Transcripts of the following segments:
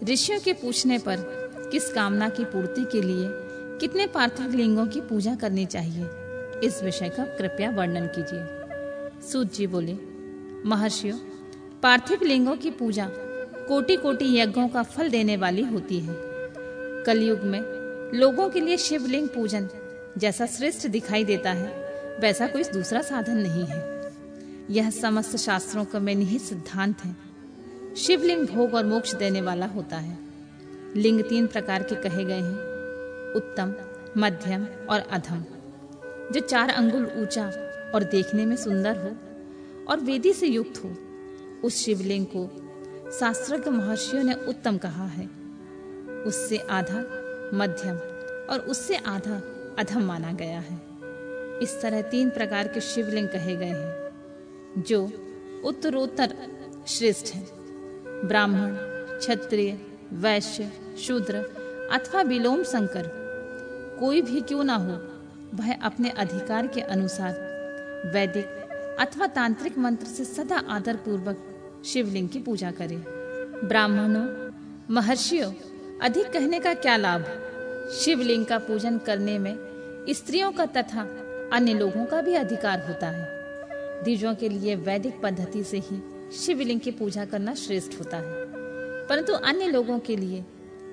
ऋषियों के पूछने पर किस कामना की पूर्ति के लिए कितने पार्थिव लिंगों की पूजा करनी चाहिए, इस विषय का कृपया वर्णन कीजिए। सूत जी बोले, महर्षियों, पार्थिव लिंगों की पूजा कोटि कोटि यज्ञों का फल देने वाली होती है। कलयुग में लोगों के लिए शिवलिंग पूजन जैसा श्रेष्ठ दिखाई देता है, वैसा कोई दूसरा साधन नहीं है। यह समस्त शास्त्रों का में निहित सिद्धांत है। शिवलिंग भोग और मोक्ष देने वाला होता है। लिंग 3 प्रकार के कहे गए हैं, उत्तम, मध्यम और अधम। जो 4 अंगुल ऊंचा और देखने में सुंदर हो और वेदी से युक्त हो, उस शिवलिंग को शास्त्रज्ञ महर्षियों ने उत्तम कहा है। उससे आधा मध्यम और उससे आधा अधम माना गया है। इस तरह 3 प्रकार के शिवलिंग कहे गए हैं, जो उत्तरोत्तर श्रेष्ठ हैं। ब्राह्मण, क्षत्रिय, वैश्य, शूद्र अथवा विलोम संकर कोई भी क्यों ना हो, वह अपने अधिकार के अनुसार वैदिक अथवा तांत्रिक मंत्र से सदा आदर पूर्वक शिवलिंग की पूजा करे। ब्राह्मणों, महर्षियों, अधिक कहने का क्या लाभ। शिवलिंग का पूजन करने में स्त्रियों का तथा अन्य लोगों का भी अधिकार होता है। द्विजों के लिए वैदिक पद्धति से ही शिवलिंग की पूजा करना श्रेष्ठ होता है, परंतु अन्य लोगों के लिए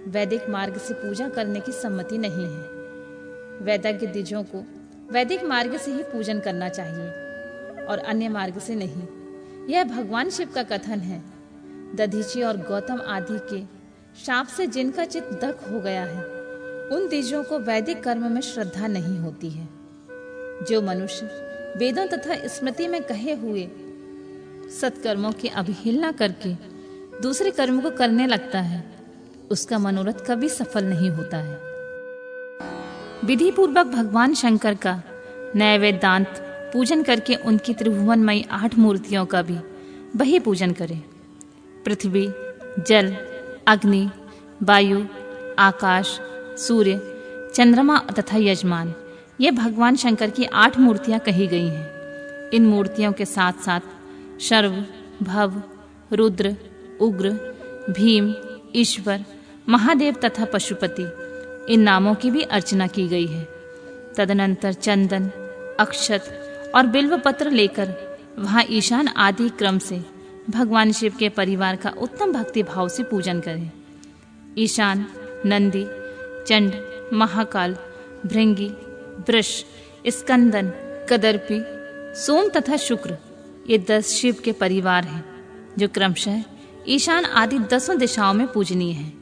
वैदिक मार्ग से पूजा करने की सम्मति नहीं है। वैदिक द्विजों को वैदिक मार्ग से ही पूजन करना चाहिए और अन्य मार्ग से नहीं। यह भगवान शिव का कथन है। दधीची और गौतम आदि के शाप से जिनका चित्त दग्ध हो गया है, उन द्विजों को वैदिक कर्म में श्रद्धा नहीं होती है। जो मनुष्य वेदों तथा स्मृति में कहे हुए सत्कर्मों की अवहेलना करके दूसरे कर्म को करने लगता है, उसका मनोरथ कभी सफल नहीं होता है। विधि पूर्वक भगवान शंकर का नए वेदांत पूजन करके उनकी त्रिभुवनमयी 8 मूर्तियों का भी वही पूजन करें। पृथ्वी, जल, अग्नि, वायु, आकाश, सूर्य, चंद्रमा तथा यजमान, ये भगवान शंकर की 8 मूर्तियां कही गई हैं। इन मूर्तियों के साथ साथ शर्व, भव, रुद्र, उग्र, भीम, ईश्वर, महादेव तथा पशुपति, इन नामों की भी अर्चना की गई है। तदनंतर चंदन, अक्षत और बिल्वपत्र लेकर वहां ईशान आदि क्रम से भगवान शिव के परिवार का उत्तम भक्ति भाव से पूजन करें। ईशान, नंदी, चंड, महाकाल, भृंगी, वृष, स्कंदन, कदर्पी, सोम तथा शुक्र, ये 10 शिव के परिवार हैं, जो क्रमशः ईशान आदि 10 दिशाओं में पूजनीय हैं।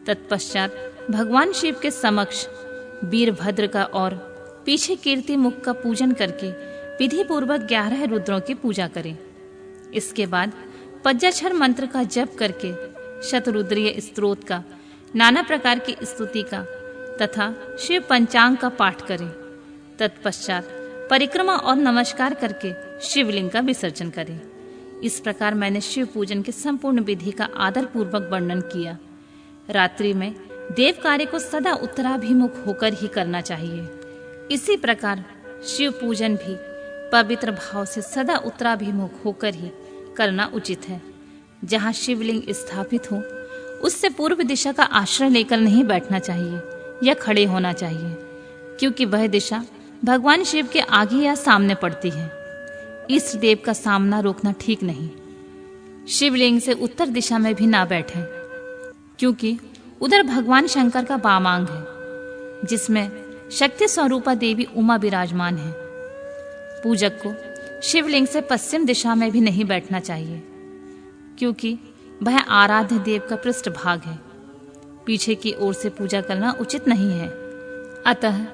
तत्पश्चात भगवान शिव के समक्ष वीरभद्र का और पीछे कीर्ति मुख का पूजन करके विधि पूर्वक 11 रुद्रों की पूजा करें। इसके बाद पंचाक्षर मंत्र का जप करके शतरुद्रीय स्तोत्र का, नाना प्रकार की स्तुति का तथा शिव पंचांग का पाठ करें। तत्पश्चात परिक्रमा और नमस्कार करके शिवलिंग का विसर्जन करें। इस प्रकार मैंने शिव पूजन के संपूर्ण विधि का आदर पूर्वक वर्णन किया। रात्रि में देव कार्य को सदा उत्तराभिमुख होकर ही करना चाहिए। इसी प्रकार शिव पूजन भी पवित्र भाव से सदा उत्तराभिमुख होकर ही करना उचित है। जहाँ शिवलिंग स्थापित हो, उससे पूर्व दिशा का आश्रय लेकर नहीं बैठना चाहिए या खड़े होना चाहिए, क्योंकि वह दिशा भगवान शिव के आगे या सामने पड़ती है। इष्ट देव का सामना रोकना ठीक नहीं। शिवलिंग से उत्तर दिशा में भी ना बैठें, क्योंकि उधर भगवान शंकर का वामांग है, जिसमें शक्ति स्वरूपा देवी उमा विराजमान है। पूजक को शिवलिंग से पश्चिम दिशा में भी नहीं बैठना चाहिए, क्योंकि वह आराध्य देव का पृष्ठ भाग है। पीछे की ओर से पूजा करना उचित नहीं है। अतः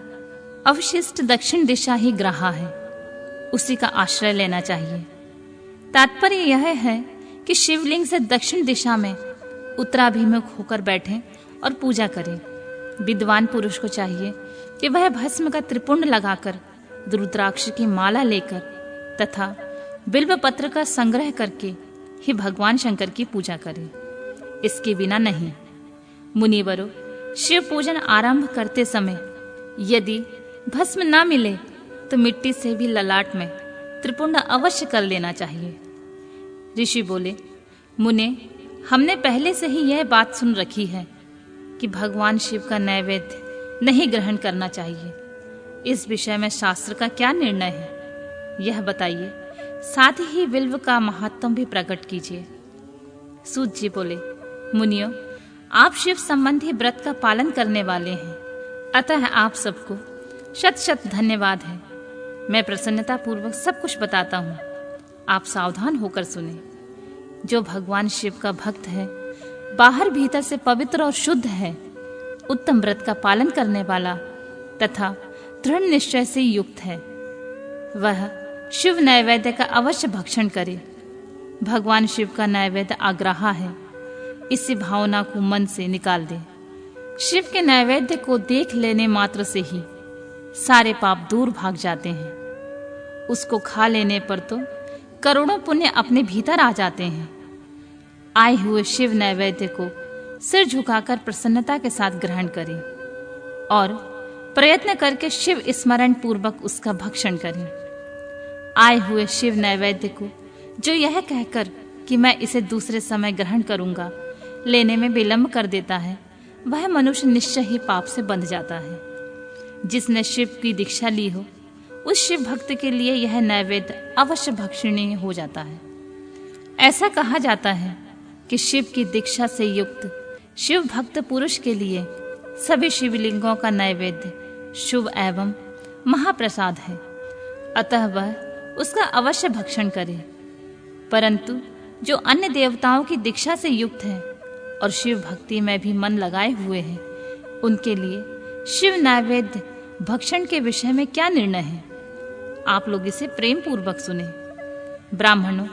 अवशिष्ट दक्षिण दिशा ही ग्राह्य है, उसी का आश्रय लेना चाहिए। तात्पर्य यह है कि शिवलिंग से दक्षिण दिशा में उत्तराभिमुख होकर बैठें और पूजा करें। विद्वान पुरुष को चाहिए कि वह भस्म का त्रिपुंड लगाकर, रुद्राक्ष की माला लेकर तथा बिल्वपत्र का संग्रह करके ही भगवान शंकर की पूजा करे। इसके बिना नहीं। मुनिवरों, शिव पूजन आरंभ करते समय यदि भस्म न मिले तो मिट्टी से भी ललाट में त्रिपुंड अवश्य कर लेना चाहिए। ऋषि बोले, मुने, हमने पहले से ही यह बात सुन रखी है कि भगवान शिव का नैवेद्य नहीं ग्रहण करना चाहिए। इस विषय में शास्त्र का क्या निर्णय है, यह बताइए। साथ ही बिल्व का महत्व भी प्रकट कीजिए। सूत जी बोले, मुनियों, आप शिव संबंधी व्रत का पालन करने वाले हैं, अतः आप सबको शत शत धन्यवाद है। मैं प्रसन्नता पूर्वक सब कुछ बताता हूँ, आप सावधान होकर सुने। जो भगवान शिव का भक्त है, बाहर भीतर से पवित्र और शुद्ध है, उत्तम व्रत का पालन करने वाला तथा दृढ़ निश्चय से युक्त है, वह शिव नैवेद्य का अवश्य भक्षण करे। भगवान शिव का नैवेद्य आग्रहा है, इसी भावना को मन से निकाल दे। शिव के नैवेद्य को देख लेने मात्र से ही सारे पाप दूर भाग जाते हैं। उसको खा लेने पर तो करोड़ों पुण्य अपने भीतर आ जाते हैं। आए हुए शिव नैवेद्य को सिर झुकाकर प्रसन्नता के साथ ग्रहण करें और प्रयत्न करके शिव स्मरण पूर्वक उसका भक्षण करें। आए हुए शिव नैवेद्य को जो यह कहकर कि मैं इसे दूसरे समय ग्रहण करूंगा लेने में विलंब कर देता है, वह मनुष्य निश्चय ही पाप से बंध जाता है। जिसने शिव की दीक्षा ली हो, उस शिव भक्त के लिए यह नैवेद्य अवश्य भक्षणीय हो जाता है। ऐसा कहा जाता है कि शिव की दीक्षा से युक्त शिव भक्त पुरुष के लिए सभी शिवलिंगों का नैवेद्य शुभ एवं महाप्रसाद है, अतः वह उसका अवश्य भक्षण करे। परंतु जो अन्य देवताओं की दीक्षा से युक्त है और शिव भक्ति में भी मन लगाए हुए हैं, उनके लिए शिव नैवेद्य भक्षण के विषय में क्या निर्णय है, आप लोग इसे प्रेम पूर्वक सुने। ब्राह्मणों,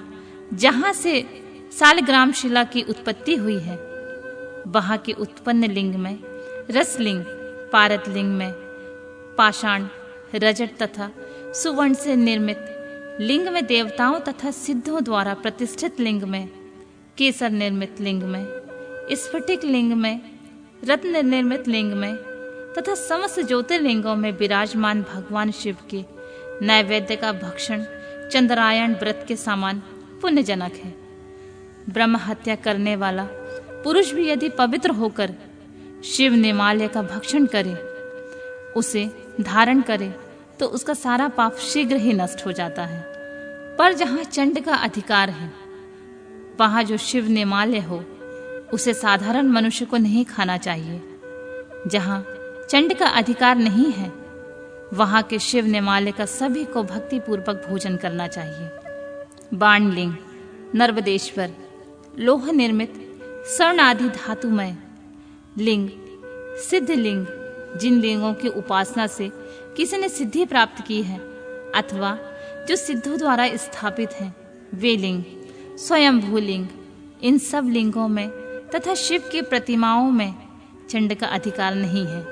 जहां से सालग्राम शिला की उत्पत्ति हुई है, वहां के उत्पन्न लिंग में रसलिंग, पारत लिंग में पाषाण, रजत तथा सुवर्ण से निर्मित लिंग में देवताओं तथा सिद्धों द्वारा प्रतिष्ठित लिंग में केसर निर्मित लिंग में स्फटिक लिंग में रत्न निर्मित लिंग में तथा समस्त ज्योतिर्लिंगों में विराजमान भगवान शिव के नैवेद्य का भक्षण चंद्रायण व्रत के समान पुण्यजनक है। ब्रह्म हत्या करने वाला पुरुष भी यदि पवित्र होकर शिव निमाल्य का भक्षण करे, उसे धारण करे, तो उसका सारा पाप शीघ्र ही नष्ट हो जाता है। पर जहाँ चंड का अधिकार है, वहाँ जो शिव निमाल्य हो, उसे साधारण मनुष्य को नहीं खाना चाहिए। जहाँ चंड का अधिकार नहीं है, वहाँ के शिव निमाल्य का सभी को भक्ति पूर्वक भोजन करना चाहिए। बाणलिंग, नर्मदेश्वर, लोह निर्मित स्वर्ण आदि धातुमय लिंग, सिद्ध लिंग, जिन लिंगों की उपासना से किसी ने सिद्धि प्राप्त की है अथवा जो सिद्धों द्वारा स्थापित हैं, वे लिंग, स्वयंभू लिंग, इन सब लिंगों में तथा शिव की प्रतिमाओं में चंड का अधिकार नहीं है।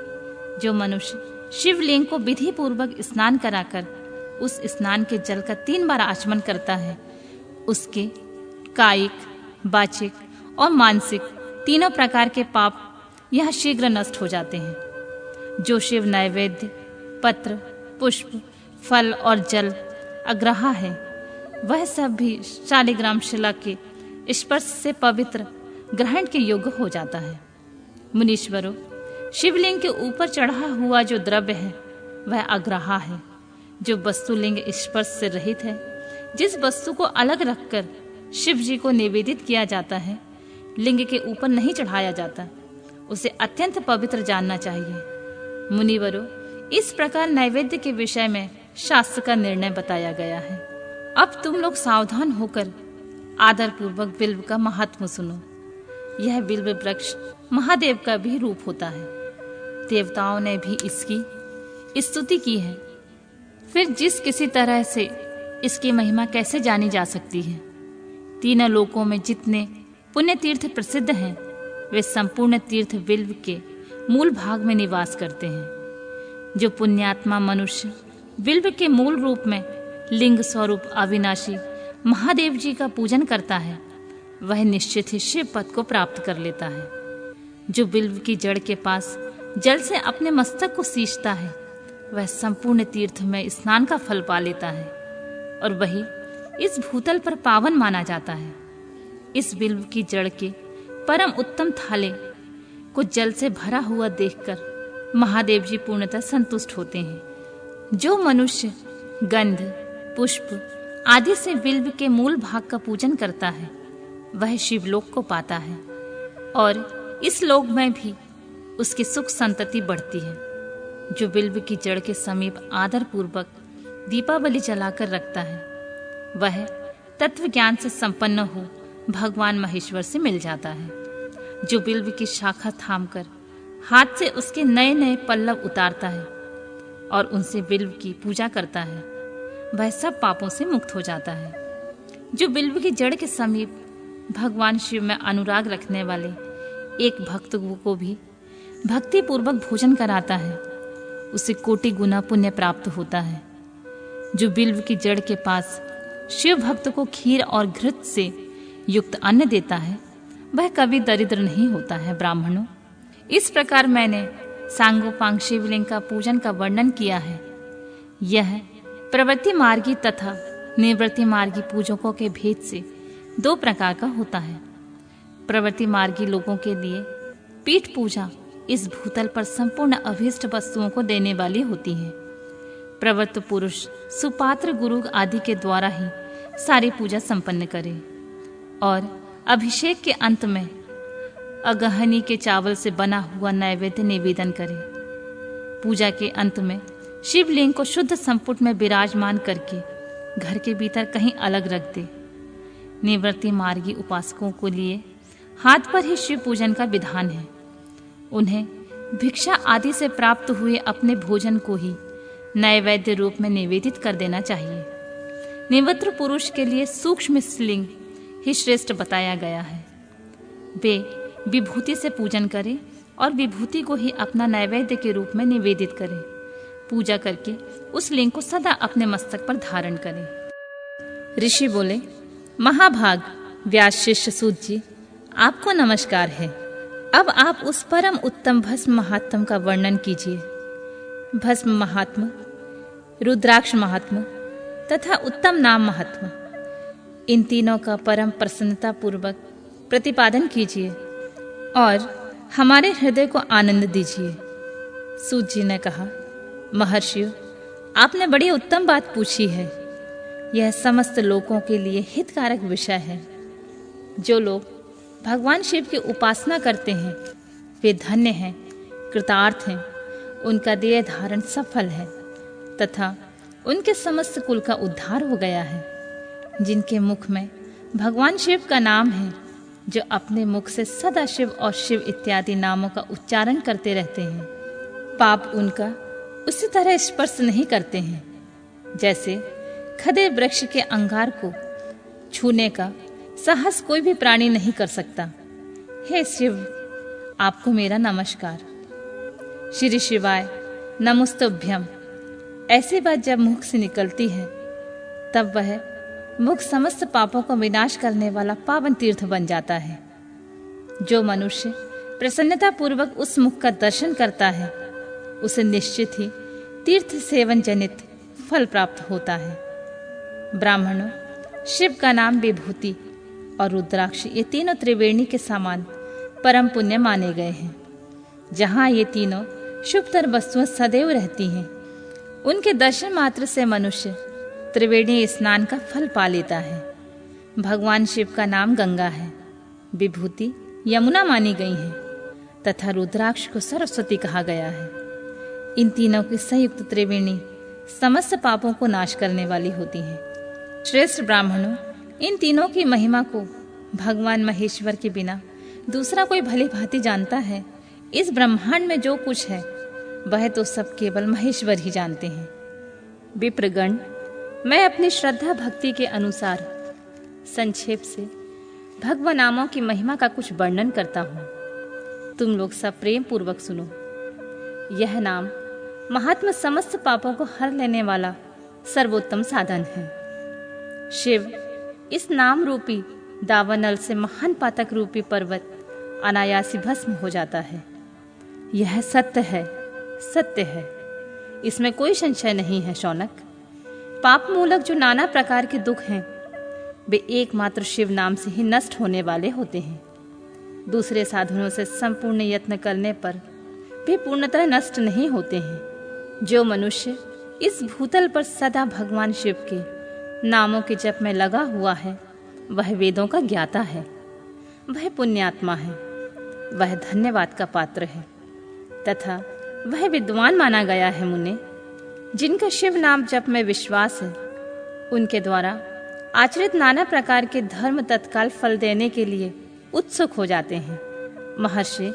जो मनुष्य शिवलिंग को विधि पूर्वक स्नान कराकर उस स्नान के जल का 3 बार आचमन करता है, उसके कायिक, वाचिक और मानसिक तीनों प्रकार के पाप यह शीघ्र नष्ट हो जाते हैं। जो शिव नैवेद्य, पत्र, पुष्प, फल और जल अग्रहा है, वह सब भी शालिग्राम शिला के स्पर्श से पवित्र ग्रहण के योग्य हो जाता है। मुनीश्वरों, शिवलिंग के ऊपर चढ़ा हुआ जो द्रव्य है वह अग्रहा है। जो वस्तुलिंग स्पर्श से रहित है, जिस वस्तु को अलग रखकर शिव जी को निवेदित किया जाता है, लिंग के ऊपर नहीं चढ़ाया जाता, उसे अत्यंत पवित्र जानना चाहिए। मुनिवरों, इस प्रकार नैवेद्य के विषय में शास्त्र का निर्णय बताया गया है। अब तुम लोग सावधान होकर आदर पूर्वक बिल्व का महात्म सुनो। यह बिल्व वृक्ष महादेव का भी रूप होता है। देवताओं ने भी इसकी स्तुति की है। फिर जिस किसी तरह से इसकी महिमा कैसे जानी जा सकती है। तीनों लोकों में जितने पुण्य तीर्थ प्रसिद्ध हैं, वे संपूर्ण तीर्थ बिल्व के मूल भाग में निवास करते हैं। जो पुण्यात्मा मनुष्य बिल्व के मूल रूप में लिंग स्वरूप अविनाशी महादेव जी का पूजन करता है, वह निश्चित ही शिव पद को प्राप्त कर लेता है। जो बिल्व की जड़ के पास जल से अपने मस्तक को सींचता है, वह संपूर्ण तीर्थ में स्नान का फल पा लेता है और वही इस भूतल पर पावन माना जाता है। इस बिल्व की जड़ के परम उत्तम थाले को जल से भरा हुआ देखकर महादेव जी पूर्णतः संतुष्ट होते हैं। जो मनुष्य गंध, पुष्प आदि से बिल्व के मूल भाग का पूजन करता है वह शिवलोक को पाता है और इस लोक में भी उसकी सुख संतति बढ़ती है। जो बिल्व की जड़ के समीप आदर पूर्वक दीपावली जलाकर रखता है वह तत्व ज्ञान से संपन्न हो भगवान महेश्वर से मिल जाता है। जो बिल्व की शाखा थामकर हाथ से उसके नए नए पल्लव उतारता है और उनसे बिल्व की पूजा करता है वह सब पापों से मुक्त हो जाता है। जो बिल्व की जड़ के समीप भगवान शिव में अनुराग रखने वाले एक भक्त को भी भक्ति पूर्वक भोजन कराता है उसे कोटि गुना पुण्य प्राप्त होता है। जो बिल्व की जड़ के पास शिव भक्त को खीर और घृत से युक्त अन्न देता है वह कभी दरिद्र नहीं होता है। ब्राह्मणों, इस प्रकार मैंने सांगोपांग शिवलिंग का पूजन का वर्णन किया है। यह प्रवृत्ति मार्गी तथा निवृत्ति मार्गी पूजकों के भेद से दो प्रकार का होता है। प्रवृत्ति मार्गी लोगों के लिए पीठ पूजा इस भूतल पर संपूर्ण अभीष्ट वस्तुओं को देने वाली होती है। प्रवृत्त पुरुष सुपात्र गुरु आदि के द्वारा ही सारी पूजा संपन्न करे और अभिषेक के अंत में अगहनी के चावल से बना हुआ नैवेद्य निवेदन करे। पूजा के अंत में शिवलिंग को शुद्ध संपुट में विराजमान करके घर के भीतर कहीं अलग रख दे। निवृत्ति मार्गी उपासकों को लिए हाथ पर ही शिव पूजन का विधान है। उन्हें भिक्षा आदि से प्राप्त हुए अपने भोजन को ही नैवेद्य रूप में निवेदित कर देना चाहिए। निवृत्त पुरुष के लिए सूक्ष्म शिवलिंग ही श्रेष्ठ बताया गया है। वे विभूति से पूजन करें और विभूति को ही अपना नैवेद्य के रूप में निवेदित करें। पूजा करके उस लिंग को सदा अपने मस्तक पर धारण करें। ऋषि बोले, महाभाग व्यास शिष्य सूत जी, आपको नमस्कार है। अब आप उस परम उत्तम भस्म महात्म का वर्णन कीजिए। भस्म महात्म, रुद्राक्ष महात्म तथा उत्तम नाम महात्म, इन तीनों का परम प्रसन्नता पूर्वक प्रतिपादन कीजिए और हमारे हृदय को आनंद दीजिए। सूत जी ने कहा, महर्षियों, आपने बड़ी उत्तम बात पूछी है। यह समस्त लोगों के लिए हितकारक विषय है। जो लोग भगवान शिव की उपासना करते हैं वे धन्य हैं, कृतार्थ हैं, उनका देह धारण सफल है तथा उनके समस्त कुल का उद्धार हो गया है। जिनके मुख में भगवान शिव का नाम है, जो अपने मुख से सदा शिव और शिव इत्यादि नामों का उच्चारण करते रहते हैं, पाप उनका उसी तरह स्पर्श नहीं करते हैं जैसे खदे वृक्ष के अंगार को छूने का साहस कोई भी प्राणी नहीं कर सकता। हे शिव, आपको मेरा नमस्कार। श्री शिवाय नमस्तुभ्यम। ऐसी बात जब मुख से निकलती है तब वह मुख समस्त पापों का विनाश करने वाला पावन तीर्थ बन जाता है। जो मनुष्य प्रसन्नता पूर्वक उस मुख का दर्शन करता है उसे निश्चित ही तीर्थ सेवन जनित फल प्राप्त होता है। ब्राह्मणों, शिव का नाम विभूति और रुद्राक्ष ये तीनों त्रिवेणी के समान परम पुण्य माने गए हैं। जहाँ ये तीनों शुभतर वस्तुएं सदैव रहती हैं, उनके दर्शन मात्र से मनुष्य त्रिवेणी स्नान का फल पा लेता है। भगवान शिव का नाम गंगा है, विभूति यमुना मानी गई है तथा रुद्राक्ष को सरस्वती कहा गया है। इन तीनों की संयुक्त त्रिवेणी समस्त पापों को नाश करने वाली होती है। श्रेष्ठ ब्राह्मणों, इन तीनों की महिमा को भगवान महेश्वर के बिना दूसरा कोई भली भांति जानता है। इस ब्रह्मांड में जो कुछ है वह तो सब केवल महेश्वर ही जानते हैं। विप्रगण, मैं अपनी श्रद्धा भक्ति के अनुसार संक्षेप से भगवान नामों की महिमा का कुछ वर्णन करता हूँ। तुम लोग सब प्रेम पूर्वक सुनो। यह नाम महात्मा समस्त पापों को हर लेने वाला सर्वोत्तम साधन है। शिव इस नाम रूपी दावानल से महान पातक रूपी पर्वत अनायासी भस्म हो जाता है। यह सत्य है, सत्य है, इसमें कोई संशय नहीं है। शौनक, पाप मूलक जो नाना प्रकार के दुख हैं वे एकमात्र शिव नाम से ही नष्ट होने वाले होते हैं। दूसरे साधनों से संपूर्ण यत्न करने पर भी पूर्णतः नष्ट नहीं होते हैं। जो मनुष्य इस भूतल पर सदा भगवान शिव के नामों के जप में लगा हुआ है, वह वेदों का ज्ञाता है, वह पुण्यात्मा है, वह धन्यवाद का पात्र है तथा वह विद्वान माना गया है। मुने, जिनका शिव नाम जप में विश्वास है, उनके द्वारा आचरित नाना प्रकार के धर्म तत्काल फल देने के लिए उत्सुक हो जाते हैं। महर्षि,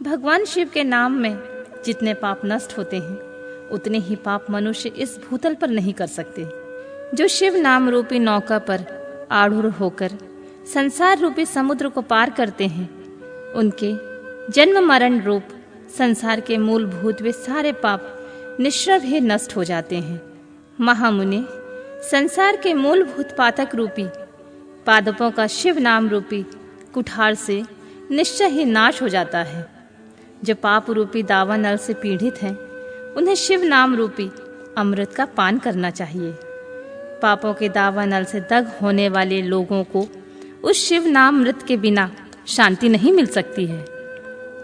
भगवान शिव के नाम में जितने पाप नष्ट होते हैं, उतने ही पाप मनुष्य इस भूतल पर नहीं कर सकते। जो शिव नाम रूपी नौका पर आरूढ़ होकर संसार रूपी समुद्र को पार करते हैं, उनके जन्म मरण रूप संसार के मूलभूत वे सारे पाप निश्चय ही नष्ट हो जाते हैं। महामुनि, संसार के मूलभूत पातक रूपी पादपों का शिव नाम रूपी कुठार से निश्चय ही नाश हो जाता है। जो पाप रूपी दावानल से पीड़ित हैं, उन्हें शिव नाम रूपी अमृत का पान करना चाहिए। पापों के दावानल से दग होने वाले लोगों को उस शिव नाम अमृत के बिना शांति नहीं मिल सकती है।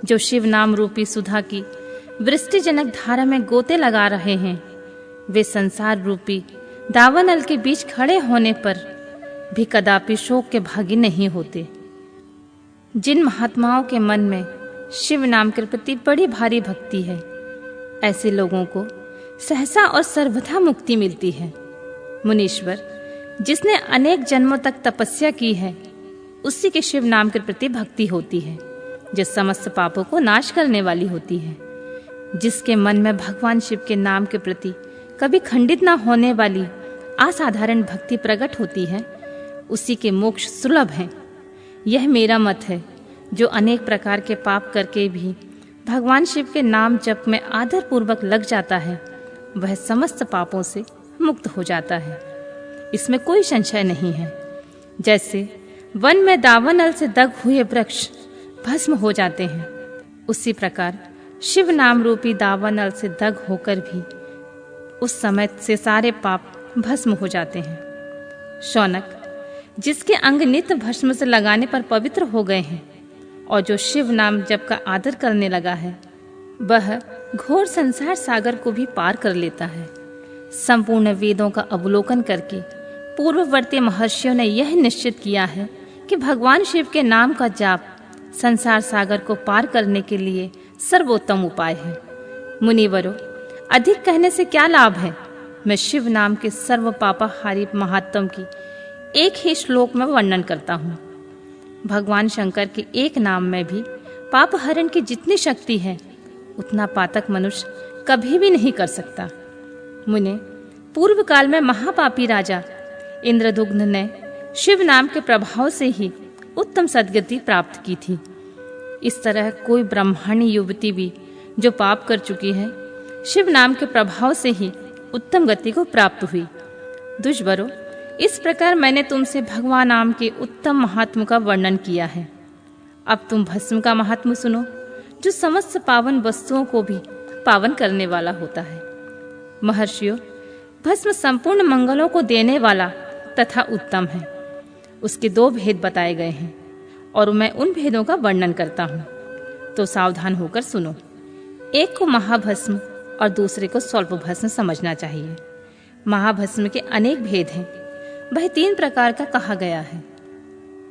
जो शिव नाम रूपी सुधा की वृष्टिजनक धारा में गोते लगा रहे हैं, वे संसार रूपी दावानल के बीच खड़े होने पर भी कदापि शोक के भागी नहीं होते। जिन महात्माओं के मन में शिव नाम के प्रति बड़ी भारी भक्ति है, ऐसे लोगों को सहसा और सर्वथा मुक्ति मिलती है। मुनीश्वर, जिसने अनेक जन्मों तक तपस्या की है, उसी के शिव नाम के प्रति भक्ति होती है, जो समस्त पापों को नाश करने वाली होती है। जिसके मन में भगवान शिव के नाम के प्रति कभी खंडित न होने वाली असाधारण भक्ति प्रकट होती है, उसी के मोक्ष सुलभ है। यह मेरा मत है। जो अनेक प्रकार के पाप करके भी भगवान शिव के नाम जप में आदर पूर्वक लग जाता है, वह समस्त पापों से मुक्त हो जाता है। इसमें कोई संशय नहीं है। जैसे वन में दावानल से दग हुए वृक्ष भस्म हो जाते हैं, उसी प्रकार शिव नाम रूपी दावानल से दग होकर भी उस समय से सारे पाप भस्म हो जाते हैं। शौनक, जिसके अंग नित्य भस्म से लगाने पर पवित्र हो गए हैं और जो शिव नाम जप का आदर करने लगा है, वह घोर संसार सागर को भी पार कर लेता है। संपूर्ण वेदों का अवलोकन करके पूर्ववर्ती महर्षियों ने यह निश्चित किया है कि भगवान शिव के नाम का जाप संसार सागर को पार करने के लिए सर्वोत्तम उपाय है। मुनिवरों, अधिक कहने से क्या लाभ है। मैं शिव नाम के सर्व पापाहारी महात्म की एक ही श्लोक में वर्णन करता हूँ। भगवान शंकर के एक नाम में भी पाप हरण की जितनी शक्ति है, उतना पातक मनुष्य कभी भी नहीं कर सकता। मुने, पूर्व काल में महापापी राजा इंद्रदुग्न ने शिव नाम के प्रभाव से ही उत्तम सद्गति प्राप्त की थी। इस तरह कोई ब्राह्मणी युवती भी जो पाप कर चुकी है, शिव नाम के प्रभाव से ही उत्तम गति को प्राप्त हुई। दुष्वरों, इस प्रकार मैंने तुमसे भगवान नाम के उत्तम महात्म का वर्णन किया है। अब तुम भस्म का महात्म सुनो, जो समस्त पावन वस्तुओं को भी पावन करने वाला होता है। महर्षियों, भस्म संपूर्ण मंगलों को देने वाला तथा उत्तम है। उसके 2 भेद बताए गए हैं और मैं उन भेदों का वर्णन करता हूँ, तो सावधान होकर सुनो। एक को महाभस्म और दूसरे को स्वल्प भस्म समझना चाहिए। महाभस्म के अनेक भेद हैं। वह 3 प्रकार का कहा गया है: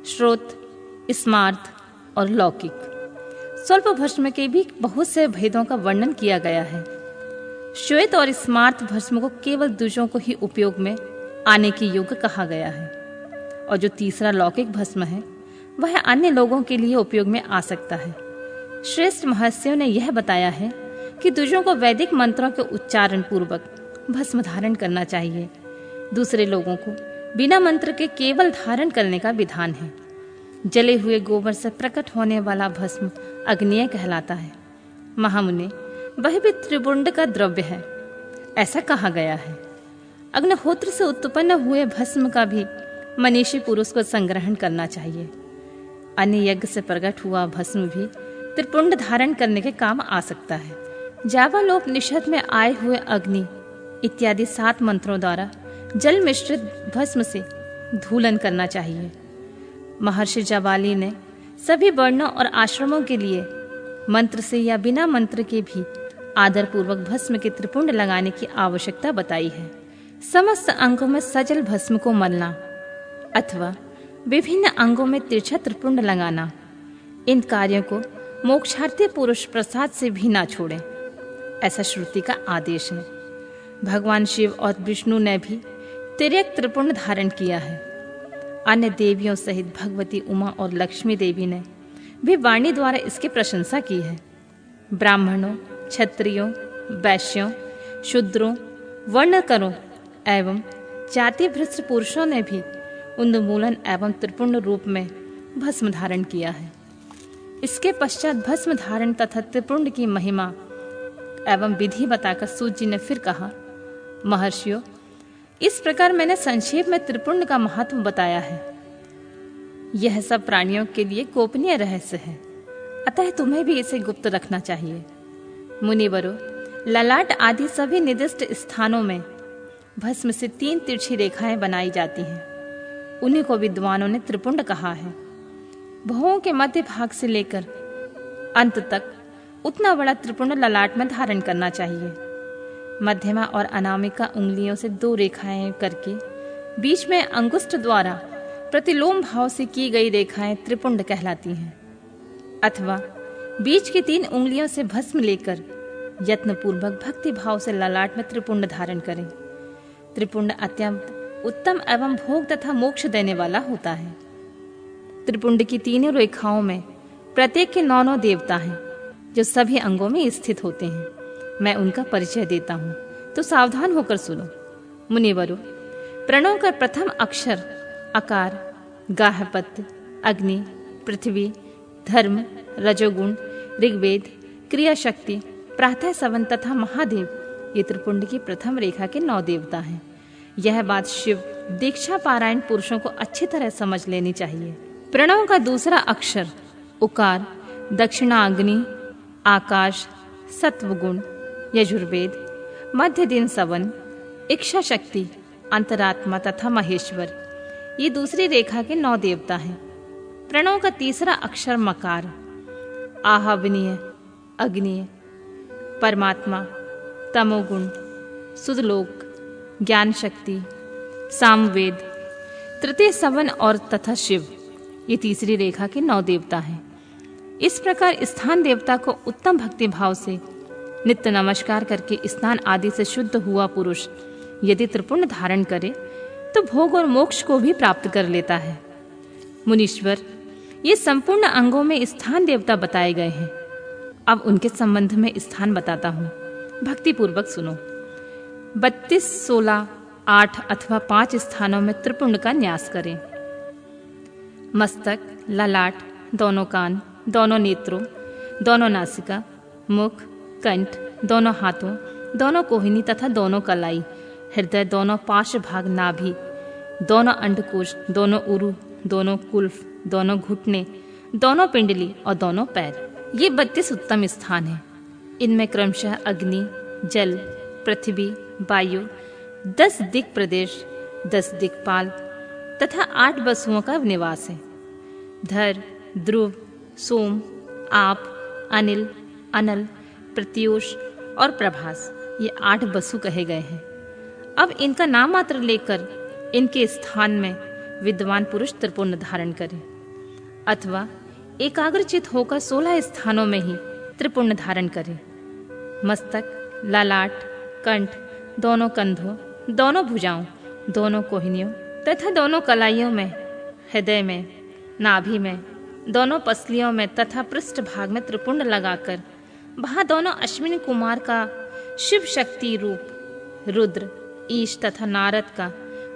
श्रोत, स्मार्त और लौकिक। स्वल्प भस्म के भी बहुत से भेदों का वर्णन किया गया है। श्वेत और स्मार्त भस्म को केवल द्विजों को ही उपयोग में आने की योग्य कहा गया है, और जो तीसरा लौकिक भस्म है, वह अन्य लोगों के लिए उपयोग में आ सकता है। श्रेष्ठ महर्षियों ने यह बताया है कि द्विजों को वैदिक मंत्रों के उच्चारण पूर्वक भस्म धारण करना चाहिए। दूसरे लोगों को बिना मंत्र के केवल धारण करने का विधान है। जले हुए गोबर से प्रकट होने वाला भस्म अग्नेय कहलाता है। महामुने, वह भी त्रिपुंड का द्रव्य है, ऐसा कहा गया है। अग्निहोत्र से उत्पन्न हुए भस्म का भी मनीषी पुरुष को संग्रहण करना चाहिए। अन्य यज्ञ से प्रकट हुआ भस्म भी त्रिपुंड धारण करने के काम आ सकता है। जावालोपनिषद में आए हुए अग्नि इत्यादि 7 मंत्रों द्वारा जल मिश्रित भस्म से धूलन करना चाहिए। महर्षि जाबाली ने सभी वर्णों और आश्रमों के लिए मंत्र से या बिना मंत्र के भी आदर पूर्वक भस्म के त्रिपुंड लगाने की आवश्यकता बताई है। समस्त अंगों में सजल भस्म को मलना अथवा विभिन्न अंगों में तिरछा त्रिपुंड लगाना, इन कार्यों को मोक्षार्थी पुरुष प्रसाद से भी ना छोड़ें, ऐसा श्रुति का आदेश है। भगवान शिव और विष्णु ने भी तिर्यक त्रिपुंड धारण किया है। अन्य देवियों सहित भगवती उमा और लक्ष्मी देवी ने भी वाणी द्वारा इसकी प्रशंसा की है। ब्राह्मणों, क्षत्रियों, वैश्यों, शूद्रों, वर्णकरों एवं जाति भ्रष्ट पुरुषों ने भी उन्मूलन एवं त्रिपुंड रूप में भस्म धारण किया है। इसके पश्चात भस्म धारण तथा त्रिपुंड की महिमा एवं विधि बताकर सूत जी ने फिर कहा, महर्षियों, इस प्रकार मैंने संक्षेप में त्रिपुंड का महत्व बताया है। यह सब प्राणियों के लिए गोपनीय रहस्य है, अतः तुम्हें भी इसे गुप्त रखना चाहिए। मुनिवरों, ललाट आदि सभी निर्दिष्ट स्थानों में भस्म से 3 तिरछी रेखाएं बनाई जाती हैं। उन्हीं को विद्वानों ने त्रिपुंड कहा है। भुवों के मध्य भाग से लेकर अंत तक उतना बड़ा त्रिपुंड ललाट में धारण करना चाहिए। मध्यमा और अनामिका उंगलियों से 2 रेखाएं करके बीच में अंगुष्ठ द्वारा प्रतिलोम भाव से की गई रेखाएं त्रिपुंड कहलाती हैं। अथवा बीच की 3 उंगलियों से भस्म लेकर यत्न पूर्वक भक्ति भाव से ललाट में त्रिपुंड धारण करें। त्रिपुंड अत्यंत उत्तम एवं भोग तथा मोक्ष देने वाला होता है। त्रिपुंड की 3 रेखाओं में प्रत्येक के 9 देवता हैं, जो सभी अंगों में स्थित होते हैं। मैं उनका परिचय देता हूँ, तो सावधान होकर सुनो। मुनिवरों, प्रणव का प्रथम अक्षर अकार, गाहपत्य, अग्नि, पृथ्वी, धर्म, रजोगुण, ऋग्वेद, क्रिया शक्ति, प्रातः सवन तथा महादेव ये त्रिपुंड की प्रथम रेखा के 9 देवता हैं। यह बात शिव दीक्षा पारायण पुरुषों को अच्छी तरह समझ लेनी चाहिए। प्रणव का दूसरा अक्षर उकार, दक्षिणाग्नि, आकाश, सत्वगुण, यजुर्वेद, मध्य दिन सवन, इच्छा शक्ति, अंतरात्मा तथा महेश्वर ये दूसरी रेखा के 9 देवता हैं। प्रणव का तीसरा अक्षर मकार, आहवनीय, अग्निय, परमात्मा, तमोगुण, सुदलोक, ज्ञान शक्ति, सामवेद, तृतीय सवन और तथा शिव ये तीसरी रेखा के 9 देवता हैं। इस प्रकार स्थान देवता को उत्तम भक्ति भाव से नित्य नमस्कार करके स्नान आदि से शुद्ध हुआ पुरुष यदि त्रिपुंड धारण करे तो भोग और मोक्ष को भी प्राप्त कर लेता है। मुनीश्वर, ये संपूर्ण अंगों में स्थान देवता बताए गए हैं। अब उनके संबंध में स्थान बताता हूँ, भक्ति पूर्वक सुनो। 32, 16, 8 अथवा 5 स्थानों में त्रिपुंड का न्यास करें। मस्तक, ललाट, दोनों कान, दोनों नेत्रों, दोनों नासिका, मुख, कंठ, दोनों हाथों, दोनों कोहिनी तथा दोनों कलाई, हृदय, दोनों पार्श्व भाग, नाभि, दोनों अंडकोश, दोनों उरु, दोनों कुल्फ, दोनों घुटने, दोनों पिंडली और दोनों पैर। ये 32 उत्तम स्थान हैं। इनमें क्रमशः अग्नि, जल, पृथ्वी, वायु, 10 दिक् प्रदेश, 10 दिक्पाल तथा 8 वसुओं का निवास है। धर, ध्रुव, सोम, आप, अनिल, अनल, प्रत्यूष और प्रभास ये 8 वसु कहे गए हैं। अब इनका नाम मात्र लेकर इनके स्थान में विद्वान पुरुष त्रिपुंड धारण करे अथवा एकाग्रचित होकर 16 स्थानों में ही त्रिपुंड धारण करे। मस्तक, ललाट, कंठ, दोनों कंधों, दोनों भुजाओं, दोनों कोहिनियों तथा दोनों कलाइयों में, हृदय में, नाभि में, दोनों पसलियों में तथा पृष्ठ भाग में त्रिपुंड लगाकर वहां दोनों अश्विनी कुमार का शिव शक्ति रूप रुद्र, ईश तथा नारद का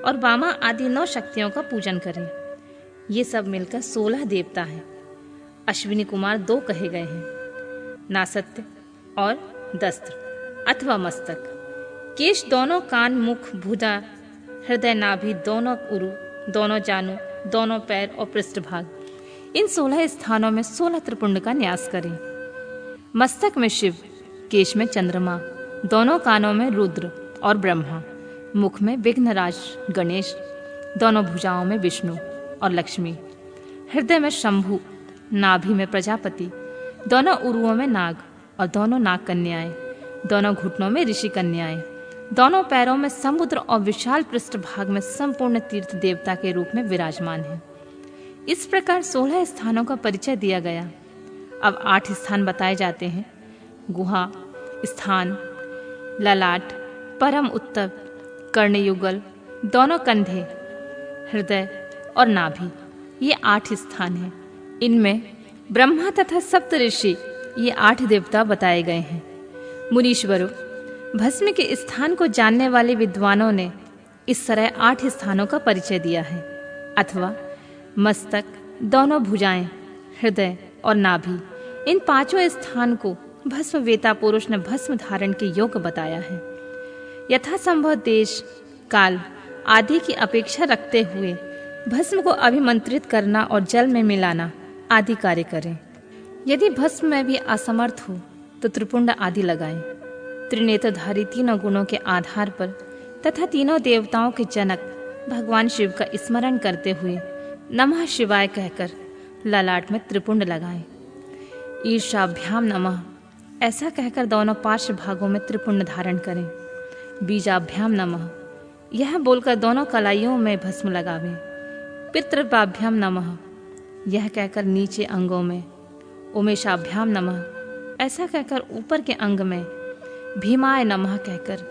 और वामा आदि 9 शक्तियों का पूजन करें। ये सब मिलकर 16 देवता हैं। अश्विनी कुमार 2 कहे गए हैं, नासत्य और दस्त्र अथवा मस्तक। केश, दोनों कान, मुख, भुजा, हृदय, नाभि, दोनों उरु, दोनों जानु, दोनों पैर और पृष्ठभाग। इन 16 स्थानों में 16 त्रिपुंड का न्यास करें। मस्तक में शिव, केश में चंद्रमा, दोनों कानों में रुद्र और ब्रह्मा, मुख में विघ्नराज गणेश, दोनों भुजाओं में विष्णु और लक्ष्मी, हृदय में शंभु, नाभि में प्रजापति, दोनों उरुओं में नाग और दोनों नाग कन्याएं, दोनों घुटनों में ऋषि कन्याएं, दोनों पैरों में समुद्र और विशाल पृष्ठभाग में संपूर्ण तीर्थ देवता के रूप में विराजमान है। इस प्रकार 16 स्थानों का परिचय दिया गया। अब 8 स्थान बताए जाते हैं। गुहा स्थान, ललाट, परम उत्तम, कर्णयुगल, दोनों कंधे, हृदय और नाभि, ये 8 स्थान हैं। इनमें ब्रह्मा तथा सप्त ऋषि, ये 8 देवता बताए गए हैं। मुनीश्वरों, भस्म के स्थान को जानने वाले विद्वानों ने इस तरह 8 स्थानों का परिचय दिया है, अथवा मस्तक, दोनों भुजाएं, हृदय और नाभि, इन 5 स्थान को भस्म वेता पुरुष ने भस्म धारण के योग्य बताया है। यथासंभव देश, काल आदि की अपेक्षा रखते हुए भस्म को अभिमंत्रित करना और जल में मिलाना आदि कार्य करें। यदि भस्म में भी असमर्थ हो तो त्रिपुंड आदि लगाएं। त्रिनेत्रधारी तीनों गुणों के आधार पर तथा तीनों देवताओं के जनक भगवान शिव का स्मरण करते हुए नमः शिवाय कहकर ललाट में त्रिपुंड लगाएं। ईर्षाभ्याम नमः ऐसा कहकर दोनों पार्श्व भागों में त्रिपुंड धारण करें। बीजाभ्याम नमः यह बोलकर दोनों कलाइयों में भस्म लगावें। पितृपाभ्याम नमः यह कहकर नीचे अंगों में। उमेशाभ्याम नमः ऐसा कहकर ऊपर के अंग में। भीमाय नमः कहकर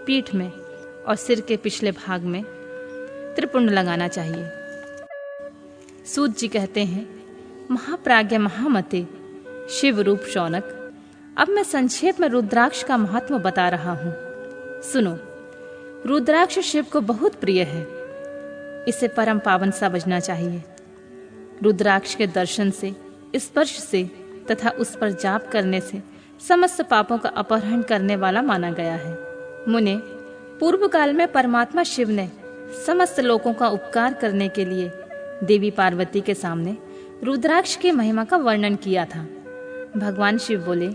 पीठ में और सिर के पिछले भाग में त्रिपुंड लगाना चाहिए। सूत जी कहते हैं, महाप्राज्ञ महामते शिव रूप शौनक, अब मैं संक्षेप में रुद्राक्ष का महत्व बता रहा हूँ। सुनो, रुद्राक्ष शिव को बहुत प्रिय है, इसे परम पावन समझना चाहिए। रुद्राक्ष के दर्शन से, स्पर्श से तथा उस पर जाप करने से समस्त पापों का अपहरण करने वाला माना गया है। मुने, पूर्व काल में परमात्मा शिव ने समस्त लोगों का उपकार करने के लिए देवी पार्वती के सामने रुद्राक्ष की महिमा का वर्णन किया था। भगवान शिव बोले,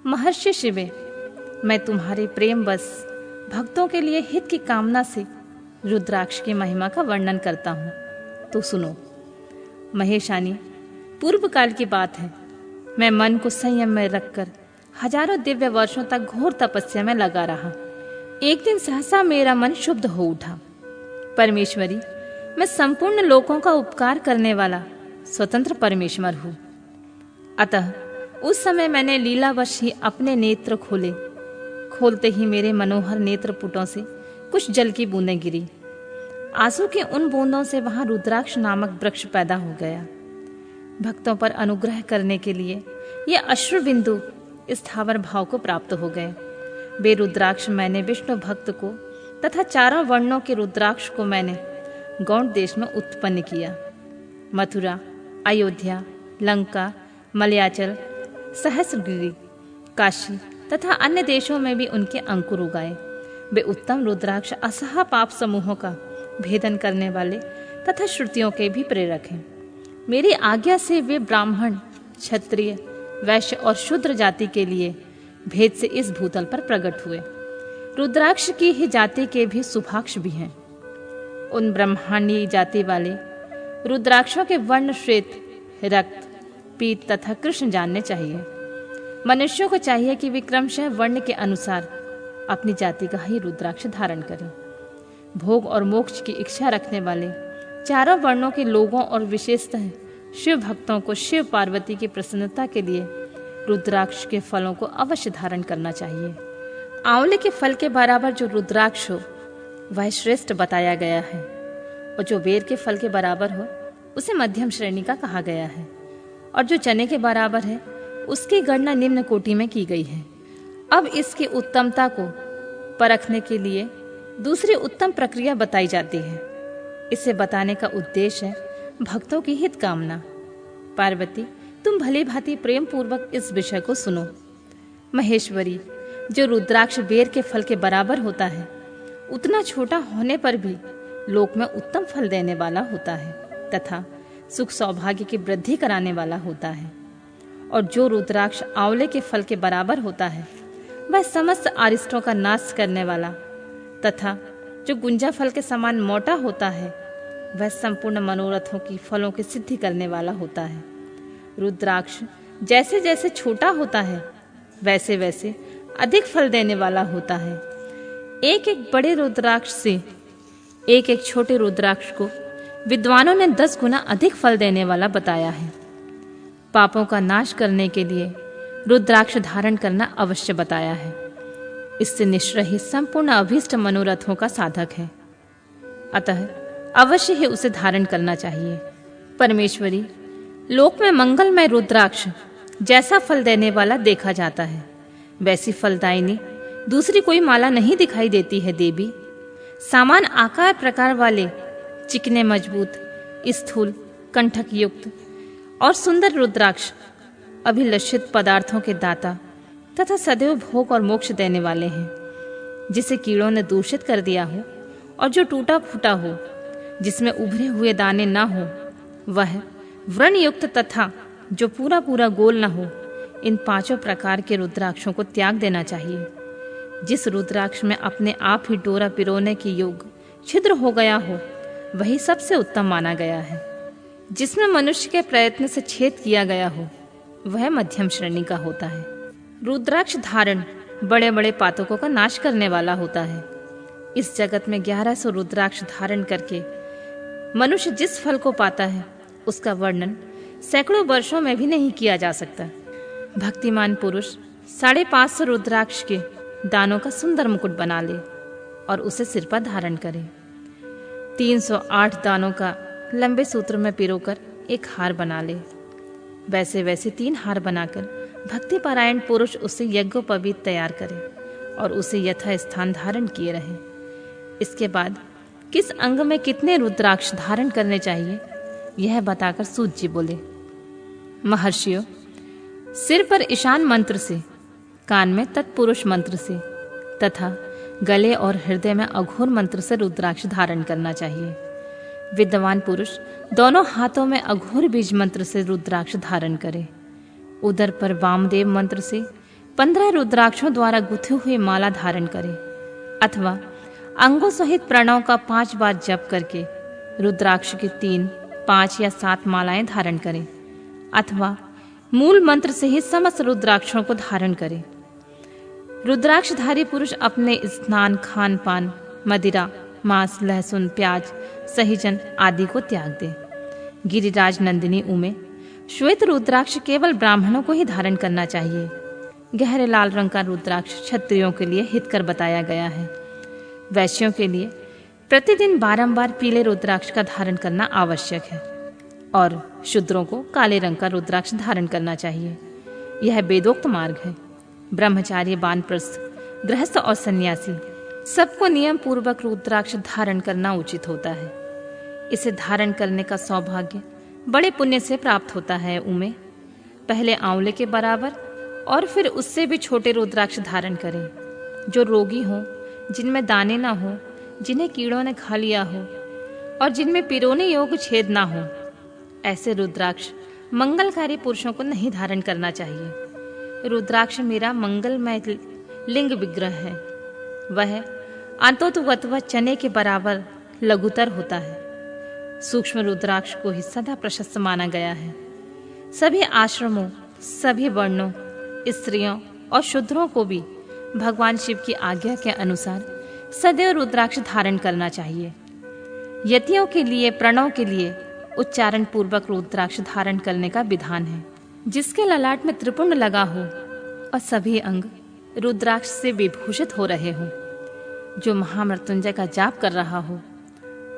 महर्षि शिवे, मैं तुम्हारे प्रेम बस भक्तों के लिए हित की कामना से रुद्राक्ष की महिमा का वर्णन करता हूँ, तो सुनो। महेशानी, पूर्व काल की बात है, मैं मन को संयम में रखकर हजारों दिव्य वर्षों तक घोर तपस्या में लगा रहा। एक दिन सहसा मेरा मन शुद्ध हो उठा। परमेश्वरी, मैं संपूर्ण लोकों का उपकार करने वाला स्वतंत्र परमेश्वर हूँ। अतः उस समय मैंने लीलावश ही अपने नेत्र खोले। खोलते ही मेरे मनोहर नेत्र पुटों से कुछ जल की बूंदें गिरी। आंसू के उन बूंदों से वहां रुद्राक्ष नामक वृक्ष पैदा हो गया। भक्तों पर अनुग्रह करने के लिए ये अश्रु बिंदु स्थावर भाव को प्राप्त हो गए। वे रुद्राक्ष मैंने विष्णु भक्त को तथा 4 वर्णों के रुद्राक्ष को मैंने गौड़ देश में उत्पन्न किया। मथुरा, अयोध्या, लंका, मलयाचल, सहस्रगिरी, काशी तथा अन्य देशों में भी उनके अंकुर उगाए। वे उत्तम रुद्राक्ष असह पाप समूहों का भेदन करने वाले तथा श्रुतियों के भी प्रेरक हैं। मेरी आज्ञा से वे ब्राह्मण, क्षत्रिय, वैश्य और शूद्र जाति के लिए भेद से इस भूतल पर प्रकट हुए। रुद्राक्ष की ही जाति के भी सुभाक्ष भी हैं। उन ब्रह्मांडीय जाति वाले रुद्राक्षों के वर्ण श्वेत, रक्त, पीत तथा कृष्ण जानने चाहिए। मनुष्यों को चाहिए कि वे क्रमशः वर्ण के अनुसार अपनी जाति का ही रुद्राक्ष धारण करें। भोग और मोक्ष की इच्छा रखने वाले 4 वर्णों के लोगों और विशेषतः शिव भक्तों को शिव पार्वती की प्रसन्नता के लिए रुद्राक्ष के फलों को अवश्य धारण करना चाहिए। आंवले के फल के बराबर जो रुद्राक्ष हो वह श्रेष्ठ बताया गया है, और जो बेर के फल के बराबर हो उसे मध्यम श्रेणी का कहा गया है, और जो चने के बराबर है उसकी गणना निम्न कोटि में की गई है। अब इसकी उत्तमता को परखने के लिए दूसरी उत्तम प्रक्रिया बताई जाती है। इसे बताने का उद्देश्य है भक्तों की हित कामना। पार्वती, तुम भली भांति प्रेम पूर्वक इस विषय को सुनो। महेश्वरी, जो रुद्राक्ष बेर के फल के बराबर होता है उतना छोटा होने पर भी लोक में उत्तम फल देने वाला होता है तथा सुख सौभाग्य की वृद्धि कराने वाला होता है। और जो रुद्राक्ष आंवले के फल के बराबर होता है वह समस्त अरिष्टों का नाश करने वाला तथा जो गुंजा फल के समान मोटा होता है वह संपूर्ण मनोरथों की फलों की सिद्धि करने वाला होता है। रुद्राक्ष जैसे जैसे छोटा होता है वैसे वैसे अधिक फल देने वाला होता है। एक एक बड़े रुद्राक्ष से एक एक छोटे रुद्राक्ष को विद्वानों ने 10 गुना अधिक फल देने वाला बताया है। पापों का नाश करने के लिए रुद्राक्ष धारण करना अवश्य बताया है। इससे निश्चय संपूर्ण अभीष्ट मनोरथों का साधक है, अतः अवश्य ही उसे धारण करना चाहिए। परमेश्वरी लोक में मंगलमय रुद्राक्ष जैसा फल देने वाला देखा जाता है, वैसी फलदायिनी दूसरी कोई माला नहीं दिखाई देती है देवी। समान आकार प्रकार वाले चिकने मजबूत स्थूल कंठक युक्त और सुंदर रुद्राक्ष अभिलषित पदार्थों के दाता तथा सदैव भोग और मोक्ष देने वाले हैं। जिसे कीड़ों ने दूषित कर दिया हो और जो टूटा फूटा हो, जिसमें उभरे हुए दाने ना हो, वह व्रण युक्त तथा जो पूरा पूरा गोल न हो, इन 5 प्रकार के रुद्राक्षों को त्याग देना चाहिए। जिस रुद्राक्ष में अपने आप ही डोरा पिरोने की योग छिद्र हो गया हो, वही सबसे उत्तम माना गया है। जिसमें मनुष्य के प्रयत्न से छेद किया गया हो, वह मध्यम श्रेणी का होता है। रुद्राक्ष धारण बड़े बड़े पातकों का नाश करने वाला होता है। इस जगत में 1100 रुद्राक्ष धारण करके मनुष्य जिस फल को पाता है, उसका वर्णन सैकड़ों वर्षों में भी नहीं किया जा सकता। भक्तिमान पुरुष 550 रुद्राक्ष के दानों का सुंदर मुकुट बना ले और उसे सिर पर धारण करे। 308 दानों का लंबे सूत्र में पिरोकर एक हार बना ले। वैसे वैसे 3 हार बनाकर भक्ति पारायण पुरुष उसे यज्ञोपवीत तैयार करे और उसे यथा स्थान धारण किए रहे। इसके बाद किस अंग में कितने रुद्राक्ष धारण करने चाहिए, यह बताकर सूत जी बोले, महर्षियों, सिर पर ईशान मंत्र से, कान में तत्पुरुष मंत्र से तथा गले और हृदय में अघोर मंत्र से रुद्राक्ष धारण करना चाहिए। विद्वान पुरुष दोनों हाथों में अघोर बीज मंत्र से रुद्राक्ष धारण करे। उदर पर वामदेव मंत्र से 15 रुद्राक्षों द्वारा गुथे हुए माला धारण करे, अथवा अंगों सहित प्रणव का 5 बार जप करके रुद्राक्ष की 3, 5 या 7 मालाएं धारण करें, अथवा मूल मंत्र से ही समस्त रुद्राक्षों को धारण करें। रुद्राक्षधारी पुरुष अपने स्नान, खान पान, मदिरा, मांस, लहसुन, प्याज, सहीजन आदि को त्याग दे। गिरिराज नंदिनी उमे श्वेत रुद्राक्ष केवल ब्राह्मणों को ही धारण करना चाहिए। गहरे लाल रंग का रुद्राक्ष क्षत्रियों के लिए हितकर बताया गया है। वैश्यों के लिए प्रतिदिन बारंबार पीले रुद्राक्ष का धारण करना आवश्यक है और शूद्रों को काले रंग का रुद्राक्ष धारण करना चाहिए। यह वेदोक्त मार्ग है। ब्रह्मचारी, वानप्रस्थ, गृहस्थ और सन्यासी सबको नियम पूर्वक रुद्राक्ष धारण करना उचित होता है। इसे धारण करने का सौभाग्य बड़े पुण्य से प्राप्त होता है। उमे पहले आंवले के बराबर और फिर उससे भी छोटे रुद्राक्ष धारण करें। जो रोगी हो, जिनमें दाने ना हो, जिन्हें कीड़ों ने खा लिया हो और जिनमें पिरोने योग्य छेद ना हो, ऐसे रुद्राक्ष मंगलकारी पुरुषों को नहीं धारण करना चाहिए। रुद्राक्ष मेरा मंगलमय लिंग विग्रह है। वह अंतोतुगत्व चने के बराबर लघुतर होता है। सूक्ष्म रुद्राक्ष को ही सदा प्रशस्त माना गया है। सभी आश्रमों, सभी वर्णों, स्त्रियों और शूद्रों को भी भगवान शिव की आज्ञा के अनुसार सदैव रुद्राक्ष धारण करना चाहिए। यतियों के लिए, प्रणव के लिए उच्चारण पूर्वक रुद्राक्ष धारण करने का विधान है। जिसके ललाट में त्रिपुंड लगा हो और सभी अंग रुद्राक्ष से विभूषित हो रहे हो, जो महामृत्युंजय का जाप कर रहा हो,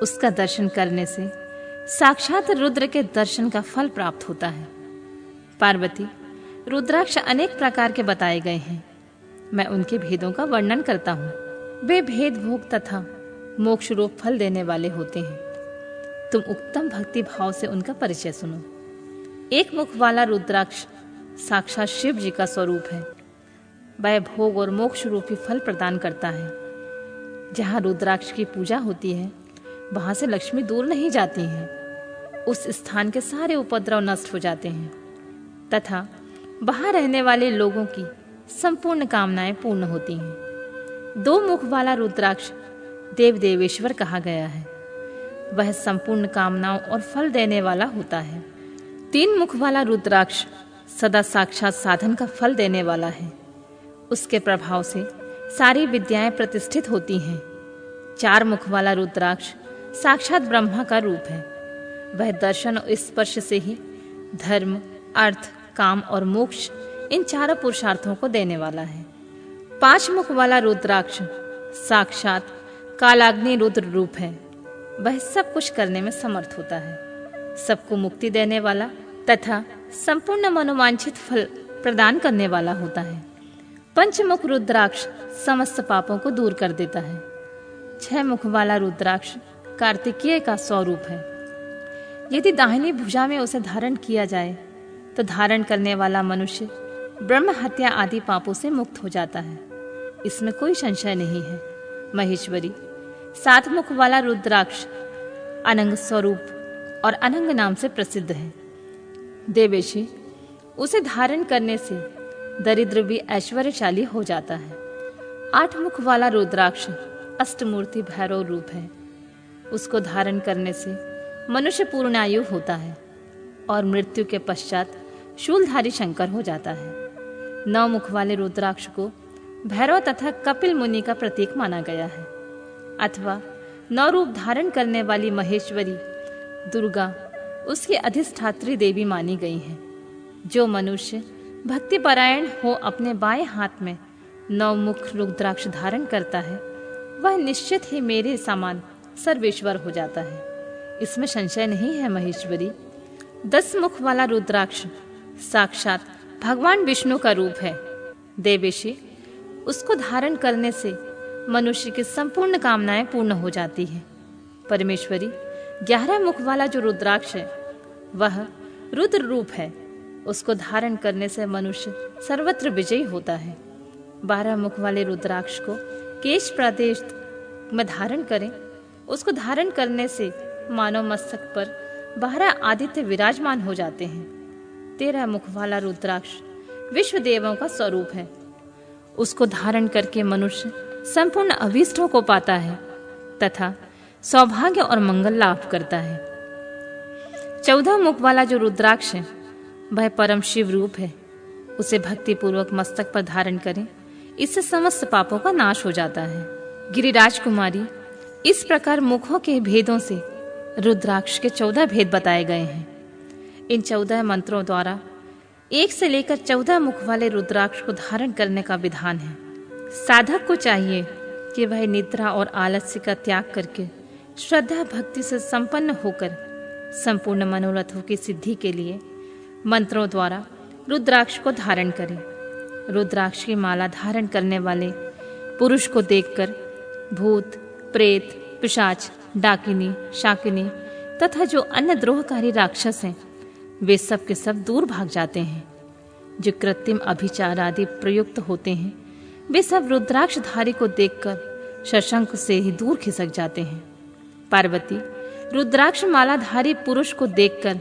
उसका दर्शन करने से साक्षात रुद्र के दर्शन का फल प्राप्त होता है। पार्वती, रुद्राक्ष अनेक प्रकार के बताए गए हैं। मैं उनके भेदों का वर्णन करता हूँ। वे भेद भोग तथा मोक्ष रूप फल देने वाले होते हैं। तुम उत्तम भक्ति भाव से उनका परिचय सुनो। एक मुख वाला रुद्राक्ष साक्षात शिव जी का स्वरूप है। वह भोग और मोक्ष रूपी फल प्रदान करता है। जहाँ रुद्राक्ष की पूजा होती है, वहां से लक्ष्मी दूर नहीं जाती है। उस स्थान के सारे उपद्रव नष्ट हो जाते हैं तथा वहां रहने वाले लोगों की संपूर्ण कामनाएं पूर्ण होती हैं। 2 मुख वाला रुद्राक्ष देव देवेश्वर कहा गया है। वह संपूर्ण कामनाओं और फल देने वाला होता है 3 मुख वाला रुद्राक्ष सदा साक्षात साधन का फल देने वाला है। उसके प्रभाव से सारी विद्याएं प्रतिष्ठित होती हैं। 4 मुख वाला रुद्राक्ष साक्षात ब्रह्मा का रूप है। वह दर्शन और स्पर्श से ही धर्म, अर्थ, काम और मोक्ष इन 4 पुरुषार्थों को देने वाला है। 5 मुख वाला रुद्राक्ष साक्षात कालाग्नि रुद्र रूप है। वह सब कुछ करने में समर्थ होता है, सबको मुक्ति देने वाला तथा संपूर्ण मनोवांछित फल प्रदान करने वाला होता है। 5 मुख रुद्राक्ष समस्त पापों को दूर कर देता है। 6 मुख वाला रुद्राक्ष कार्तिकेय का स्वरूप है। यदि दाहिनी भुजा में उसे धारण किया जाए तो धारण करने वाला मनुष्य ब्रह्म हत्या आदि पापों से मुक्त हो जाता है, इसमें कोई संशय नहीं है। महेश्वरी, 7 मुख वाला रुद्राक्ष अनंग स्वरूप और अनंग नाम से प्रसिद्ध है। देवेशी, उसे धारण करने से दरिद्र भी ऐश्वर्यशाली हो जाता है। 8 मुख वाला रुद्राक्ष अष्टमूर्ति भैरव रूप है। उसको धारण करने से मनुष्य पूर्णायु होता है और मृत्यु के पश्चात शूलधारी शंकर हो जाता है। 9 मुख वाले रुद्राक्ष को भैरव तथा कपिल मुनि का प्रतीक माना गया है, अथवा 9 रूप धारण करने वाली महेश्वरी दुर्गा उसकी अधिष्ठात्री देवी मानी गई है। जो मनुष्य भक्तिपरायण हो अपने बाएं हाथ में 9 मुख रुद्राक्ष धारण करता है, वह निश्चित ही मेरे समान सर्वेश्वर हो जाता है, इसमें संशय नहीं है। महेश्वरी, 10 मुख वाला रुद्राक्ष साक्षात भगवान विष्णु का रूप है। देवेशी, उसको धारण करने से मनुष्य की संपूर्ण कामनाएं पूर्ण हो जाती है। परमेश्वरी, 11 मुख वाला जो रुद्राक्ष है वह रुद्र रूप है। उसको धारण करने से मनुष्य सर्वत्र विजयी होता है। 12 मुख वाले रुद्राक्ष को केश प्रदेश में धारण करें। उसको धारण करने से मानव मस्तक पर 12 आदित्य विराजमान हो जाते हैं। 13 मुख वाला रुद्राक्ष विश्व देवों का स्वरूप है। उसको धारण करके मनुष्य संपूर्ण अभीष्टों को पाता है तथा सौभाग्य और मंगल लाभ करता है। 14 मुख वाला जो रुद्राक्ष है वह परम शिव रूप है। उसे भक्ति पूर्वक मस्तक पर धारण करें, इससे समस्त पापों का नाश हो जाता है। गिरिराज कुमारी, इस प्रकार मुखों के भेदों से रुद्राक्ष के 14 भेद बताए गए हैं। इन 14 मंत्रों द्वारा 1 से लेकर 14 मुख वाले रुद्राक्ष को धारण करने का विधान है। साधक को चाहिए कि वह निद्रा और आलस्य का त्याग करके श्रद्धा भक्ति से संपन्न होकर संपूर्ण मनोरथों की सिद्धि के लिए मंत्रों द्वारा रुद्राक्ष को धारण करे। रुद्राक्ष की माला धारण करने वाले पुरुष को देखकर भूत, प्रेत, पिशाच, डाकिनी, शाकिनी तथा जो अन्य द्रोहकारी राक्षस हैं वे सब के सब दूर भाग जाते हैं। जो कृत्रिम अभिचार आदि प्रयुक्त होते हैं वे सब रुद्राक्षधारी को देखकर शशंक से ही दूर खिसक जाते हैं। पार्वती, रुद्राक्ष मालाधारी पुरुष को देखकर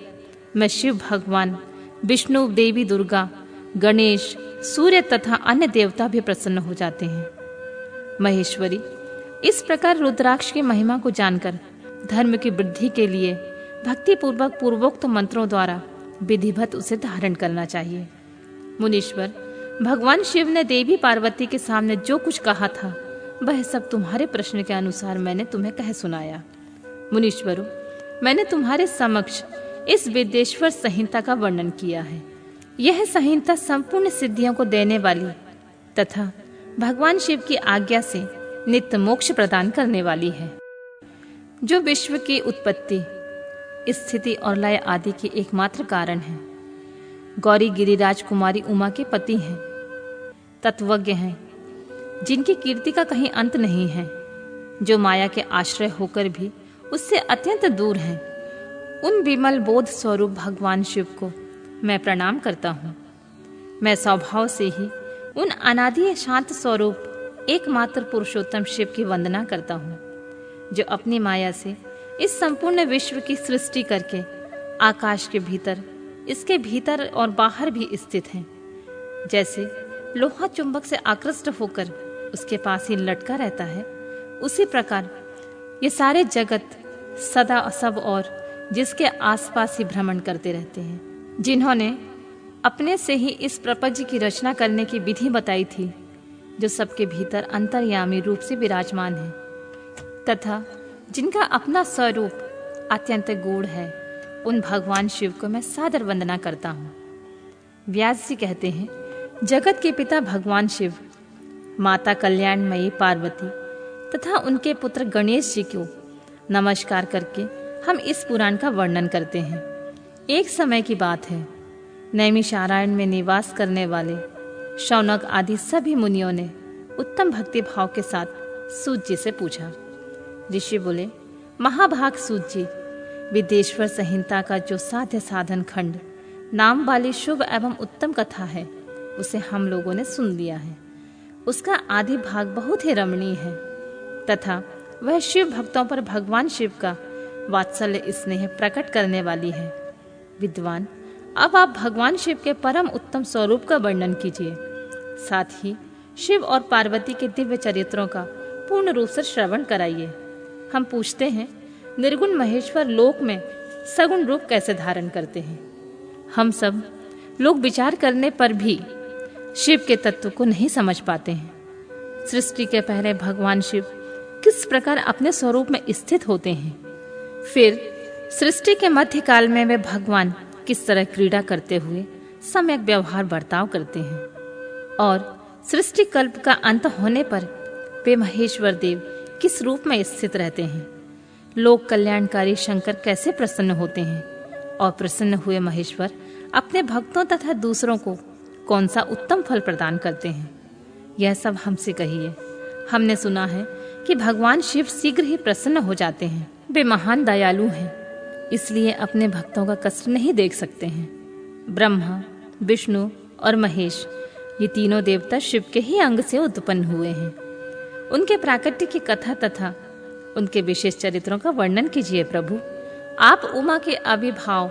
मैं शिव भगवान, विष्णु, देवी दुर्गा, गणेश, सूर्य तथा अन्य देवता भी प्रसन्न हो जाते हैं। महेश्वरी, इस प्रकार रुद्राक्ष की महिमा को जानकर धर्म की वृद्धि के लिए भक्ति पूर्वक पूर्वोक्त मंत्रों द्वारा विधिवत उसे धारण करना चाहिए। मुनीश्वर, भगवान शिव ने देवी पार्वती के सामने जो कुछ कहा था वह सब तुम्हारे प्रश्न के अनुसार मैंने तुम्हें कह सुनाया। मुनीश्वरों, मैंने तुम्हारे समक्ष इस विद्येश्वर संहिता का वर्णन किया है। यह संहिता संपूर्ण सिद्धियों को देने वाली तथा भगवान शिव की आज्ञा से नित्य मोक्ष प्रदान करने वाली है, जो विश्व की उत्पत्ति, स्थिति और लय आदि के एकमात्र कारण है। गौरी गिरिराज कुमारी उमा के पति हैं, तत्वज्ञ हैं, जिनकी कीर्ति का कहीं अंत नहीं है, जो माया के आश्रय होकर भी उससे अत्यंत दूर हैं। उन विमल बोध स्वरूप भगवान शिव को मैं प्रणाम करता हूँ। मैं स्वभाव से ही उन अनादि शांत स्वरूप एकमात्र पुरुषोत्तम शिव की वंदना करता हूँ, जो अपनी माया से इस संपूर्ण विश्व की सृष्टि करके आकाश के भीतर, इसके भीतर और बाहर भी स्थित हैं। जैसे लोहा चुंबक से आकृष्ट होकर उसके पास ही लटका रहता है, उसी प्रकार ये सारे जगत सदा सब और जिसके आसपास ही भ्रमण करते रहते हैं। जिन्होंने अपने से ही इस प्रपंच की रचना करने की विधि बताई थी, जो सबके भीतर अंतर्यामी रूप से विराजमान है तथा जिनका अपना स्वरूप अत्यंत गूढ़ है, उन भगवान शिव को मैं सादर वंदना करता हूँ। व्यास जी कहते हैं, जगत के पिता भगवान शिव, माता कल्याणमयी पार्वती तथा उनके पुत्र गणेश जी को नमस्कार करके हम इस पुराण का वर्णन करते हैं। एक समय की बात है, नैमिषारण्य में निवास करने वाले शौनक आदि सभी मुनियों ने उत्तम भक्ति भाव के साथ सूत जी से पूछा। ऋषि बोले, महाभाग सूत जी, विदेश्वर संहिता का जो साध्य साधन खंड नाम वाली शुभ एवं उत्तम कथा है, उसे हम लोगों ने सुन लिया है। उसका आदि भाग बहुत ही रमणीय है तथा वह शिव भक्तों पर भगवान शिव का वात्सल्य स्नेह प्रकट करने वाली है। विद्वान, अब आप भगवान शिव के परम उत्तम स्वरूप का वर्णन कीजिए, साथ ही शिव और पार्वती के दिव्य चरित्रों का पूर्ण रूप से श्रवण कराइए। हम पूछते हैं, निर्गुण महेश्वर लोक में सगुण रूप कैसे धारण करते हैं? हम सब लोग विचार करने पर भी शिव के तत्व को नहीं समझ पाते हैं। सृष्टि के पहले भगवान शिव किस प्रकार अपने स्वरूप में स्थित होते हैं, फिर सृष्टि के मध्य काल में वे भगवान किस तरह क्रीड़ा करते हुए सम्यक व्यवहार बर्ताव करते हैं, और सृष्टि कल्प का अंत होने पर वे महेश्वर देव किस रूप में स्थित रहते हैं। लोक कल्याणकारी शंकर कैसे प्रसन्न होते हैं, और प्रसन्न हुए महेश्वर अपने भक्तों तथा दूसरों को कौन सा उत्तम फल प्रदान करते हैं, यह सब हमसे कहिए। हमने सुना है कि भगवान शिव शीघ्र ही प्रसन्न हो जाते हैं। वे महान दयालु हैं, इसलिए अपने भक्तों का कष्ट नहीं देख सकते हैं। ब्रह्मा, विष्णु और महेश, ये तीनों देवता शिव के ही अंग से उत्पन्न हुए हैं। उनके प्राकट्य की कथा तथा उनके विशेष चरित्रों का वर्णन कीजिए प्रभु। आप उमा के आविर्भाव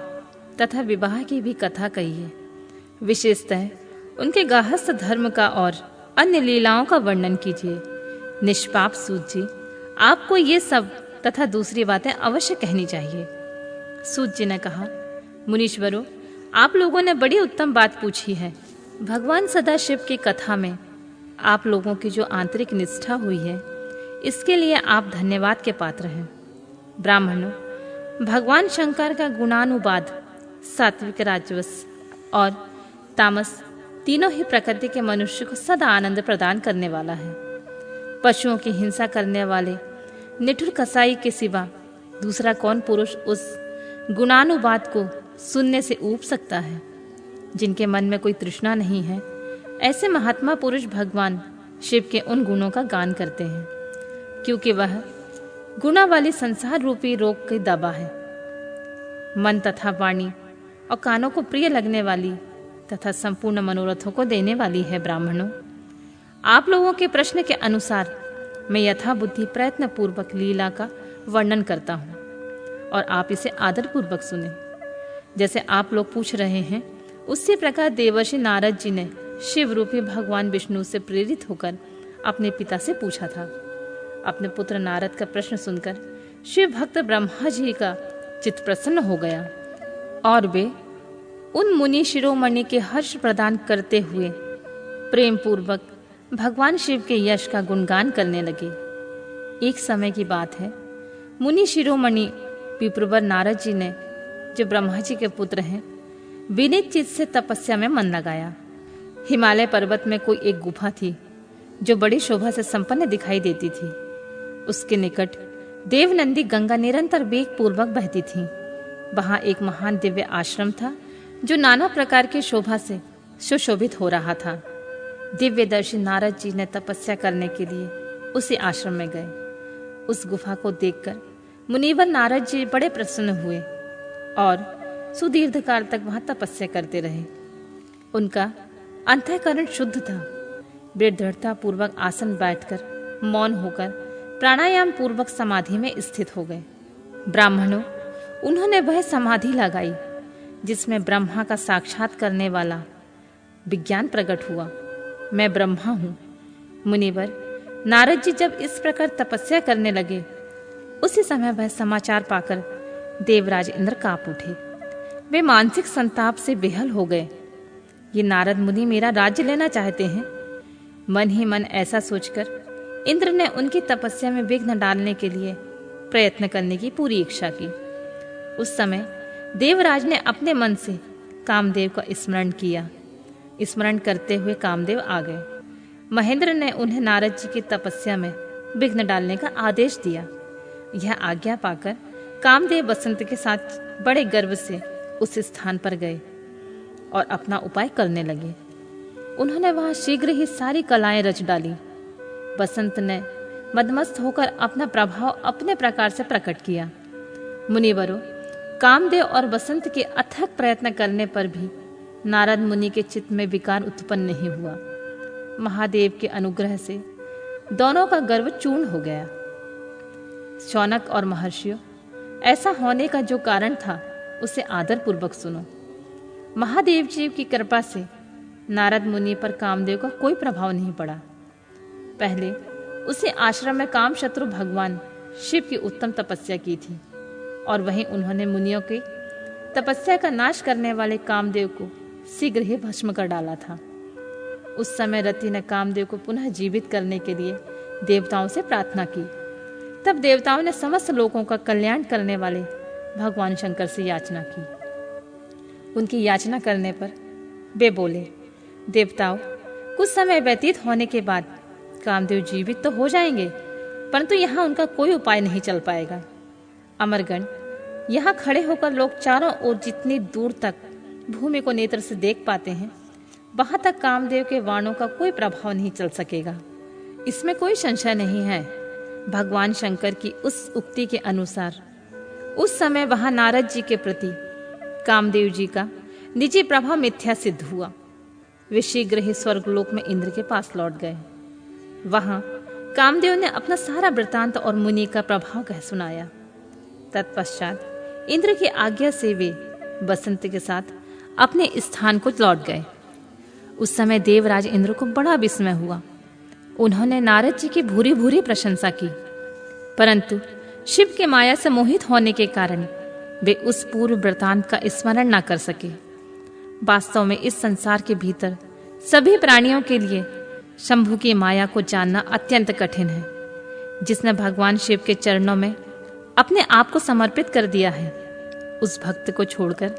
तथा विवाह की भी कथा कहिए। विशेषतः उनके गाहस्थ धर्म का और अन्य लीलाओं का वर्णन कीजिए। निष्पाप सूत जी, आपको ये सब तथा दूसरी बातें अवश्य कहनी चाहिए। सूत जी ने कहा, मुनीश्वरों, आप लोगों ने बड़ी उत्तम बात पूछी है। भगवान सदाशिव की कथा में आप लोगों की जो आंतरिक निष्ठा हुई है, इसके लिए आप धन्यवाद के पात्र हैं। ब्राह्मणों, भगवान शंकर का गुणानुवाद सात्विक, राजवस और तामस तीनों ही प्रकृति के मनुष्य को सदा आनंद प्रदान करने वाला है। पशुओं की हिंसा करने वाले निठुर कसाई के सिवा दूसरा कौन पुरुष उस गुणानुवाद को सुनने से ऊब सकता है? जिनके मन में कोई तृष्णा नहीं है, ऐसे महात्मा पुरुष भगवान शिव के उन गुणों का गान करते हैं, क्योंकि वह गुणा वाली संसार रूपी रोग की दवा है। मन तथा वाणी और कानों को प्रिय लगने वाली तथा संपूर्ण मनोरथों को देने वाली है। ब्राह्मणों, आप लोगों के प्रश्न के अनुसार मैं यथा बुद्धि प्रयत्न पूर्वक लीला का वर्णन करता हूँ, और आप इसे आदर पूर्वक सुने। जैसे आप लोग पूछ रहे हैं, उसी प्रकार देवर्षि नारद जी ने शिव रूपी भगवान विष्णु से प्रेरित होकर अपने पिता से पूछा था। अपने पुत्र नारद का प्रश्न सुनकर शिव भक्त ब्रह्मा जी का चित्त प्रसन्न हो गया, और वे उन मुनि शिरोमणि के हर्ष प्रदान करते हुए प्रेम पूर्वक भगवान शिव के यश का गुणगान करने लगे। एक समय की बात है, मुनि शिरोमणि विप्रवर नारद जी ने, जो ब्रह्मा जी के पुत्र हैं, विनीत चित्त से तपस्या में मन लगाया। हिमालय पर्वत में कोई एक गुफा थी, जो बड़ी शोभा से संपन्न दिखाई देती थी। उसके निकट देवनंदी गंगा निरंतर वेग पूर्वक बहती थी। वहां एक महान दिव्य आश्रम था, जो नाना प्रकार की शोभा से सुशोभित हो रहा था। दिव्यदर्शी नारद जी ने तपस्या करने के लिए उसी आश्रम में गए। उस गुफा को देखकर मुनिवर नारद जी बड़े प्रसन्न हुए और सुदीर्घ काल तक वहां तपस्या करते रहे। उनका अंतःकरण शुद्ध था। वे दृढ़ता पूर्वक आसन बैठकर मौन होकर प्राणायाम पूर्वक समाधि में स्थित हो गए। ब्राह्मणों, उन्होंने वह समाधि लगाई जिसमें ब्रह्मा का साक्षात करने वाला विज्ञान प्रकट हुआ। मैं ब्रह्मा हूँ। मुनिवर नारद जी जब इस प्रकार तपस्या करने लगे, उसी समय वह समाचार पाकर देवराज इंद्र कांप उठे। वे मानसिक संताप से बेहाल हो गए। ये नारद मुनि मेरा राज्य लेना चाहते हैं। मन ही मन ऐसा सोचकर इंद्र ने उनकी तपस्या में विघ्न डालने के लिए प्रयत्न करने की पूरी इच्छा की। उस समय देवराज ने अपने मन से कामदेव का स्मरण किया। स्मरण करते हुए कामदेव आ गए। महेंद्र ने उन्हें नारद जी की तपस्या में विघ्न डालने का आदेश दिया। यह आज्ञा पाकर कामदेव बसंत के साथ बड़े गर्व से उस स्थान पर गए और अपना उपाय करने लगे। उन्होंने वहां शीघ्र ही सारी कलाएं रच डाली। बसंत ने मदमस्त होकर अपना प्रभाव अपने प्रकार से प्रकट किया। मुनिवरों, कामदेव और बसंत के अथक प्रयत्न करने पर भी नारद मुनि के चित्त में विकार उत्पन्न नहीं हुआ। महादेव के अनुग्रह से दोनों का गर्व चूर्ण हो गया। शौनक और महर्षियों, ऐसा होने का जो कारण था उसे आदर पूर्वक सुनो। महादेव जी की कृपा से नारद मुनि पर कामदेव का कोई प्रभाव नहीं पड़ा। पहले उसे आश्रम में कामशत्रु भगवान शिव की उत्तम तपस्या की थी और वहीं उन्होंने मुनियों के तपस्या का नाश करने वाले कामदेव को शीघ्र ही भस्म कर डाला था। उस समय रति ने कामदेव को पुनः जीवित करने के लिए देवताओं से प्रार्थना की। तब देवताओं ने समस्त लोगों का कल्याण करने वाले भगवान शंकर से याचना की। उनकी याचना करने पर वे बोले, देवताओं, कुछ समय व्यतीत होने के बाद कामदेव जीवित तो हो जाएंगे, परंतु यहाँ उनका कोई उपाय नहीं चल पाएगा। अमरगण, यहाँ खड़े होकर लोग चारों ओर जितनी दूर तक भूमि को नेत्र से देख पाते हैं, वहां तक कामदेव के वाणों का कोई प्रभाव नहीं चल सकेगा। इसमें कोई संशय नहीं है। भगवान शंकर की उस उक्ति के अनुसार उस समय वहां नारद जी के प्रति कामदेव जी का निजी प्रभाव मिथ्या सिद्ध हुआ। वे शीघ्र ही स्वर्गलोक में इंद्र के पास लौट गए। वहां कामदेव ने अपना सारा वृतांत और मुनि का प्रभाव कह सुनाया। तत्पश्चात इंद्र की आज्ञा से वे बसंत के साथ अपने स्थान को लौट गए। उस समय देवराज इंद्र को बड़ा विस्मय हुआ। उन्होंने नारद जी की भूरी भूरी प्रशंसा की, परंतु शिव के माया से मोहित होने के कारण वे उस पूर्व वृतांत का स्मरण न कर सके। वास्तव में इस संसार के भीतर सभी प्राणियों के लिए शंभु की माया को जानना अत्यंत कठिन है। जिसने भगवान शिव के चरणों में अपने आप को समर्पित कर दिया है, उस भक्त को छोड़कर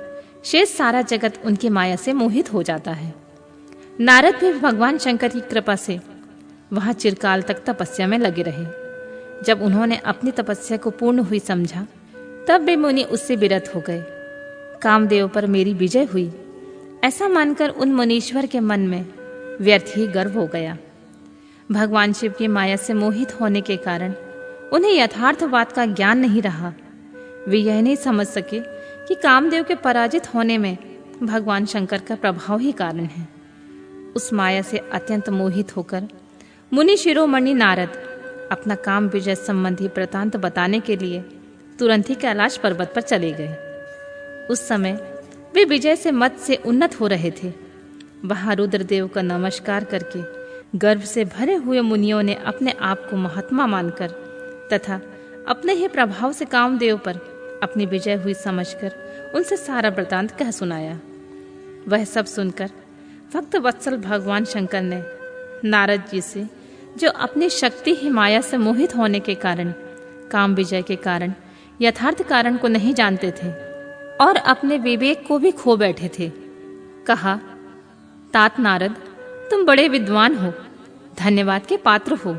शेष सारा जगत उनकी माया से मोहित हो जाता है। नारद भी भगवान शंकर की कृपा से वहां चिरकाल तक तपस्या में लगे रहे। जब उन्होंने अपनी तपस्या को पूर्ण हुई समझा, तब वे मुनि उससे विरत हो गए। कामदेव पर मेरी विजय हुई, ऐसा मानकर उन मुनीश्वर के मन में व्यर्थ ही गर्व हो गया। भगवान शिव की माया से मोहित होने के कारण उन्हें यथार्थवाद का ज्ञान नहीं रहा। वे यह नहीं समझ सके कि कामदेव के पराजित होने में भगवान शंकर का प्रभाव ही कारण है। उस माया से अत्यंत मोहित होकर मुनि शिरोमणि नारद अपना काम विजय संबंधी वृतांत बताने के लिए तुरंत ही कैलाश पर्वत पर चले गए। उस समय वे विजय से मत से उन्नत हो रहे थे। वहां रुद्रदेव का नमस्कार करके गर्व से भरे हुए मुनियों ने अपने आप को महात्मा मानकर तथा अपने ही प्रभाव से कामदेव पर अपनी विजय हुई समझकर उनसे सारा वृतांत कह सुनाया। वह सब सुनकर भक्त वत्सल भगवान शंकर ने नारद जी से, जो अपनी शक्ति ही माया से मोहित होने के कारण, काम विजय के कारण यथार्थ कारण को नहीं जानते थे और अपने विवेक को भी खो बैठे थे, कहा, तात नारद, तुम बड़े विद्वान हो, धन्यवाद के पात्र हो,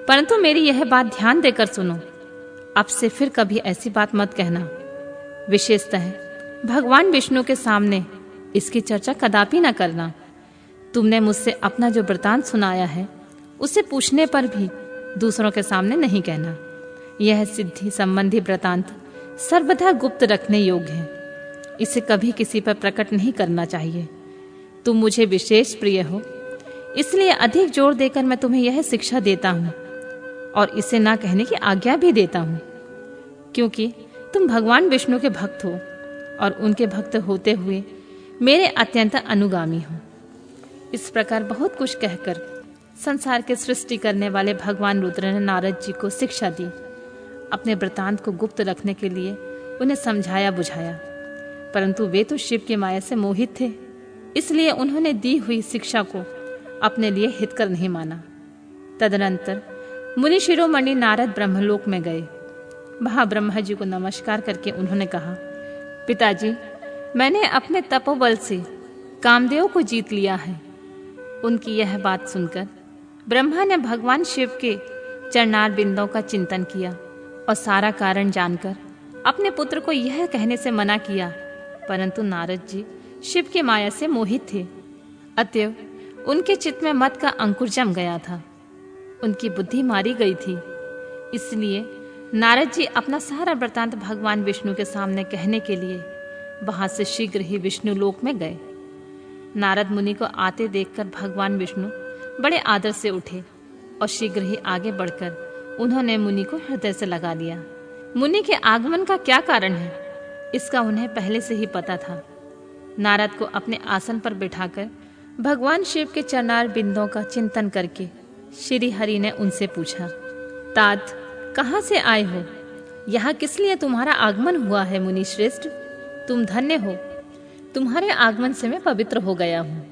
परंतु मेरी यह बात ध्यान देकर सुनो। अब से फिर कभी ऐसी बात मत कहना। विशेषतः भगवान विष्णु के सामने इसकी चर्चा कदापि न करना। तुमने मुझसे अपना जो वृतांत सुनाया है, उसे पूछने पर भी दूसरों के सामने नहीं कहना। यह सिद्धि संबंधी वृतांत सर्वदा गुप्त रखने योग्य है। इसे कभी किसी पर प्रकट नहीं करना चाहिए। तुम मुझे विशेष प्रिय हो, इसलिए अधिक जोर देकर मैं तुम्हें यह शिक्षा देता हूँ और इसे ना कहने की आज्ञा भी देता हूँ, क्योंकि तुम भगवान विष्णु के भक्त हो और उनके भक्त होते हुए मेरे अत्यंत अनुगामी हो। इस प्रकार बहुत कुछ कहकर संसार के सृष्टि करने वाले भगवान रुद्र ने नारद जी को शिक्षा दी। अपने वृतांत को गुप्त रखने के लिए उन्हें समझाया बुझाया। परंतु वे तो शिव की माया से मोहित थे, इसलिए उन्होंने दी हुई शिक्षा को अपने लिए हितकर नहीं माना। तदनंतर मुनि शिरोमणि नारद ब्रह्मलोक में गए। वहां ब्रह्मा जी को नमस्कार करके उन्होंने कहा, पिताजी, मैंने अपने तपोबल से कामदेव को जीत लिया है। उनकी यह बात सुनकर ब्रह्मा ने भगवान शिव के चरणार बिंदों का चिंतन किया और सारा कारण जानकर अपने पुत्र को यह कहने से मना किया, परंतु नारद जी शिव की माया से मोहित थे, अतएव उनके चित्त में मत का अंकुर जम गया था, उनकी बुद्धि मारी गई थी। इसलिए नारद जी अपना सारा वृतांत भगवान विष्णु के सामने कहने के लिए वहां से शीघ्र ही विष्णु लोक में गए। नारद मुनि को आते देखकर भगवान विष्णु बड़े आदर से उठे और शीघ्र ही आगे बढ़कर उन्होंने मुनि को हृदय से लगा लिया। मुनि के आगमन का क्या कारण है, इसका उन्हें पहले से ही पता था। नारद को अपने आसन पर बिठाकर भगवान शिव के चरणार बिंदों का चिंतन करके श्री हरि ने उनसे पूछा, तात, कहाँ से आए हो? यहाँ किस लिए तुम्हारा आगमन हुआ है? मुनि श्रेष्ठ, तुम धन्य हो, तुम्हारे आगमन से मैं पवित्र हो गया हूँ।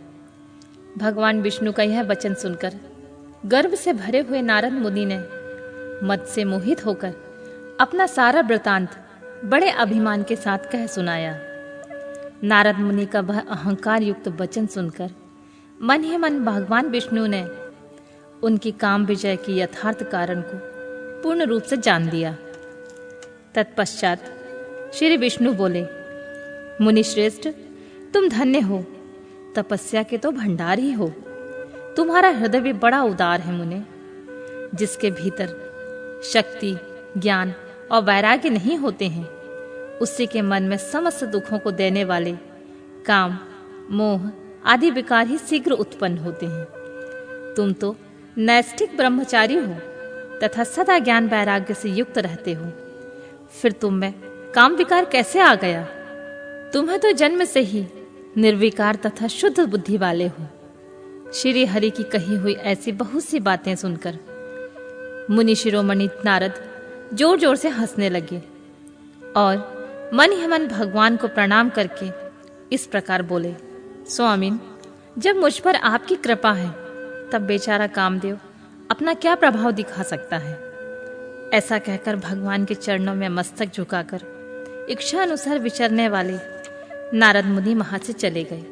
भगवान विष्णु का यह वचन सुनकर गर्व से भरे हुए नारद मुनि ने मद से मोहित होकर अपना सारा वृतांत बड़े अभिमान के साथ कह सुनाया। नारद मुनि का वह अहंकार युक्त वचन सुनकर मन ही मन भगवान विष्णु ने उनकी काम विजय की यथार्थ कारण को पूर्ण रूप से जान लिया। तत्पश्चात श्री विष्णु बोले, मुनि श्रेष्ठ, तुम धन्य हो, तपस्या के तो भंडार ही हो। तुम्हारा हृदय भी बड़ा उदार है मुने, जिसके भीतर शक्ति, ज्ञान और वैराग्य नहीं होते हैं, उसी के मन में समस्त दुखों को देने वाले काम, मोह आदि विकार ही शीघ्र उत्पन्न होते हैं। तुम तो नैष्ठिक ब्रह्मचारी हो तथा सदा ज्ञान वैराग्य से युक्त रहते हो, फिर तुम में काम विकार कैसे आ गया? तुम्हें तो जन्म से ही निर्विकार तथा शुद्ध बुद्धि वाले हो। श्री हरि की कही हुई ऐसी बहुत सी बातें सुनकर मुनि शिरोमणि नारद जोर जोर से हंसने लगे और मन ही मन भगवान को प्रणाम करके इस प्रकार बोले, स्वामीन, जब मुझ पर आपकी कृपा है तब बेचारा कामदेव अपना क्या प्रभाव दिखा सकता है। ऐसा कहकर भगवान के चरणों में मस्तक झुकाकर इच्छा अनुसार विचरने वाले नारद मुनि वहां से चले गए।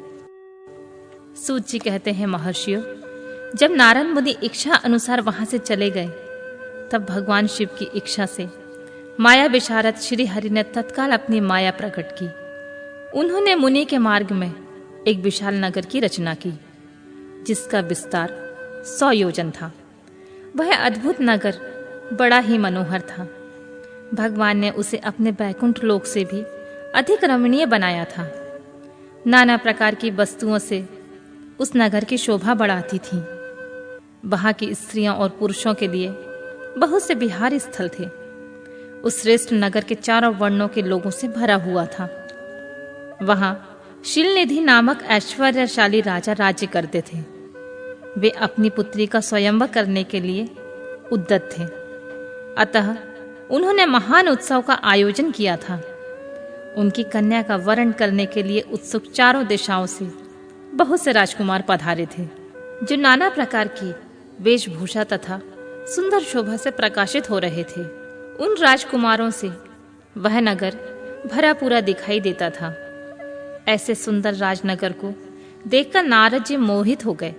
सूत जी कहते हैं, महर्षियों, जब नारद मुनि इच्छा अनुसार वहां से चले गए तब भगवान शिव की इच्छा से माया विशारद श्री हरि ने तत्काल अपनी माया प्रकट की। उन्होंने मुनि के मार्ग में एक विशाल नगर की रचना की, जिसका विस्तार 100 योजन था। वह अद्भुत नगर बड़ा ही मनोहर था। भगवान ने उसे अपने बैकुंठ लोक से भी अधिक रमणीय बनाया था। नाना प्रकार की वस्तुओं से उस नगर की शोभा बढ़ाती थी। वहां की स्त्रियों और पुरुषों के लिए बहुत से विहार स्थल थे। उस श्रेष्ठ नगर के चारों वर्णों के लोगों से भरा हुआ था। वहां शीलनिधि नामक ऐश्वर्यशाली राजा राज्य करते थे। वे अपनी पुत्री का स्वयंवर करने के लिए उद्यत थे, अतः उन्होंने महान उत्सव का आयोजन किया था। उनकी कन्या का वरण करने के लिए उत्सुक चारों दिशाओं से बहुत से राजकुमार पधारे थे, जो नाना प्रकार की वेशभूषा तथा सुंदर शोभा से प्रकाशित हो रहे थे। उन राजकुमारों से वह नगर भरा पूरा दिखाई देता था। ऐसे सुंदर राजनगर को देखकर नारद जी मोहित हो गए।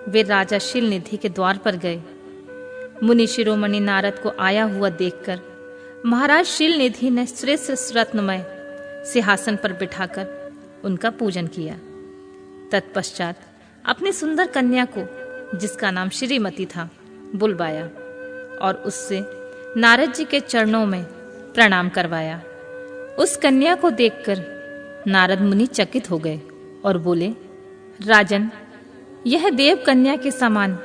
वे राजा शीलनिधि के द्वार पर गए। मुनि शिरोमणि नारद को आया हुआ देखकर महाराज शीलनिधि ने श्रेष्ठ रत्नमय सिंहासन पर बिठाकर उनका पूजन किया। तत्पश्चात अपनी सुंदर कन्या को, जिसका नाम श्रीमती था, बुलवाया और उससे नारद जी के चरणों में प्रणाम करवाया। उस कन्या को देखकर नारद मुनि चकित हो गए और बोले, राजन, यह देव कन्या के समान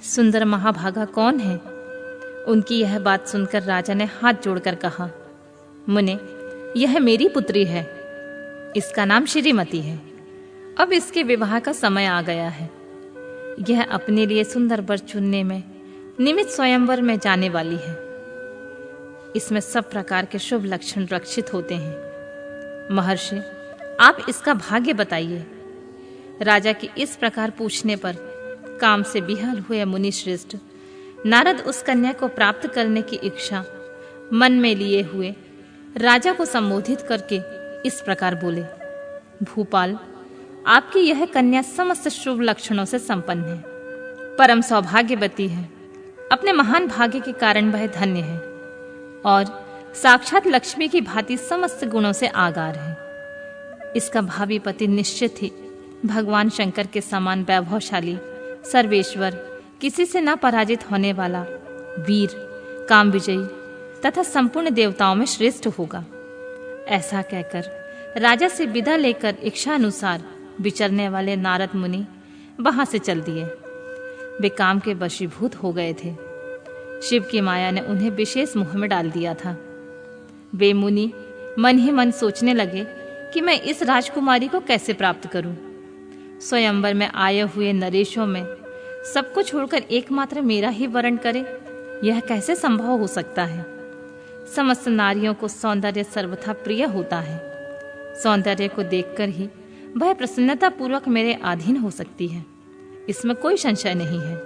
सुंदर महाभागा कौन है? उनकी यह बात सुनकर राजा ने हाथ जोड़कर कहा, मुने, यह मेरी पुत्री है। इसका नाम श्रीमती है। अब इसके विवाह का समय आ गया है। यह अपने लिए सुंदर वर चुनने में निमित्त स्वयंवर में जाने वाली है। इसमें सब प्रकार के शुभ लक्षण रक्षित होते हैं। महर्षि, आप इसका भाग्य बताइए। राजा के इस प्रकार पूछने पर काम से बिहाल हुए मुनि श्रेष्ठ नारद उस कन्या को प्राप्त करने की इच्छा मन में लिए हुए राजा को संबोधित करके इस प्रकार बोले, भूपाल, आपकी यह कन्या समस्त शुभ लक्षणों से संपन्न है, परम सौभाग्यवती है। अपने महान भाग्य के कारण वह धन्य है और साक्षात लक्ष्मी की भांति समस्त गुणों से आगार है। इसका भावी पति निश्चित ही भगवान शंकर के समान वैभवशाली, सर्वेश्वर, किसी से न पराजित होने वाला, वीर, काम विजयी तथा संपूर्ण देवताओं में श्रेष्ठ होगा। ऐसा कहकर राजा से विदा लेकर इच्छा अनुसार विचरने वाले नारद मुनि वहां से चल दिए। वे काम के वशीभूत हो गए थे। शिव की माया ने उन्हें विशेष मोह में डाल दिया था। वे मुनि मन ही मन सोचने लगे कि मैं इस राजकुमारी को कैसे प्राप्त करूं। स्वयंवर में आए हुए नरेशों में सबको छोड़कर एकमात्र मेरा ही वरण करे, यह कैसे संभव हो सकता है। समस्त नारियों को सौंदर्य सर्वथा प्रिय होता है। सौंदर्य को देखकर ही वह प्रसन्नता पूर्वक मेरे अधीन हो सकती है, इसमें कोई संशय नहीं है।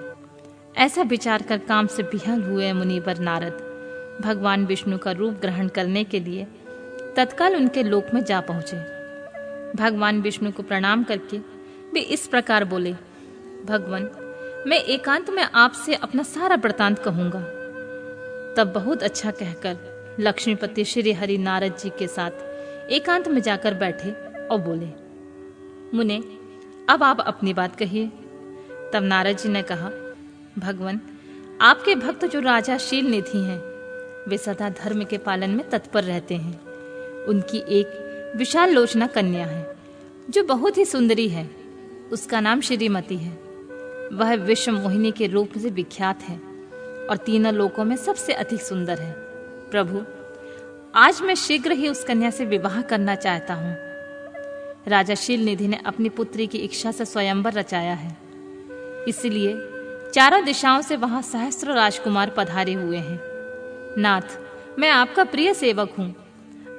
ऐसा विचार कर काम से विहल हुए मुनिवर नारद भगवान विष्णु का रूप ग्रहण करने के लिए तत्काल उनके लोक में जा पहुंचे। भगवान विष्णु को प्रणाम करके वे इस प्रकार बोले, भगवान, मैं एकांत में आपसे अपना सारा वृतांत कहूंगा। तब बहुत अच्छा कहकर लक्ष्मीपति श्री हरि नारद जी के साथ एकांत में जाकर बैठे और बोले, मुने, अब आप अपनी बात कहिए। तब नारद जी ने कहा, भगवान, आपके भक्त जो राजा शील निधि हैं, वे सदा धर्म के पालन में तत्पर रहते हैं। उनकी एक विशाल लोचना कन्या है जो बहुत ही सुंदरी है। उसका नाम श्रीमती है। वह विश्व मोहिनी के रूप से विख्यात है और तीनों लोकों में सबसे अधिक सुंदर है। प्रभु, आज मैं शीघ्र ही उस कन्या से विवाह करना चाहता हूँ। राजा शील निधि ने अपनी पुत्री की इच्छा से स्वयंवर रचाया है, इसलिए चारों दिशाओं से वहां सहस्त्र राजकुमार पधारे हुए हैं। नाथ, मैं आपका प्रिय सेवक हूँ,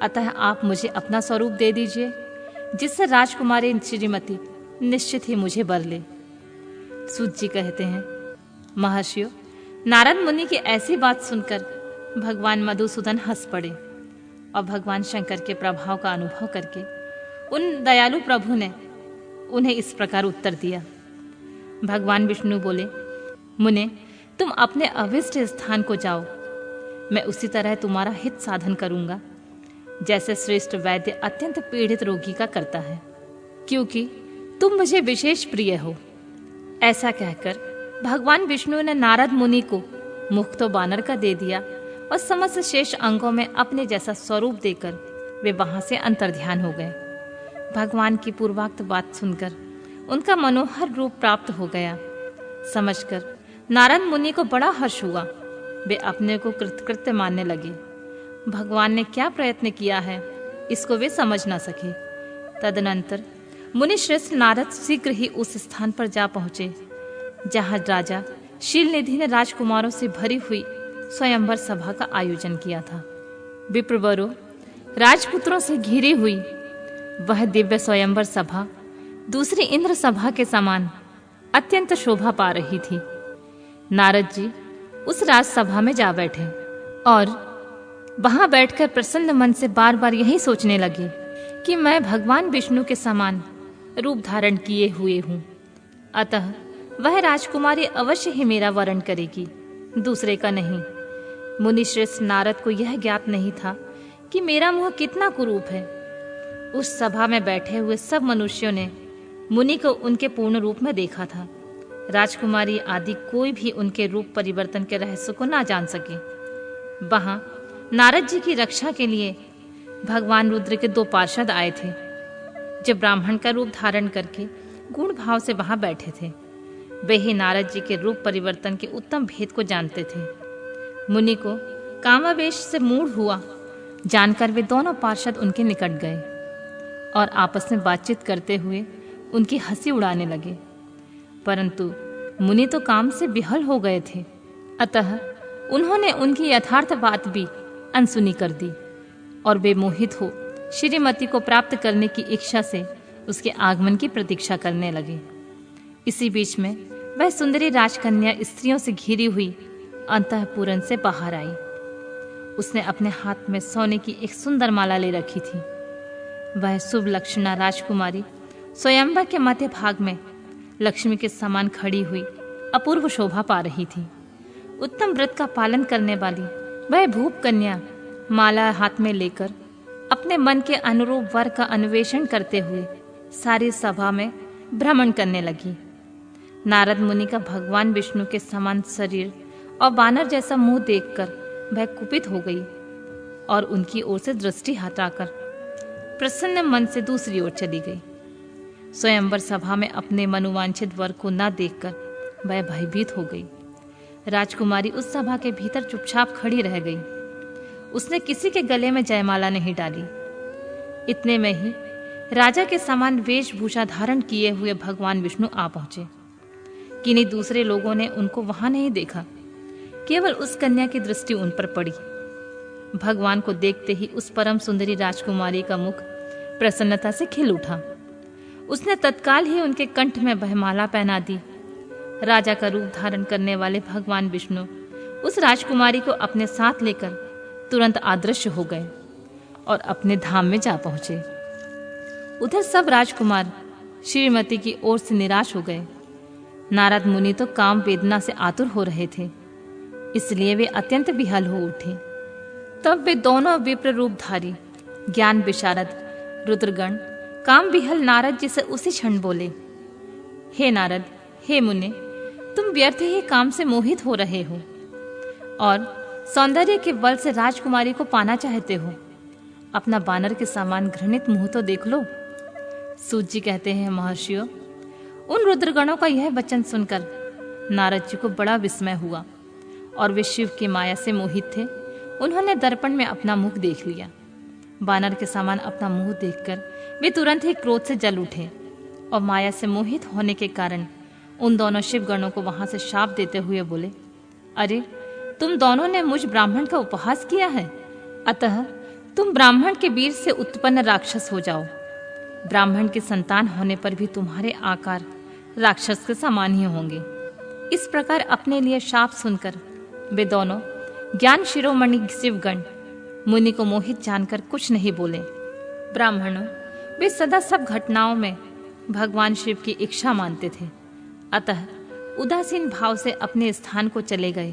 अतः आप मुझे अपना स्वरूप दे दीजिए, जिससे राजकुमारी श्रीमती निश्चित ही मुझे वर ले। सूत जी कहते हैं, महर्षियों, नारद मुनि की ऐसी बात सुनकर भगवान मधुसूदन हंस पड़े और भगवान शंकर के प्रभाव का अनुभव करके उन दयालु प्रभु ने उन्हें इस प्रकार उत्तर दिया। भगवान विष्णु बोले, मुने, तुम अपने अभिष्ट स्थान को जाओ। मैं उसी तरह तुम्हारा हित साधन करूंगा, जैसे श्रेष्ठ वैद्य अत्यंत पीड़ित रोगी का करता है, क्योंकि तुम मुझे विशेष प्रिय हो। ऐसा कहकर भगवान विष्णु ने नारद मुनि को मुख तो बानर का दे दिया और समस्त शेष अंगों में अपने जैसा स्वरूप देकर वे वहां से अंतर्ध्यान हो गए। भगवान की पूर्वोक्त बात सुनकर उनका मनोहर रूप प्राप्त हो गया। समझकर नारद मुनि को बड़ा हर्ष हुआ। वे अपने को कृतकृत्य मानने लगे। भगवान ने क्या प्रयत्न किया है, इसको वे समझ ना सके। तदनंतर मुनि श्रेष्ठ नारद शीघ्र ही उस स्थान पर जा पहुंचे जहां राजा शील निधि ने राजकुमारों से भरी हुई स्वयंवर सभा का आयोजन किया था। विप्रवरों, राजपुत्रों से घिरी हुई वह दिव्य स्वयंवर सभा दूसरी इंद्र सभा के समान अत्यंत शोभा पा रही थी। नारद जी उस राजसभा में जा बैठे और वहां बैठकर प्रसन्न मन से बार बार यही सोचने लगे कि मैं भगवान विष्णु के समान रूप धारण किए हुए हूँ, अतः वह राजकुमारी अवश्य ही मेरा वरण करेगी, दूसरे का नहीं। मुनि श्रेष्ठ नारद को यह ज्ञात नहीं था कि मेरा मुंह कितना कुरूप है। उस सभा में बैठे हुए सब मनुष्यों ने मुनि को उनके पूर्ण रूप में देखा था। राजकुमारी आदि कोई भी उनके रूप परिवर्तन के रहस्य को ना जान सके। वहां नारद जी की रक्षा के लिए भगवान रुद्र के 2 पार्षद आए थे, जो ब्राह्मण का रूप धारण करके गुण भाव से वहां बैठे थे। वे ही नारद जी के रूप परिवर्तन के उत्तम भेद को जानते थे। मुनि को कामावेश से मूढ़ हुआ जानकर वे दोनों पार्षद उनके निकट गए और आपस में बातचीत करते हुए उनकी हंसी उड़ाने लगे। परंतु मुनि तो काम से विहल हो गए थे, अतः उन्होंने उनकी यथार्थ बात भी अनसुनी कर दी और वे मोहित हो श्रीमती को प्राप्त करने की इच्छा से उसके आगमन की प्रतीक्षा करने लगे। इसी बीच में वह सुंदरी राजकन्या स्त्रियों से घिरी हुई अंतःपुरन से बाहर आई। उसने अपने हाथ में सोने की एक सुंदर माला ले रखी थी। वह शुभ लक्षणा राजकुमारी स्वयंवर के मध्य भाग में लक्ष्मी के समान खड़ी हुई अपूर्व शोभा पा रही थी। उत्तम व्रत का पालन करने वाली वह भूप कन्या माला हाथ में लेकर अपने मन के अनुरूप वर का अन्वेषण करते हुए सारी सभा में भ्रमण करने लगी। नारद मुनि का भगवान विष्णु के समान शरीर और वानर जैसा मुंह देखकर वह कुपित हो गई और उनकी ओर से दृष्टि हटाकर प्रसन्न मन से दूसरी ओर चली गई। स्वयंवर सभा में अपने मनोवांछित वर को न देखकर वह भयभीत हो गई। राजकुमारी उस सभा के भीतर चुपचाप खड़ी रह गई। उसने किसी के गले में जयमाला नहीं डाली। इतने में ही राजा के समान वेशभूषा धारण किए हुए भगवान विष्णु आ पहुंचे। किन्हीं दूसरे लोगों ने उनको वहां नहीं देखा, केवल उस कन्या की दृष्टि उन पर पड़ी। भगवान को देखते ही उस परम सुंदरी राजकुमारी का मुख प्रसन्नता से खिल उठा। उसने तत्काल ही उनके कंठ में वह माला पहना दी। राजा का रूप धारण करने वाले भगवान विष्णु उस राजकुमारी को अपने साथ लेकर तुरंत अदृश्य हो गए और अपने धाम में जा पहुंचे। उधर सब राजकुमार श्रीमती की ओर से निराश हो गए। नारद मुनि तो काम वेदना से आतुर हो रहे थे, इसलिए वे अत्यंत विहल हो उठे। तब वे दोनों विप्र रूपधारी ज्ञान विशारद रुद्रगण काम विहल नारद जी से उसी क्षण बोले, हे नारद, हे मुने, तुम व्यर्थ ही काम से मोहित हो रहे हो और सौंदर्य के बल से राजकुमारी को पाना चाहते हो। अपना बानर के समान घृणित मुंह तो देख लो। सूत जी कहते हैं, महर्षियों, उन रुद्रगणों का यह वचन सुनकर नारद जी को बड़ा विस्मय हुआ और वे शिव की माया से मोहित थे। उन्होंने दर्पण में अपना मुख देख लिया। बानर के समान अपना मुंह देखकर वे तुरंत ही क्रोध से जल उठे और माया से मोहित होने के कारण उन दोनों शिवगणों को वहां से शाप देते हुए बोले, अरे, तुम दोनों ने मुझ ब्राह्मण का उपहास किया है, अतः तुम ब्राह्मण के वीर से उत्पन्न राक्षस हो जाओ। ब्राह्मण की संतान होने पर भी तुम्हारे आकार राक्षस के समान ही होंगे। इस प्रकार अपने लिए शाप सुनकर वे दोनों ज्ञान शिरोमणि शिवगण मुनि को मोहित जानकर कुछ नहीं बोले। ब्राह्मणों, वे सदा सब घटनाओं में भगवान शिव की इच्छा मानते थे, अतः उदासीन भाव से अपने स्थान को चले गए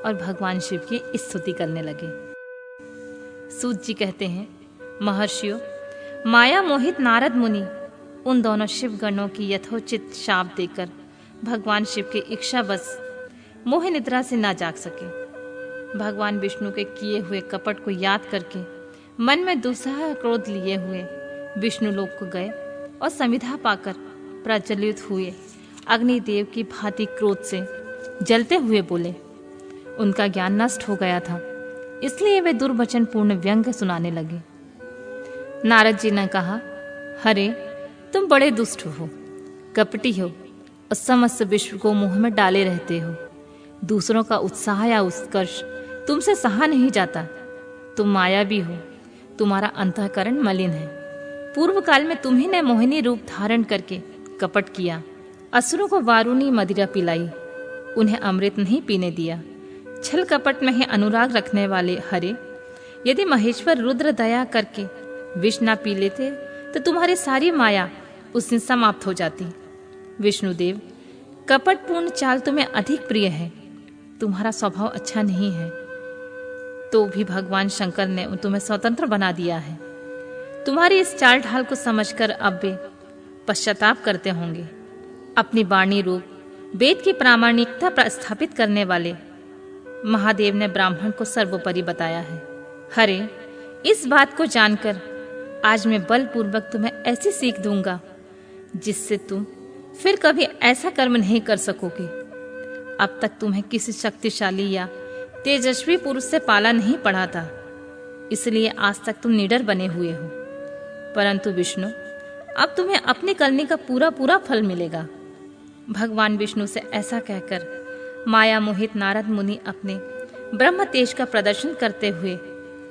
और भगवान शिव की स्तुति करने लगे। सूत जी कहते हैं, महर्षियों, माया मोहित नारद मुनि उन दोनों शिवगणों की यथोचित शाप देकर भगवान शिव की इच्छावश मोह निद्रा से ना जाग सके। भगवान विष्णु के किए हुए कपट को याद करके मन में दुस्सह क्रोध लिए हुए विष्णु लोक को गए और समिधा पाकर प्रज्वलित हुए अग्निदेव की भांति क्रोध से जलते हुए बोले। उनका ज्ञान नष्ट हो गया था, इसलिए वे दुर्वचन पूर्ण व्यंग सुनाने लगे। नारद जी ने कहा, हरे, तुम बड़े दुष्ट हो, कपटी हो और समस्त विश्व को मोह में डाले रहते हो। दूसरों का उत्साह या उत्कर्ष तुमसे सहा नहीं जाता। तुम मायावी हो, तुम्हारा अंतःकरण मलिन है। पूर्व काल में तुम्ही ने मोहिनी रूप धारण करके कपट किया, असुरों को वारुणी मदिरा पिलाई, उन्हें अमृत नहीं पीने दिया। छल कपट में ही अनुराग रखने वाले हरे, यदि महेश्वर रुद्र दया करके विष ना पी लेते तो तुम्हारी सारी माया उस दिन समाप्त हो जाती। विष्णुदेव, कपटपूर्ण चाल तुम्हें अधिक प्रिय है, तुम्हारा स्वभाव अच्छा नहीं है, तो भी भगवान शंकर ने तुम्हें स्वतंत्र बना दिया है। तुम्हारी इस चाल ढाल को समझकर अब वे पश्चाताप करते होंगे। अपनी वाणी रूप वेद की प्रामाणिकता प्रस्थापित करने वाले महादेव ने ब्राह्मण को सर्वोपरि बताया है। हरे, इस बात को जानकर आज मैं बलपूर्वक तुम्हें ऐसी सीख दूंगा जिससे तुम फिर कभी ऐसा कर्म नहीं कर सकोगे। अब तक तुम्हें किसी शक्तिशाली या तेजस्वी पुरुष से पाला नहीं पड़ा था, इसलिए आज तक तुम निडर बने हुए हो। परंतु विष्णु, अब तुम्हें अपनी करनी का पूरा पूरा फल मिलेगा। भगवान विष्णु से ऐसा कहकर माया मोहित नारद मुनि अपने ब्रह्म तेज का प्रदर्शन करते हुए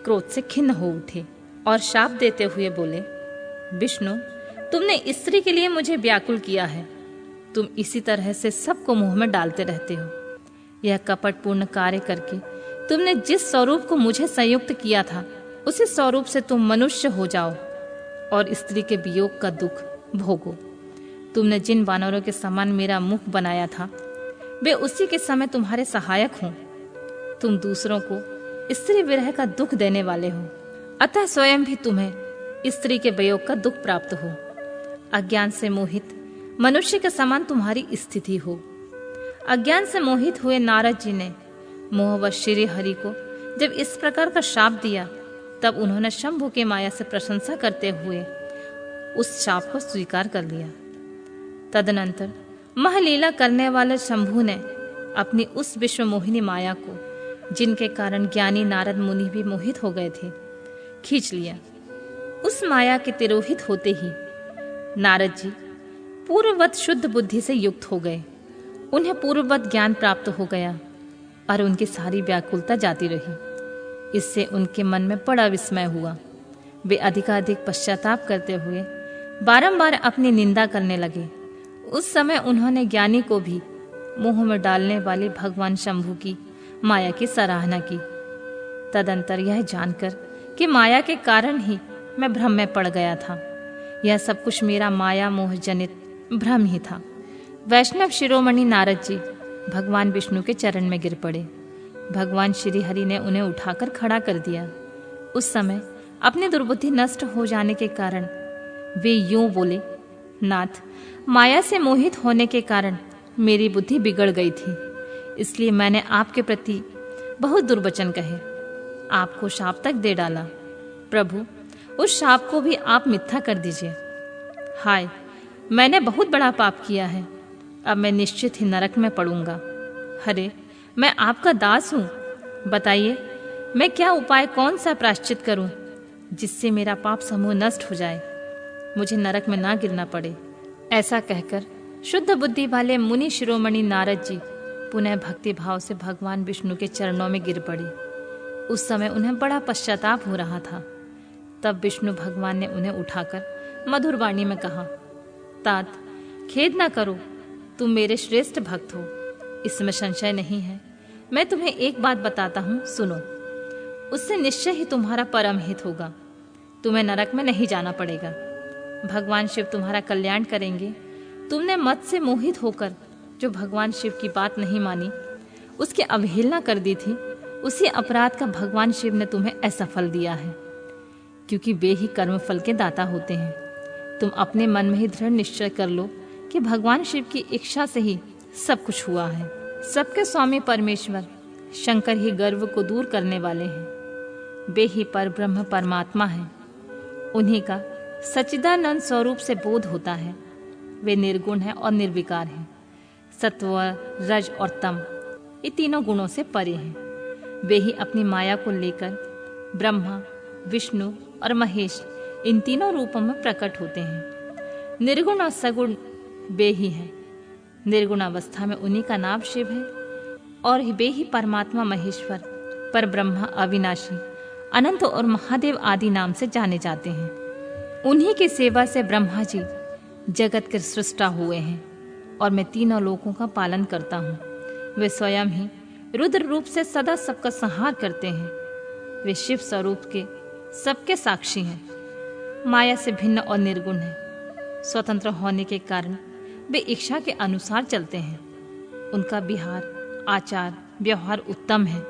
क्रोध से खिन्न हो उठे और शाप देते हुए बोले, विष्णु, तुमने स्त्री के लिए मुझे व्याकुल किया है। तुम इसी तरह से सबको मुंह में डालते रहते हो। यह कपटपूर्ण कार्य करके तुमने जिस स्वरूप को मुझे संयुक्त किया था, उसी स्वरूप से तुम मनुष्य हो जाओ और स्त्री के वियोग का दुख भोगो। तुमने जिन वानरों के समान मेरा मुख बनाया था, वे उसी के समय तुम्हारे सहायक हों। तुम दूसरों को स्त्री विरह का दुख देने वाले हो, अतः स्वयं भी तुम्हें स्त्री के वियोग का दुख प्राप्त हो। अज्ञान से मोहित मनुष्य के समान तुम्हारी स्थिति हो। अज्ञान से मोहित हुए नारद जी ने मोहवश श्री हरि को जब इस प्रकार का शाप दिया, तब उन्होंने शंभु के माया से प्रशंसा करते हुए उस शाप को स्वीकार कर लिया। तदनंतर महलीला करने वाले शंभु ने अपनी उस विश्व मोहिनी माया को, जिनके कारण ज्ञानी नारद मुनि भी मोहित हो गए थे, खींच लिया। उस माया के तिरोहित होते ही नारद जी पूर्ववत शुद्ध बुद्धि से युक्त हो गए। उन्हें पूर्ववत ज्ञान प्राप्त हो गया और उनकी सारी व्याकुलता जाती रही। इससे उनके मन में बड़ा विस्मय हुआ। वे अधिकाधिक पश्चाताप करते हुए बारंबार अपनी निंदा करने लगे। उस समय उन्होंने ज्ञानी को भी मुंह में डालने वाले भगवान शंभु की माया की सराहना की। तदंतर यह जानकर कि माया के कारण ही मैं भ्रम में पड़ गया था, यह सब कुछ मेरा माया मोह जनित भ्रम ही था, वैष्णव शिरोमणि नारद जी भगवान विष्णु के चरण में गिर पड़े। भगवान श्री हरि ने उन्हें उठाकर खड़ा कर दिया। उस समय अपनी दुर्बुद्धि नष्ट हो जाने के कारण वे यूं बोले, नाथ, माया से मोहित होने के कारण मेरी बुद्धि बिगड़ गई थी, इसलिए मैंने आपके प्रति बहुत दुर्वचन कहे, आपको शाप तक दे डाला। प्रभु, उस शाप को भी आप मिथ्या कर दीजिए। हाय, मैंने बहुत बड़ा पाप किया है, अब मैं निश्चित ही नरक में पड़ूंगा। हरे, मैं आपका दास हूँ, बताइए मैं क्या उपाय, कौन सा प्रायश्चित करूं जिससे मेरा पाप समूह नष्ट हो जाए, मुझे नरक में ना गिरना पड़े। ऐसा कहकर शुद्ध बुद्धि वाले मुनि शिरोमणि नारद जी पुनः भक्ति भाव से भगवान विष्णु के चरणों में गिर पड़े। उस समय उन्हें बड़ा पश्चाताप हो रहा था। तब विष्णु भगवान ने उन्हें उठाकर मधुर वाणी में कहा, तात, खेद ना करो, तुम मेरे श्रेष्ठ भक्त हो, इसमें संशय नहीं है। मैं तुम्हें एक बात बताता हूँ, सुनो। उससे निश्चय ही तुम्हारा परम हित होगा, तुम्हें नरक में नहीं जाना पड़ेगा। भगवान शिव तुम्हारा कल्याण करेंगे। तुमने मत से मोहित होकर जो भगवान शिव की बात नहीं मानी, उसकी अवहेलना कर दी थी, उसी अपराध का भगवान शिव ने तुम्हें ऐसा फल दिया है, क्योंकि वे ही कर्म फल के दाता होते हैं। तुम अपने मन में ही दृढ़ निश्चय कर लो कि भगवान शिव की इच्छा से ही सब कुछ हुआ है। सबके स्वामी परमेश्वर शंकर ही गर्व को दूर करने वाले हैं। वे ही पर ब्रह्म परमात्मा हैं। उन्हीं का सच्चिदानंद स्वरूप से बोध होता है। वे निर्गुण हैं और निर्विकार हैं। सत्व, रज और तम, ये तीनों गुणों से परे हैं। वे ही अपनी माया को लेकर ब्रह्मा, विष्णु और महेश, इन तीनों रूपों में प्रकट होते हैं। निर्गुण और सगुण वे ही हैं। निर्गुण अवस्था में उन्हीं का नाम शिव है और वे ही परमात्मा महेश्वर, पर ब्रह्मा, अविनाशी, अनंत और महादेव आदि नाम से जाने जाते हैं। उन्हीं की सेवा से ब्रह्मा जी जगत के सृष्टा हुए हैं और मैं तीनों लोकों का पालन करता हूँ। वे स्वयं ही रुद्र रूप से सदा सबका संहार करते हैं। वे शिव स्वरूप के सबके साक्षी हैं। माया से भिन्न और निर्गुण हैं। स्वतंत्र होने के कारण वे इच्छा के अनुसार चलते हैं। उनका विहार, आचार, व्यवहार उत्तम है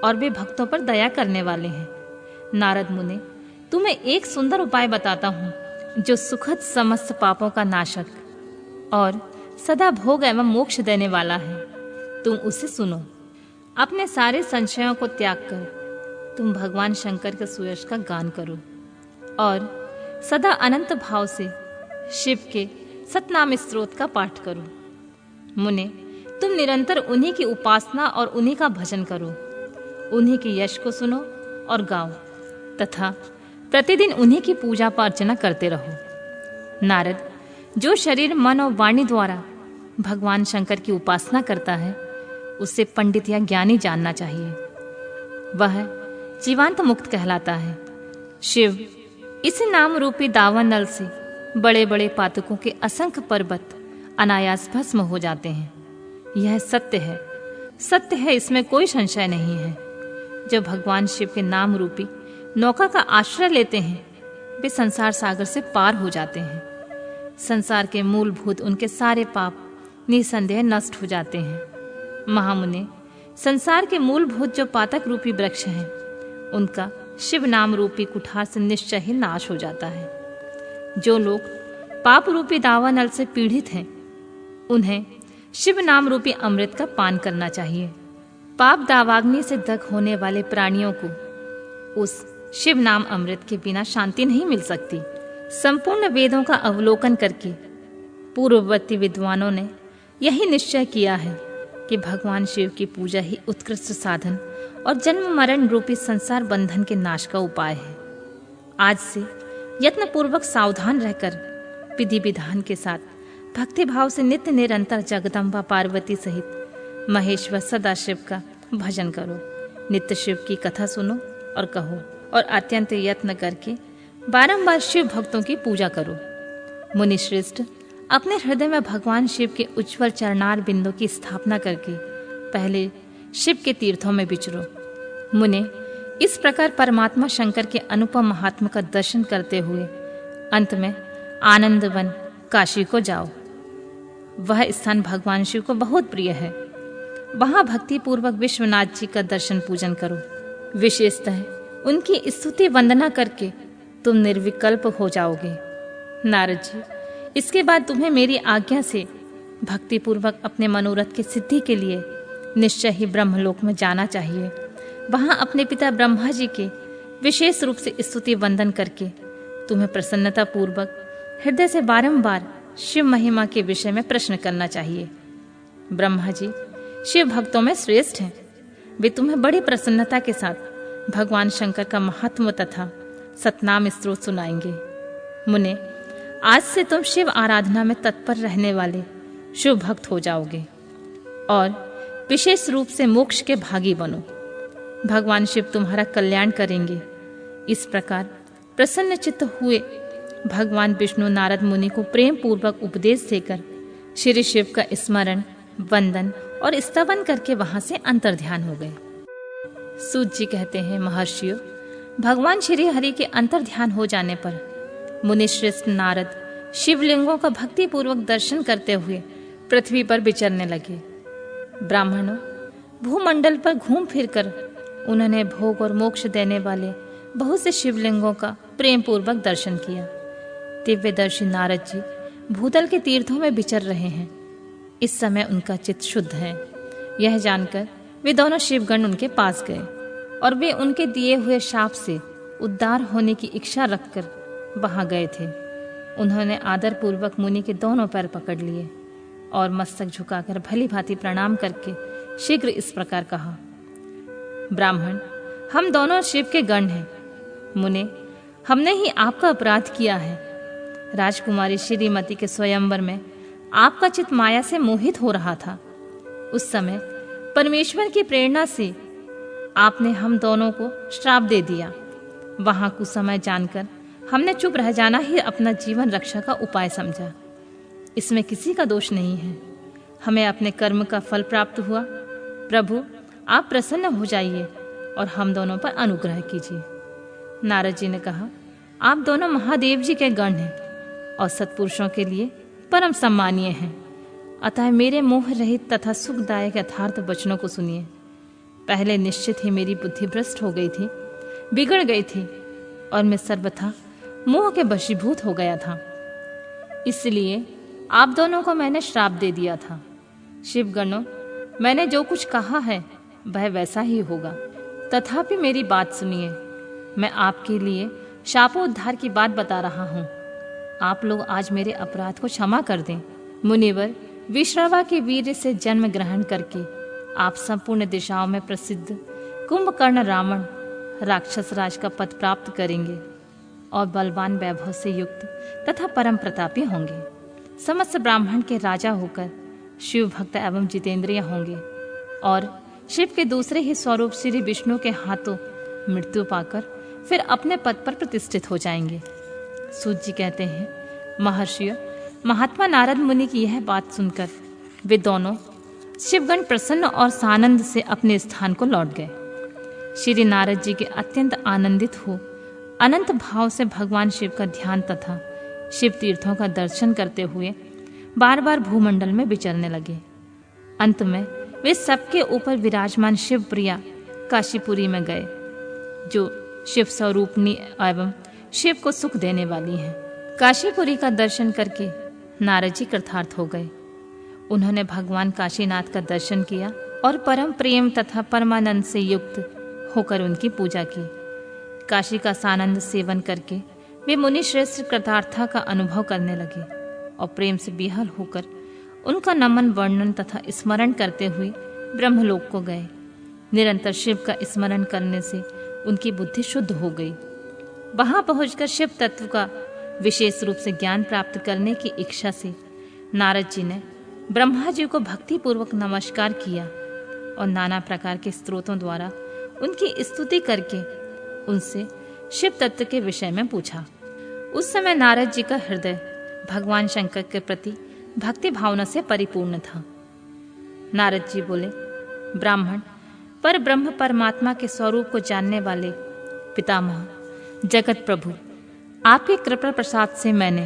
और वे भक्तों पर दया करने वाले हैं। नारद मुने, तुम्हें एक सुंदर उपाय बताता हूँ, जो सुखद समस्त पापों का नाशक और सदा भोग एवं मोक्ष देने वाला है। तुम उसे सुनो। अपने सारे संशयों को त्याग कर तुम भगवान शंकर के सुयश का गान करो और सदा अनंत भाव से शिव के सतनाम स्त्रोत का पाठ करो। मुने, तुम निरंतर उन्हीं की उपासना और उन्हीं का भजन करो। उन्हीं के यश को सुनो और गाओ तथा प्रतिदिन उन्हीं की पूजा अर्चना करते रहो। नारद, जो शरीर, मन और वाणी द्वारा भगवान शंकर की उपासना करता है, उसे पंडित या ज्ञानी जानना चाहिए। वह जीवांत मुक्त कहलाता है शिव इसी नाम रूपी दावा नल से बड़े बड़े पातकों के असंख्य पर्वत अनायास भस्म हो जाते हैं। यह सत्य है, सत्य है, इसमें कोई संशय नहीं है। जब भगवान शिव के नाम रूपी नौका का आश्रय लेते हैं, वे संसार सागर से पार हो जाते हैं। संसार के मूलभूत उनके सारे पाप निसंदेह नष्ट हो जाते हैं। महामुने, संसार के मूलभूत जो पातक रूपी वृक्ष हैं, उनका शिव नाम रूपी कुठार से निश्चय ही नाश हो जाता है। जो लोग पाप रूपी दावा नल से पीड़ित हैं, उन्हें शिव नाम रूपी अमृत का पान करना चाहिए। पाप दावाग्नि से दग्ध होने वाले प्राणियों को उस शिव नाम अमृत के बिना शांति नहीं मिल सकती। संपूर्ण वेदों का अवलोकन करके पूर्ववर्ती विद्वानों ने यही निश्चय किया है कि भगवान शिव की पूजा ही उत्कृष्ट साधन और जन्म मरण रूपी संसार बंधन के नाश का उपाय है। आज से यत्न पूर्वक सावधान रहकर विधि विधान के साथ भक्ति भाव से नित्य निरंतर जगदम्बा पार्वती सहित महेश्वर सदाशिव का भजन करो। नित्य शिव की कथा सुनो और कहो, और अत्यंत यत्न करके बारंबार शिव भक्तों की पूजा करो। मुनि श्रेष्ठ, अपने हृदय में भगवान शिव के उज्ज्वल चरणार बिंदु की स्थापना करके पहले शिव के तीर्थों में विचरो। मुने, इस प्रकार परमात्मा शंकर के अनुपम महात्मा का दर्शन करते हुए अंत में आनंदवन काशी को जाओ। वह स्थान भगवान शिव को बहुत प्रिय है। वहां भक्ति पूर्वक विश्वनाथ जी का दर्शन पूजन करो। विशेषतः उनकी स्तुति वंदना करके तुम निर्विकल्प हो जाओगे। नारद जी, इसके बाद तुम्हें मेरी आज्ञा से भक्ति पूर्वक अपने मनोरथ की सिद्धि के लिए निश्चय ही ब्रह्मलोक में जाना चाहिए। वहां अपने पिता ब्रह्मा जी के विशेष रूप से स्तुति वंदन करके तुम्हें प्रसन्नता पूर्वक हृदय से बारंबार शिव महिमा के विषय में प्रश्न करना चाहिए। ब्रह्मा जी शिव भक्तों में श्रेष्ठ हैं। वे तुम्हें बड़ी प्रसन्नता के साथ भगवान शंकर का महात्म तथा सतनाम स्तोत्र सुनाएंगे। मुने, आज से तुम शिव आराधना में तत्पर रहने वाले शिव भक्त हो जाओगे और विशेष रूप से मोक्ष के भागी बनो। भगवान शिव तुम्हारा कल्याण करेंगे। इस प्रकार प्रसन्न चित्त हुए भगवान विष्णु नारद मुनि को प्रेम पूर्वक उपदेश देकर श्री शिव का स्मरण, वंदन और स्तवन करके वहां से अंतर्ध्यान हो गए। सूत जी कहते हैं, महर्षियों, भगवान श्री हरि के अंतर्ध्यान हो जाने पर मुनि श्रेष्ठ नारद शिवलिंगों का भक्ति पूर्वक दर्शन करते हुए पृथ्वी पर विचरने लगे। ब्राह्मणों, भूमंडल पर घूम फिरकर उन्होंने भोग और मोक्ष देने वाले बहुत से शिवलिंगों का प्रेम पूर्वक दर्शन किया। दिव्यदर्शी नारद जी भूतल के तीर्थों में विचर रहे हैं। इस समय उनका चित्त शुद्ध है। यह जानकर वे दोनों शिवगण उनके पास गए और वे उनके दिए हुए शाप से उद्धार होने की इच्छा रखकर वहां गए थे। उन्होंने आदर पूर्वक मुनि के दोनों पैर पकड़ लिए और मस्तक झुकाकर भली भांति प्रणाम करके शीघ्र इस प्रकार कहा, ब्राह्मण, हम दोनों शिव के गण हैं। मुने, हमने ही आपका अपराध किया है। राजकुमारी श्रीमती के स्वयंवर में आपका चित्त माया से मोहित हो रहा था। उस समय परमेश्वर की प्रेरणा से आपने हम दोनों को श्राप दे दिया। वहां कुछ समय जानकर हमने चुप रह जाना ही अपना जीवन रक्षा का उपाय समझा। इसमें किसी का दोष नहीं है। हमें अपने कर्म का फल प्राप्त हुआ। प्रभु, आप प्रसन्न हो जाइए और हम दोनों पर अनुग्रह कीजिए। नारद जी ने कहा, आप दोनों महादेव जी के गण हैं और सत्पुरुषों के लिए परम सम्मानीय हैं। अतः मेरे मोह रहित तथा सुखदायक यथार्थ वचनों को सुनिए। पहले निश्चित ही मेरी बुद्धि भ्रष्ट हो गई थी, बिगड़ गई थी और मैं सर्वथा मोह के वशीभूत हो गया था। इसलिए आप दोनों को मैंने श्राप दे दिया था। शिवगणों, मैंने जो कुछ कहा है वह वैसा ही होगा। तथापि मेरी बात सुनिए। मैं आपके लिए शापोद्धार की बात बता रहा हूँ। आप लोग आज मेरे अपराध को क्षमा कर दें। मुनिवर, विश्रवा के वीर से जन्म ग्रहण करके आप संपूर्ण दिशाओं में प्रसिद्ध कुंभकर्ण रावण राक्षस राज का पद प्राप्त करेंगे और बलवान वैभव से युक्त तथा परम प्रतापी होंगे। समस्त ब्राह्मण के राजा होकर शिव भक्त एवं जितेंद्रिय होंगे और शिव के दूसरे ही स्वरूप श्री विष्णु के हाथों मृत्यु पाकर फिर अपने पद पर प्रतिष्ठित हो जाएंगे। सूत जी कहते हैं, महर्षियों, महात्मा नारद मुनि की यह बात सुनकर वे दोनों शिवगण प्रसन्न और सानंद से अपने स्थान को लौट गए। श्री नारद जी के अत्यंत आनंदित हो अनंत भाव से भगवान शिव का ध्यान तथा शिव तीर्थों का दर्शन करते हुए बार बार भूमंडल में विचरने लगे। अंत में वे सबके ऊपर विराजमान शिव प्रिया काशीपुरी में गए, जो शिव स्वरूपनी एवं शिव को सुख देने वाली है। काशीपुरी का दर्शन करके नारद जी कृतार्थ हो गए। उन्होंने भगवान काशीनाथ का दर्शन किया और परम प्रेम तथा परमानंद से युक्त होकर उनकी पूजा की। काशी का सानंद सेवन करके वे मुनि श्रेष्ठ कृतार्था का अनुभव करने लगे और प्रेम से बेहाल होकर उनका नमन वर्णन तथा स्मरण करते हुए ब्रह्मलोक को गए। निरंतर शिव का स्मरण करने से उनकी बुद्धि शुद्ध हो गई। वहां पहुंचकर शिव तत्व का विशेष रूप से ज्ञान प्राप्त करने की इच्छा से नारद जी ने ब्रह्मा जी को भक्ति पूर्वक नमस्कार किया और नाना प्रकार के स्तोत्रों द्वारा उनकी स्तुति करके उनसे शिव तत्व के विषय में पूछा। उस समय नारद जी का हृदय भगवान शंकर के प्रति भक्ति भावना से परिपूर्ण था। नारद जी बोले, ब्राह्मण, पर ब्रह्म परमात्मा के स्वरूप को जानने वाले पितामह जगत प्रभु, आपके कृपा प्रसाद से मैंने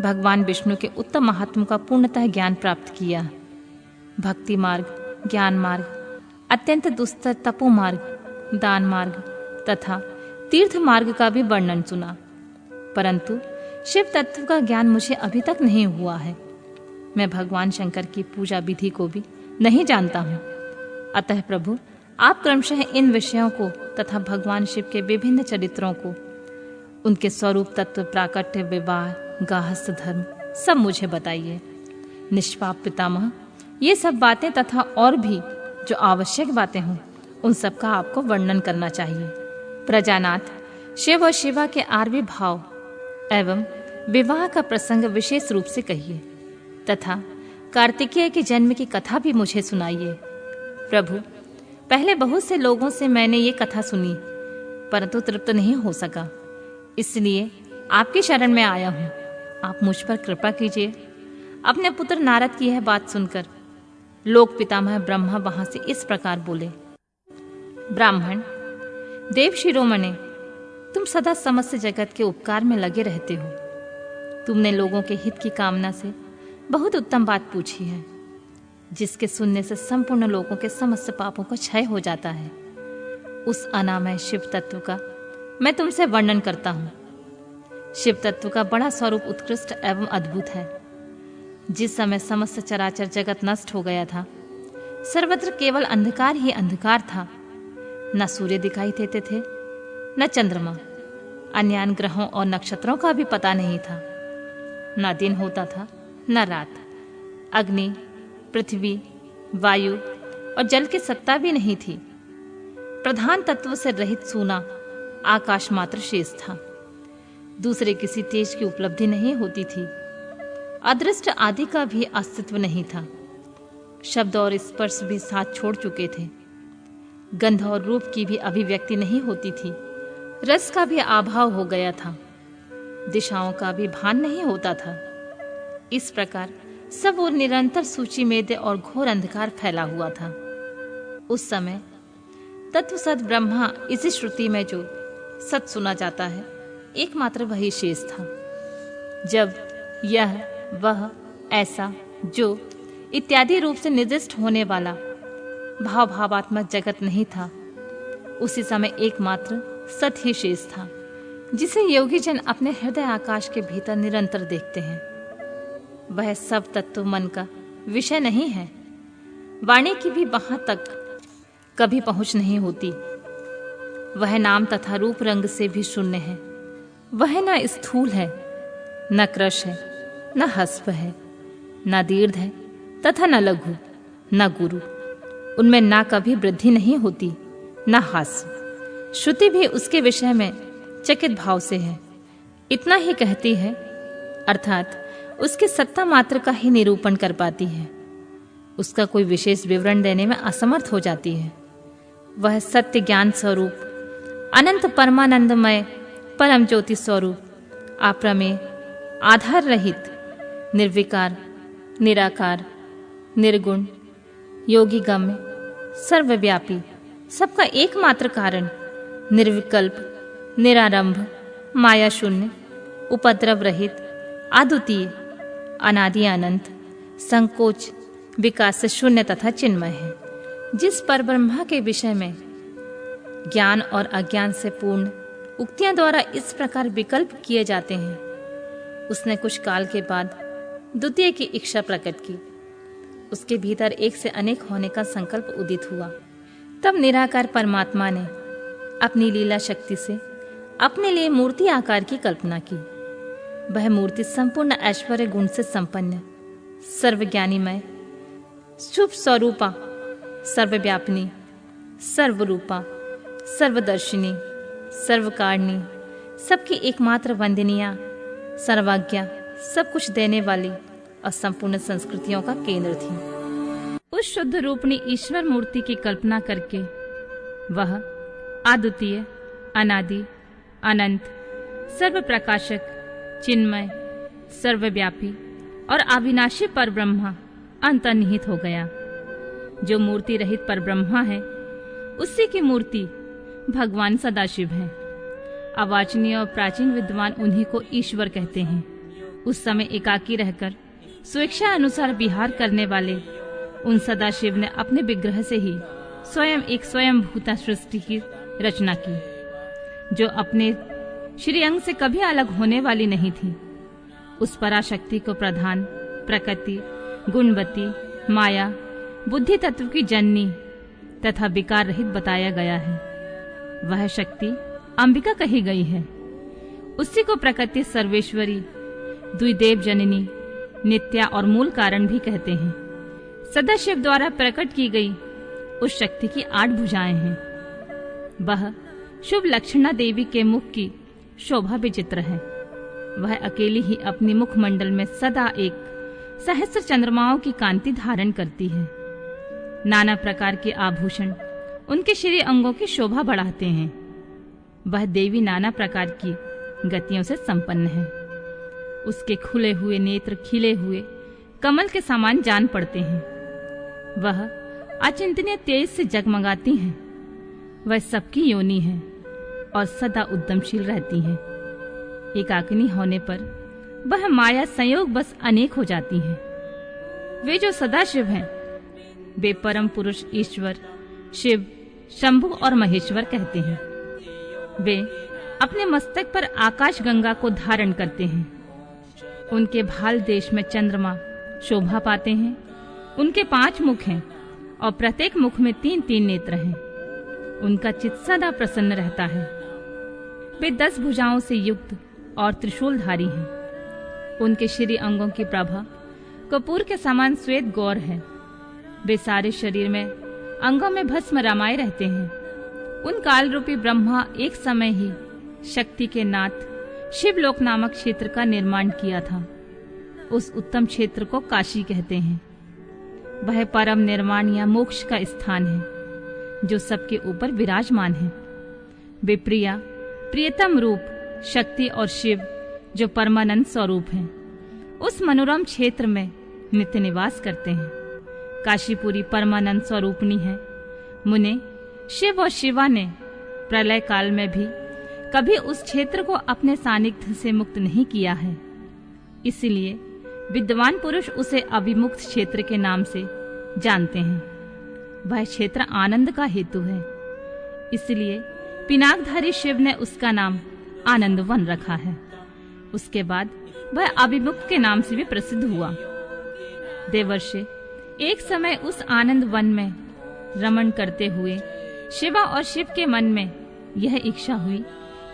भगवान विष्णु के उत्तम महात्म का पूर्णतः ज्ञान प्राप्त किया। भक्ति मार्ग, ज्ञान मार्ग, अत्यंत दुस्तर तपो मार्ग, दान मार्ग तथा तीर्थ मार्ग का भी वर्णन सुना, परंतु शिव तत्व का ज्ञान मुझे अभी तक नहीं हुआ है। मैं भगवान शंकर की पूजा विधि को भी नहीं जानता हूँ। अतः प्रभु, आप क्रमशः इन विषयों को तथा भगवान शिव के विभिन्न चरित्रों को, उनके स्वरूप तत्व, प्राकट्य, विवाह, गाहस्थ धर्म सब मुझे बताइए। निष्पाप पितामह, ये सब बातें तथा और भी जो आवश्यक बातें हों उन सब का आपको वर्णन करना चाहिए। प्रजानाथ, शिव और शिवा के आर्वी भाव एवं विवाह का प्रसंग विशेष रूप से कहिए तथा कार्तिकेय के जन्म की कथा भी मुझे सुनाइए। प्रभु, पहले बहुत से लोगों से मैंने ये कथा सुनी, परंतु तृप्त नहीं हो सका, इसलिए आपकी शरण में आया हूँ। आप मुझ पर कृपा कीजिए। अपने पुत्र नारद की यह बात सुनकर लोक पितामह ब्रह्मा वहां से इस प्रकार बोले, ब्राह्मण, देव शिरोमणि, तुम सदा समस्त जगत के उपकार में लगे रहते हो। तुमने लोगों के हित की कामना से बहुत उत्तम बात पूछी है, जिसके सुनने से संपूर्ण लोगों के समस्त पापों का क्षय हो जाता है। उस अनामय शिव तत्व का मैं तुमसे वर्णन करता हूँ। शिव तत्व का बड़ा स्वरूप उत्कृष्ट एवं अद्भुत है। जिस समय समस्त चराचर जगत नष्ट हो गया था, सर्वत्र केवल अंधकार ही अंधकार था। न सूर्य दिखाई देते थे, न चंद्रमा, अन्य ग्रहों और नक्षत्रों का भी पता नहीं था। न दिन होता था न रात। अग्नि, पृथ्वी, वायु और जल की सत्ता भी नहीं थी। प्रधान तत्व से रहित सूना आकाश मात्र शेष था। दूसरे किसी तेज की उपलब्धि नहीं होती थी। अदृष्ट आदि का भी अस्तित्व नहीं था। शब्द और स्पर्श भी साथ छोड़ चुके थे। गंध और रूप की भी अभिव्यक्ति नहीं होती थी। रस का भी अभाव हो गया था। दिशाओं का भी भान नहीं होता था। इस प्रकार सब और निरंतर सूची मेद और घोर अंधकार फैला हुआ था। उस समय तत्व सद ब्रह्मा, इसी श्रुति में जो सत सुना जाता है, एकमात्र वही शेष था। जब यह, वह, ऐसा, जो इत्यादि रूप से निर्दिष्ट होने वाला भावात्मक जगत नहीं था, उसी समय एकमात्र सत ही शेष था, जिसे योगी जन अपने हृदय आकाश के भीतर निरंतर देखते हैं। वह सब तत्व मन का विषय नहीं है। वाणी की भी वहां तक कभी पहुंच नहीं होती। वह नाम तथा रूप रंग से भी शून्य है। वह न स्थूल है, न कृश है, न हस्व है, न दीर्घ है तथा न लघु, न गुरु। उनमें ना कभी वृद्धि नहीं होती, न हास्य। श्रुति भी उसके विषय में चकित भाव से है। इतना ही कहती है, अर्थात उसके सत्ता मात्र का ही निरूपण कर पाती है। उसका कोई विशेष विवरण देने में असमर्थ हो जाती है। वह सत्य ज्ञान स्वरूप अनंत परमानंदमय परम ज्योति स्वरूप, अप्रमेय, आधार रहित, निर्विकार, निराकार, निर्गुण, योगी गम्य, सर्वव्यापी, सबका एकमात्र कारण, निर्विकल्प, निरारंभ, माया शून्य, उपद्रव रहित, अद्वितीय, अनादि अनंत, संकोच, विकास से शून्य तथा चिन्मय है। जिस परब्रह्मा के विषय में ज्ञान और अज्ञान से पूर्ण उक्तियां द्वारा इस प्रकार विकल्प किए जाते हैं, उसने कुछ काल के बाद द्वितीय की इच्छा प्रकट की। उसके भीतर एक से अनेक होने का संकल्प उदित हुआ। तब निराकार परमात्मा ने अपनी लीला शक्ति से अपने लिए मूर्ति आकार की कल्पना की। वह मूर्ति संपूर्ण ऐश्वर्य गुण से संपन्न, सर्वज्ञानीमय, शुभ स्वरूपा, सर्वव्यापिनी, सर्वरूपा, सर्वदर्शिनी, सर्वकारिणी, सबकी एकमात्र वंदनीया, सर्वज्ञा, सब कुछ देने वाली और संपूर्ण संस्कृतियों का केंद्र थी। उस शुद्ध रूपणी ईश्वर मूर्ति की कल्पना करके वह अद्वितीय, अनादि, अनंत, सर्व प्रकाशक, चिन्मय, सर्वव्यापी और अविनाशी परब्रह्मा अंतर्निहित हो गया। जो मूर्ति रहित परब्रह्मा है, उसी की मूर्ति भगवान सदाशिव है। अवाचनीय और प्राचीन विद्वान उन्हीं को ईश्वर कहते हैं। उस समय एकाकी रहकर स्वेच्छा अनुसार विहार करने वाले उन सदाशिव ने अपने विग्रह से ही स्वयं एक स्वयंभूता सृष्टि की रचना की, जो अपने श्रीअंग से कभी अलग होने वाली नहीं थी। उस पराशक्ति को प्रधान, प्रकृति, गुणवती, माया, बुद्धि तत्व की जननी तथा विकार रहित बताया गया है। वह शक्ति अंबिका कही गई है। उसी को प्रकृति सर्वेश्वरी, द्विदेव जननी, नित्या और मूल कारण भी कहते हैं। सदाशिव द्वारा प्रकट की गई उस शक्ति की 8 भुजाएं हैं। वह शुभ लक्षणा देवी के मुख की शोभा विचित्र है। वह अकेली ही अपनी मुखमंडल में सदा एक सहस्र चंद्रमाओं की कांति धारण करती है। नाना प्रकार के आभूषण उनके श्री अंगों की शोभा बढ़ाते हैं। वह देवी नाना प्रकार की गतियों से संपन्न है। उसके खुले हुए नेत्र खिले हुए कमल के समान जान पड़ते हैं। वह अचिंतनीय तेज से जगमगाती हैं। वह सबकी योनि है और सदा उद्यमशील रहती हैं। एकाकिनी होने पर वह माया संयोग बस अनेक हो जाती हैं। वे जो सदाशिव हैं, वे परम पुरुष ईश्वर, शिव, शंभु और महेश्वर कहते हैं। वे अपने मस्तक पर आकाश गंगा को धारण करते हैं। उनके भाल देश में चंद्रमा शोभा पाते हैं। उनके 5 मुख हैं और प्रत्येक मुख में 3-3 नेत्र हैं। उनका चित्त सदा प्रसन्न रहता है। वे 10 भुजाओं से युक्त और त्रिशूलधारी हैं। उनके श्री अंगों की प्रभा कपूर के समान श्वेत गौर है। वे सारे शरीर में अंगों में भस्म रमाए रहते हैं। उन काल रूपी ब्रह्मा एक समय ही शक्ति के नाथ शिवलोक नामक क्षेत्र का निर्माण किया था। उस उत्तम क्षेत्र को काशी कहते हैं। वह परम निर्माण या मोक्ष का स्थान है, जो सबके ऊपर विराजमान है। वे प्रिया, प्रियतम रूप, शक्ति और शिव, जो परमानंद स्वरूप हैं, उस मनोरम क्षेत्र में नित्य निवास करते हैं। काशीपुरी परमानंद स्वरूपणी है। मुने, शिव और शिवा ने प्रलय काल में भी कभी उस क्षेत्र को अपने सानिध्य से मुक्त नहीं किया है। इसलिए विद्वान पुरुष उसे अविमुक्त क्षेत्र के नाम से जानते हैं। वह क्षेत्र आनंद का हेतु है। इसलिए पिनाकधारी शिव ने उसका नाम आनंद वन रखा है। उसके बाद वह अविमुक्त के नाम से भी प्रसिद्ध हुआ। देवर्षि एक समय उस आनंद वन में रमण करते हुए शिवा और शिव के मन में यह इच्छा हुई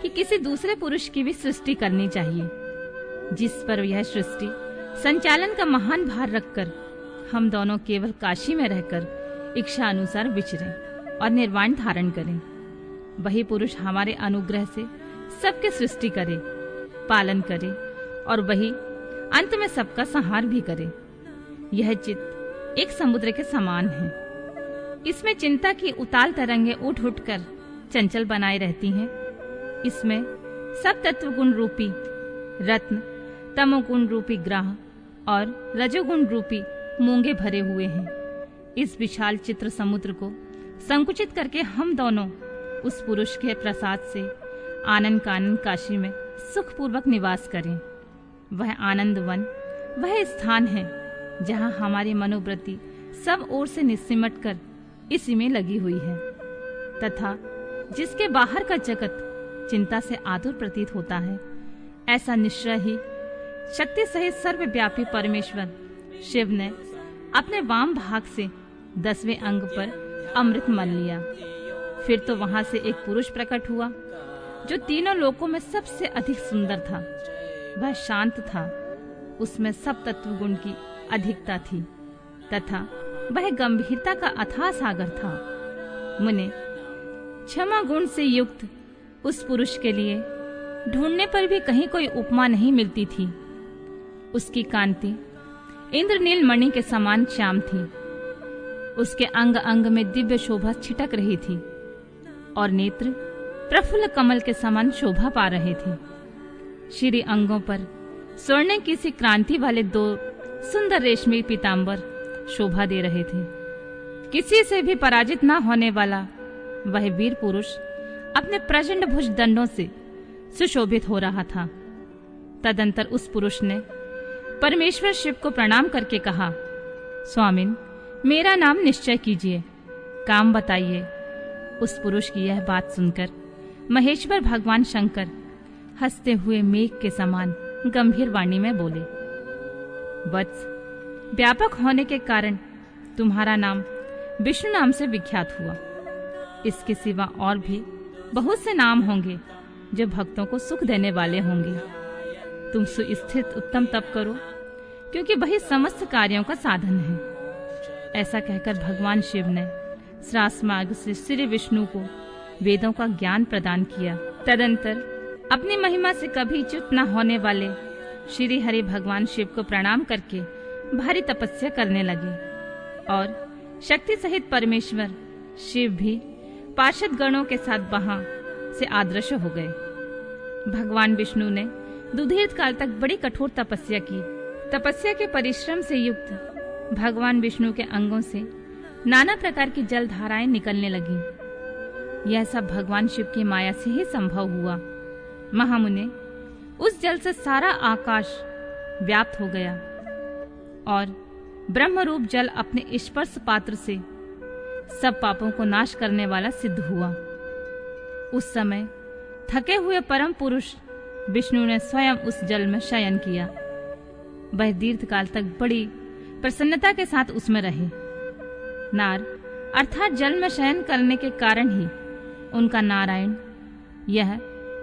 कि किसी दूसरे पुरुष की भी सृष्टि करनी चाहिए, जिस पर यह सृष्टि संचालन का महान भार रखकर हम दोनों केवल काशी में रहकर इच्छा अनुसार विचरें और निर्वाण धारण करें। वही पुरुष हमारे अनुग्रह से सबके सृष्टि करे, पालन करे और वही अंत में सबका संहार भी करे। यह चित्त एक समुद्र के समान है। इसमें चिंता की उताल तरंगे उठ उठकर चंचल बनाए रहती हैं। इसमें सब तत्व गुण रूपी रत्न, तमोगुण रूपी ग्राह और रजोगुण रूपी मूंगे भरे हुए हैं। इस विशाल चित्र समुद्र को संकुचित करके हम दोनों उस पुरुष के प्रसाद से आनंद कानन काशी में सुखपूर्वक निवास करें। वह आनंद वन वह स्थान है जहाँ हमारी मनोवृत्ति सब ओर से निसिमट कर इसी में लगी हुई है तथा जिसके बाहर का जगत चिंता से आतुर प्रतीत होता है। ऐसा निश्चय ही शक्ति सहित सर्वव्यापी परमेश्वर शिव ने अपने वाम भाग से 10वें अंग पर अमृत मल लिया। फिर तो वहां से एक पुरुष प्रकट हुआ जो तीनों लोकों में सबसे अधिक सुंदर था। वह शांत था, उसमें सब तत्व गुण की अधिकता थी तथा वह गंभीरता का अथाह सागर था। मुने, क्षमा गुण से युक्त उस पुरुष के लिए ढूंढने पर भी कहीं कोई उपमा नहीं मिलती थी। उसकी कांति इंद्रनील मणि के समान श्याम थी। उसके अंग अंग में दिव्य शोभा छिटक रही थी और नेत्र प्रफुल्ल कमल के समान शोभा पा रहे थे। श्री अंगों पर स्वर्ण की सी क्रांति वाले 2 सुंदर रेशमी पीतांबर शोभा दे रहे थे। किसी से भी पराजित न होने वाला वह वीर पुरुष अपने प्रचंड भुज दंडों से सुशोभित हो रहा था। तदंतर उस पुरुष ने परमेश्वर शिव को प्रणाम करके कहा, स्वामिन, मेरा नाम निश्चय कीजिए, काम बताइए। उस पुरुष की यह बात सुनकर महेश्वर भगवान शंकर हंसते हुए मेघ के समान गंभीर वाणी में बोले, वत्स, व्यापक होने के कारण तुम्हारा नाम विष्णु नाम से विख्यात हुआ। इसके सिवा और भी बहुत से नाम होंगे जो भक्तों को सुख देने वाले होंगे। तुम सुस्थित उत्तम तप करो, क्योंकि वही समस्त कार्यों का साधन है। ऐसा कहकर भगवान शिव ने श्रास मार्ग से श्री विष्णु को वेदों का ज्ञान प्रदान किया। तदंतर अपनी महिमा से कभी च्युत न होने वाले श्री हरि भगवान शिव को प्रणाम करके भारी तपस्या करने लगे और शक्ति सहित परमेश्वर शिव भी पार्षद गणों के साथ वहां से आदृश्य हो गए। भगवान विष्णु ने दुधीर काल तक बड़ी कठोर तपस्या की। तपस्या के परिश्रम से युक्त भगवान विष्णु के अंगों से नाना प्रकार की जल धाराएं निकलने लगी। यह सब भगवान शिव की माया से ही संभव हुआ। महामुने, उस जल से सारा आकाश व्याप्त हो गया और ब्रह्मरूप जल अपने स्पर्श पात्र से सब पापों को नाश करने वाला सिद्ध हुआ। उस समय थके हुए परम पुरुष विष्णु ने स्वयं उस जल में शयन किया। वह दीर्घ काल तक बड़ी प्रसन्नता के साथ उसमें रहे। नार अर्थात जल में शयन करने के कारण ही उनका नारायण यह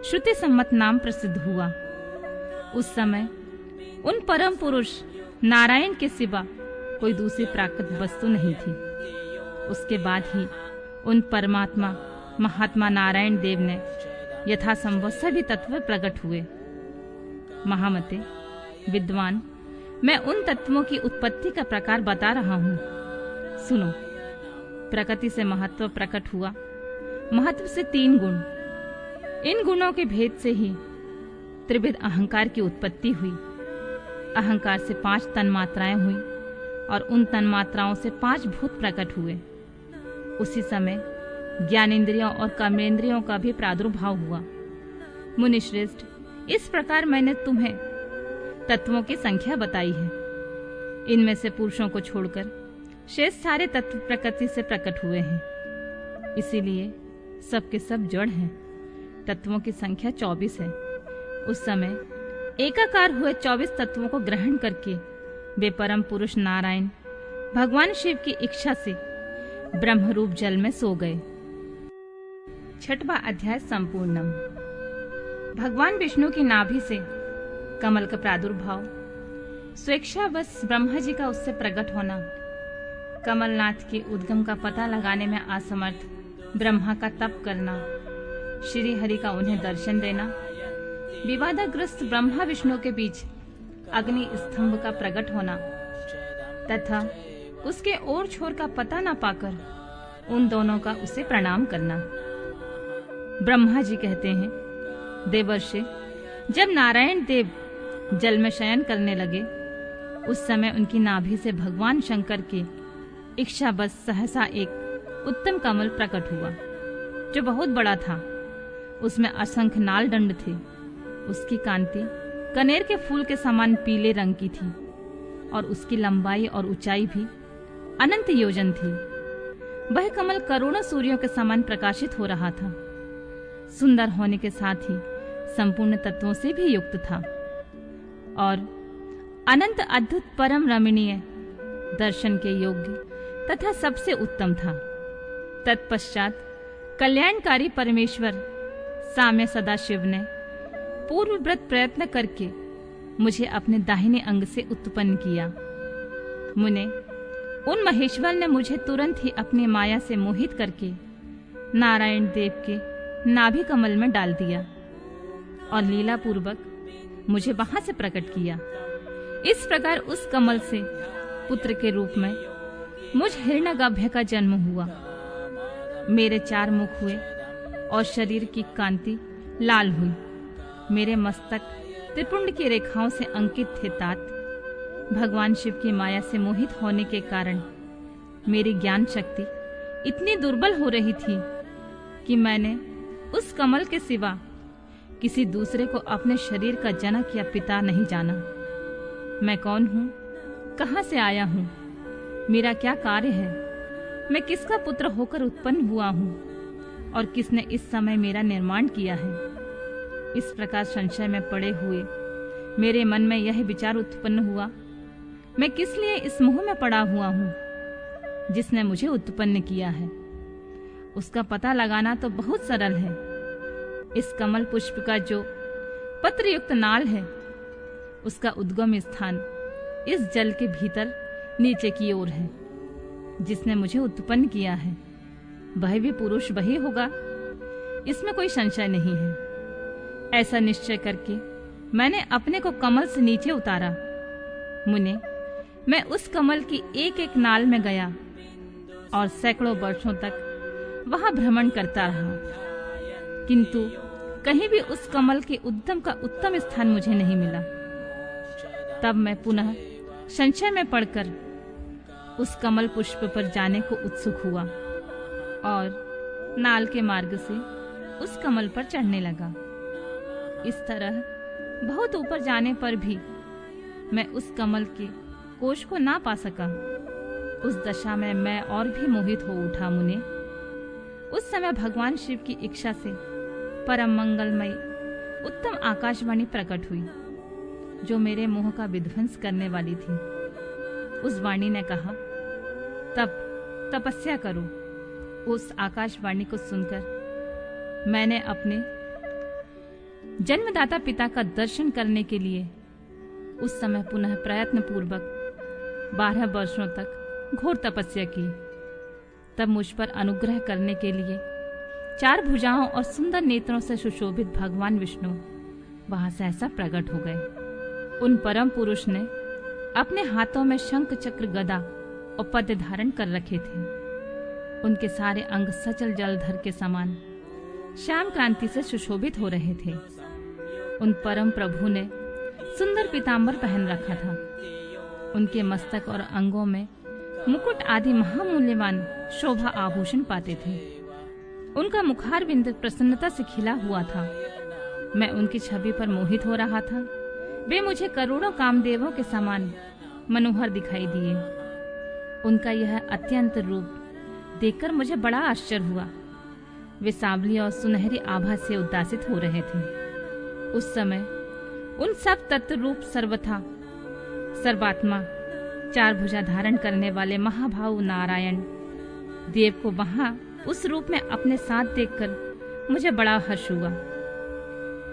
श्रुति सम्मत नाम प्रसिद्ध हुआ। उस समय उन परम पुरुष नारायण के सिवा कोई दूसरी प्राकृत वस्तु नहीं थी। उसके बाद ही उन परमात्मा महात्मा नारायण देव ने यथासंभव सभी तत्व प्रकट हुए। महामते, विद्वान, मैं उन तत्वों की उत्पत्ति का प्रकार बता रहा हूँ। सुनो। प्रकृति से महत्व प्रकट हुआ। महत्व से 3 गुण। इन गुणों के भेद से ही त्रिविध अहंकार की उत्पत्ति हुई। अहंकार से 5 तन्मात्राएं हुई और उन तन्मात्राओं से 5 भूत प्रकट हुए। उसी समय ज्ञानेंद्रियों और कर्मेंद्रियों का भी प्रादुर्भाव हुआ। मुनिश्रेष्ठ, इस प्रकार मैंने तुम्हें तत्वों की संख्या बताई है। इनमें से पुरुषों को छोड़कर शेष सारे तत्व प्रकृति से प्रकट हुए हैं। इसीलिए सबके सब जड़ हैं। तत्वों की संख्या 24 है। उस समय एकाकार हुए 24 तत्वों को ग्रहण करके वे परम पुरुष नारायण भगवान शिव की इच्छा से ब्रह्मरूप जल में सो गए। 6वां अध्याय संपूर्णम। भगवान विष्णु की नाभि से कमल का प्रादुर्भाव, स्वेच्छावश ब्रह्मा जी का उससे प्रकट होना, कमलनाथ के उद्गम का पता लगाने में असमर्थ ब्रह्मा का तप करना, श्री हरि का उन्हें दर्शन देना, विवादग्रस्त ब्रह्मा विष्णु के बीच अग्नि स्तंभ का प्रकट होना तथा उसके ओर छोर का पता न पाकर उन दोनों का उसे प्रणाम करना। ब्रह्मा जी कहते हैं, देवर्षि, जब नारायण देव जल में शयन करने लगे, उस समय उनकी नाभि से भगवान शंकर के इच्छा बस सहसा एक उत्तम कमल प्रकट हुआ, जो बहुत बड़ा था। उसमें असंख्य नाल दंड थे। उसकी कांति कनेर के फूल के समान पीले रंग की थी और उसकी लंबाई और ऊंचाई भी अनंत योजन थी। वह कमल करोड़ों सूर्यों के समान प्रकाशित हो रहा था। सुंदर होने के साथ ही संपूर्ण तत्वों से भी युक्त था और अनंत अद्भुत परम रमणीय, दर्शन के योग्य तथा सबसे उत्तम था। तत्पश्चात कल्याणकारी परमेश्वर साम्य सदाशिव ने पूर्वव्रत प्रयत्न करके मुझे अपने दाहिने अंग से उत्पन्न किया। मुने, उन महेश्वर ने मुझे तुरंत ही अपनी माया से मोहित करके नारायण देव के नाभि कमल में डाल दिया और लीला पूर्वक मुझे वहां से प्रकट किया। इस प्रकार उस कमल से पुत्र के रूप में मुझ हिरण्यगर्भ का जन्म हुआ। मेरे 4 मुख हुए और शरीर की कांति लाल हुई। मेरे मस्तक त्रिपुंड की रेखाओं से अंकित थे तात। भगवान शिव की माया से मोहित होने के कारण मेरी ज्ञान शक्ति इतनी दुर्बल हो रही थी कि मैंने उस कमल के सिवा किसी दूसरे को अपने शरीर का जनक या पिता नहीं जाना। मैं कौन हूँ, कहाँ से आया हूँ, मेरा क्या कार्य है, मैं किसका पुत्र होकर उत्पन्न हुआ हूँ और किसने इस समय मेरा निर्माण किया है। इस प्रकार संशय में पड़े हुए मेरे मन में यह विचार उत्पन्न हुआ, मैं किस लिए इस मोह में पड़ा हुआ हूँ जिसने मुझे उत्पन्न किया है। उसका पता लगाना तो बहुत सरल है। इस कमल पुष्प का जो पत्रयुक्त नाल है, उसका उद्गम स्थान इस जल के भीतर नीचे की ओर है। जिसने मुझे उत्पन्न किया है वह भी पुरुष वही होगा, इसमें कोई संशय नहीं है। ऐसा निश्चय करके मैंने अपने को कमल से नीचे उतारा। मुने, मैं उस कमल की एक एक नाल में गया और सैकड़ों वर्षों तक वहां भ्रमण करता रहा, किंतु कहीं भी उस कमल के उद्गम का उत्तम स्थान मुझे नहीं मिला। तब मैं पुनः संशय में पड़कर उस कमल पुष्प पर जाने को उत्सुक हुआ और नाल के मार्ग से उस कमल पर चढ़ने लगा। इस तरह बहुत ऊपर जाने पर भी मैं उस कमल के कोश को ना पा सका। उस दशा में मैं और भी मोहित हो उठा। मुने, उस समय भगवान शिव की इच्छा से परम मंगलमयी उत्तम आकाशवाणी प्रकट हुई, जो मेरे मोह का विध्वंस करने वाली थी। उस वाणी ने कहा, तपस्या करो। उस आकाशवाणी को सुनकर मैंने अपने जन्मदाता पिता का दर्शन करने के लिए उस समय पुनः प्रयत्न पूर्वक 12 वर्षों तक घोर तपस्या की। तब मुझ पर अनुग्रह करने के लिए 4 भुजाओं और सुंदर नेत्रों से सुशोभित भगवान विष्णु वहां सहसा प्रकट हो गए। उन परम पुरुष ने अपने हाथों में शंख चक्र गदा और पद्म धारण कर रखे थे। उनके सारे अंग सचल जलधर के समान श्याम क्रांति से सुशोभित हो रहे थे। उन परम प्रभु ने सुंदर पीतांबर पहन रखा था। उनके मस्तक और अंगों में मुकुट आदि महामूल्यवान शोभा आभूषण पाते थे। उनका मुखार बिंद प्रसन्नता से खिला हुआ था। मैं उनकी छवि पर मोहित हो रहा था। वे मुझे करोड़ों कामदेवों के समान मनोहर दिखाई दिए। उनका यह अत्यंत रूप देखकर मुझे बड़ा आश्चर्य हुआ। वे सांवली और सुनहरी आभा से उद्दासित हो रहे थे। उस समय उन सब तत्व रूप सर्वथा सर्वात्मा 4 भुजा धारण करने वाले महाभाव नारायण देव को वहां उस रूप में अपने साथ देखकर मुझे बड़ा हर्ष हुआ।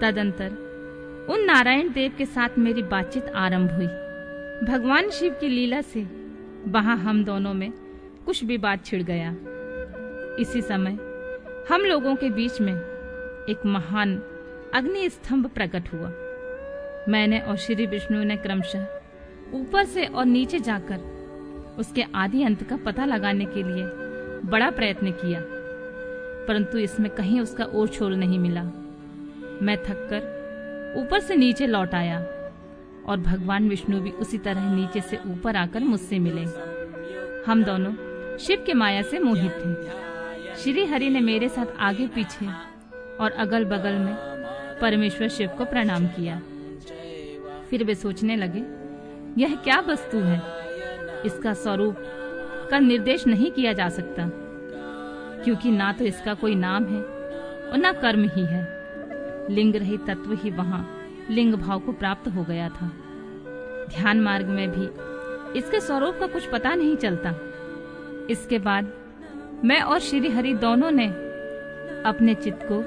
तदंतर उन नारायण देव के साथ मेरी बातचीत आरंभ हुई। भगवान शिव की लीला से वहां हम दोनों में कुछ विवाद छिड़ गया। इसी समय हम लोगों के बीच में एक महान अग्नि स्तंभ प्रकट हुआ। मैंने और श्री विष्णु ने क्रमशः ऊपर से और नीचे जाकर उसके आदि अंत का पता लगाने के लिए बड़ा प्रयत्न किया, परंतु इसमें कहीं उसका ओर छोर नहीं मिला। मैं थककर ऊपर से नीचे लौट आया और भगवान विष्णु भी उसी तरह नीचे से ऊपर आकर मुझसे मिले। हम दोनों शिव के माया से मोहित थे। श्री हरि ने मेरे साथ आगे पीछे और अगल बगल में परमेश्वर शिव को प्रणाम किया। फिर वे सोचने लगे, यह क्या वस्तु है? इसका स्वरूप का निर्देश नहीं किया जा सकता, क्योंकि ना तो इसका कोई नाम है और ना कर्म ही है। लिंग रहित तत्व ही वहां लिंग भाव को प्राप्त हो गया था। ध्यान मार्ग में भी इसके स्वरूप का कुछ पता नहीं चलता। इसके बाद मैं और श्री हरि दोनों ने अपने चित्त को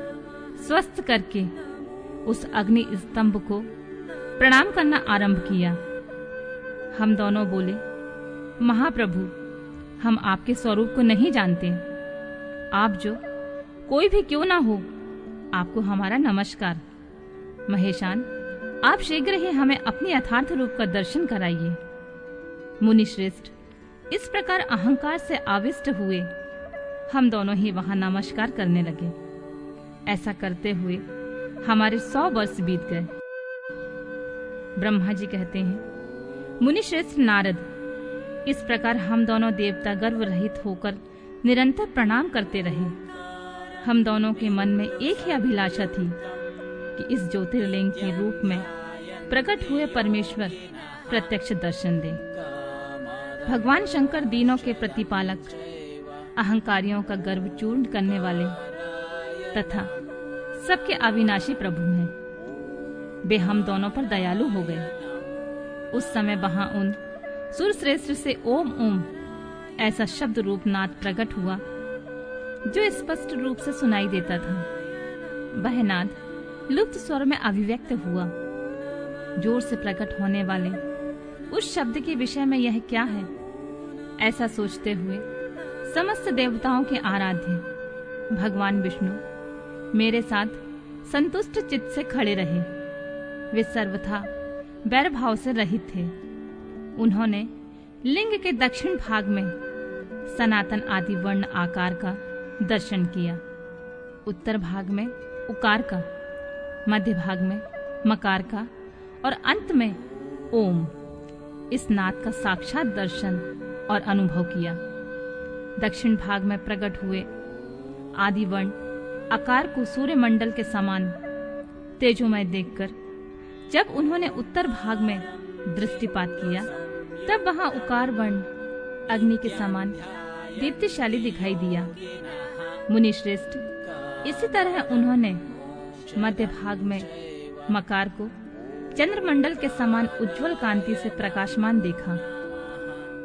स्वस्थ करके उस अग्नि स्तंभ को प्रणाम करना आरंभ किया। हम दोनों बोले, महाप्रभु, हम आपके स्वरूप को नहीं जानते। आप जो कोई भी क्यों ना हो, आपको हमारा नमस्कार। महेशान, आप शीघ्र ही हमें अपने यथार्थ रूप का दर्शन कराइए। मुनि श्रेष्ठ इस प्रकार अहंकार से आविष्ट हुए। हम दोनों ही वहां नमस्कार करने लगे। ऐसा करते हुए हमारे 100 वर्ष बीत गए। ब्रह्मा जी कहते हैं, मुनि श्रेष्ठ नारद, इस प्रकार हम दोनों देवता गर्व रहित होकर निरंतर प्रणाम करते रहे। हम दोनों के मन में एक ही अभिलाषा थी कि इस ज्योतिर्लिंग के रूप में प्रकट हुए परमेश्वर प्रत्यक्ष दर्शन दे। भगवान शंकर दीनों के प्रतिपालक, अहंकारियों का गर्व चूर्ण करने वाले तथा सबके अविनाशी प्रभु हैं। वे हम दोनों पर दयालु हो गए। उस समय वहां उन सुर श्रेष्ठ से ओम ओम ऐसा शब्द रूप नाद प्रकट हुआ जो स्पष्ट रूप से सुनाई देता था। वह नाद लुप्त स्वर में अभिव्यक्त हुआ। जोर से प्रकट होने वाले उस शब्द के विषय में यह क्या है, ऐसा सोचते हुए समस्त देवताओं के आराध्य भगवान विष्णु मेरे साथ संतुष्ट चित्त से खड़े रहे। वे सर्वथा वैर भाव से रहित थे। उन्होंने लिंग के दक्षिण भाग में सनातन आदि वर्ण आकार का दर्शन किया, उत्तर भाग में उकार का, मध्य भाग में मकार का और अंत में ओम इस नाद का साक्षात दर्शन और अनुभव किया। दक्षिण भाग में प्रकट हुए आदि वर्ण आकार को सूर्य मंडल के समान तेजोमय देखकर जब उन्होंने उत्तर भाग में दृष्टिपात किया, तब वहां उकार वर्ण अग्नि के समान दीप्तिशाली दिखाई दिया। मुनि श्रेष्ठ, इसी तरह उन्होंने मध्य भाग में मकार को चंद्रमंडल के समान उज्जवल कांति से प्रकाशमान देखा।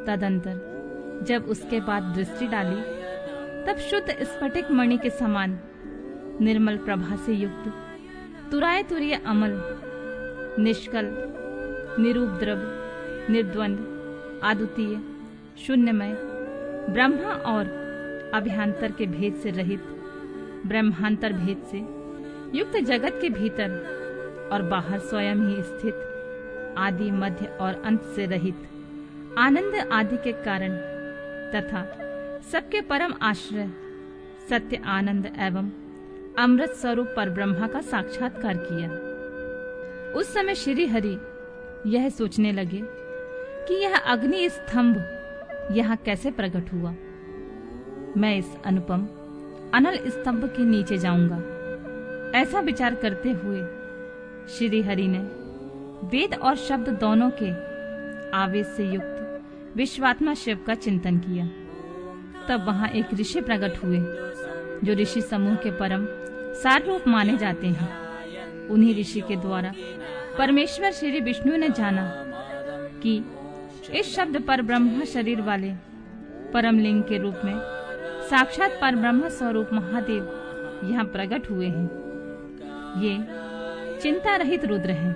तदंतर जब उसके बाद दृष्टि डाली, तब शुद्ध स्फटिक मणि के समान निर्मल प्रभा से युक्त तुराय तुरीय अमल, निष्कल, निरूपद्रव, निर्द्वंद, अद्वितीय, शून्यमय, ब्रह्मा और अभ्यंतर के भेद से रहित, ब्रह्मांतर भेद से युक्त जगत के भीतर और बाहर स्वयं ही स्थित, आदि मध्य और अंत से रहित, आनंद आदि के कारण तथा सबके परम आश्रय, सत्य आनंद एवं अमृत स्वरूप पर ब्रह्मा का साक्षात्कार किया। उस समय श्री हरि यह सोचने लगे कि यह अग्नि स्तंभ यहाँ कैसे प्रकट हुआ। मैं इस अनुपम अनल स्तंभ के नीचे जाऊंगा। ऐसा विचार करते हुए श्री हरि ने वेद और शब्द दोनों के आवेश से युक्त विश्वात्मा शिव का चिंतन किया। तब वहां एक ऋषि प्रकट हुए जो ऋषि समूह के परम सार रूप माने जाते हैं। उन्हीं ऋषि के द्वारा परमेश्वर श्री विष्णु ने जाना कि इस शब्द पर ब्रह्म शरीर वाले परम लिंग के रूप में साक्षात पर ब्रह्म स्वरूप महादेव यहाँ प्रकट हुए हैं। ये चिंता रहित रुद्र हैं,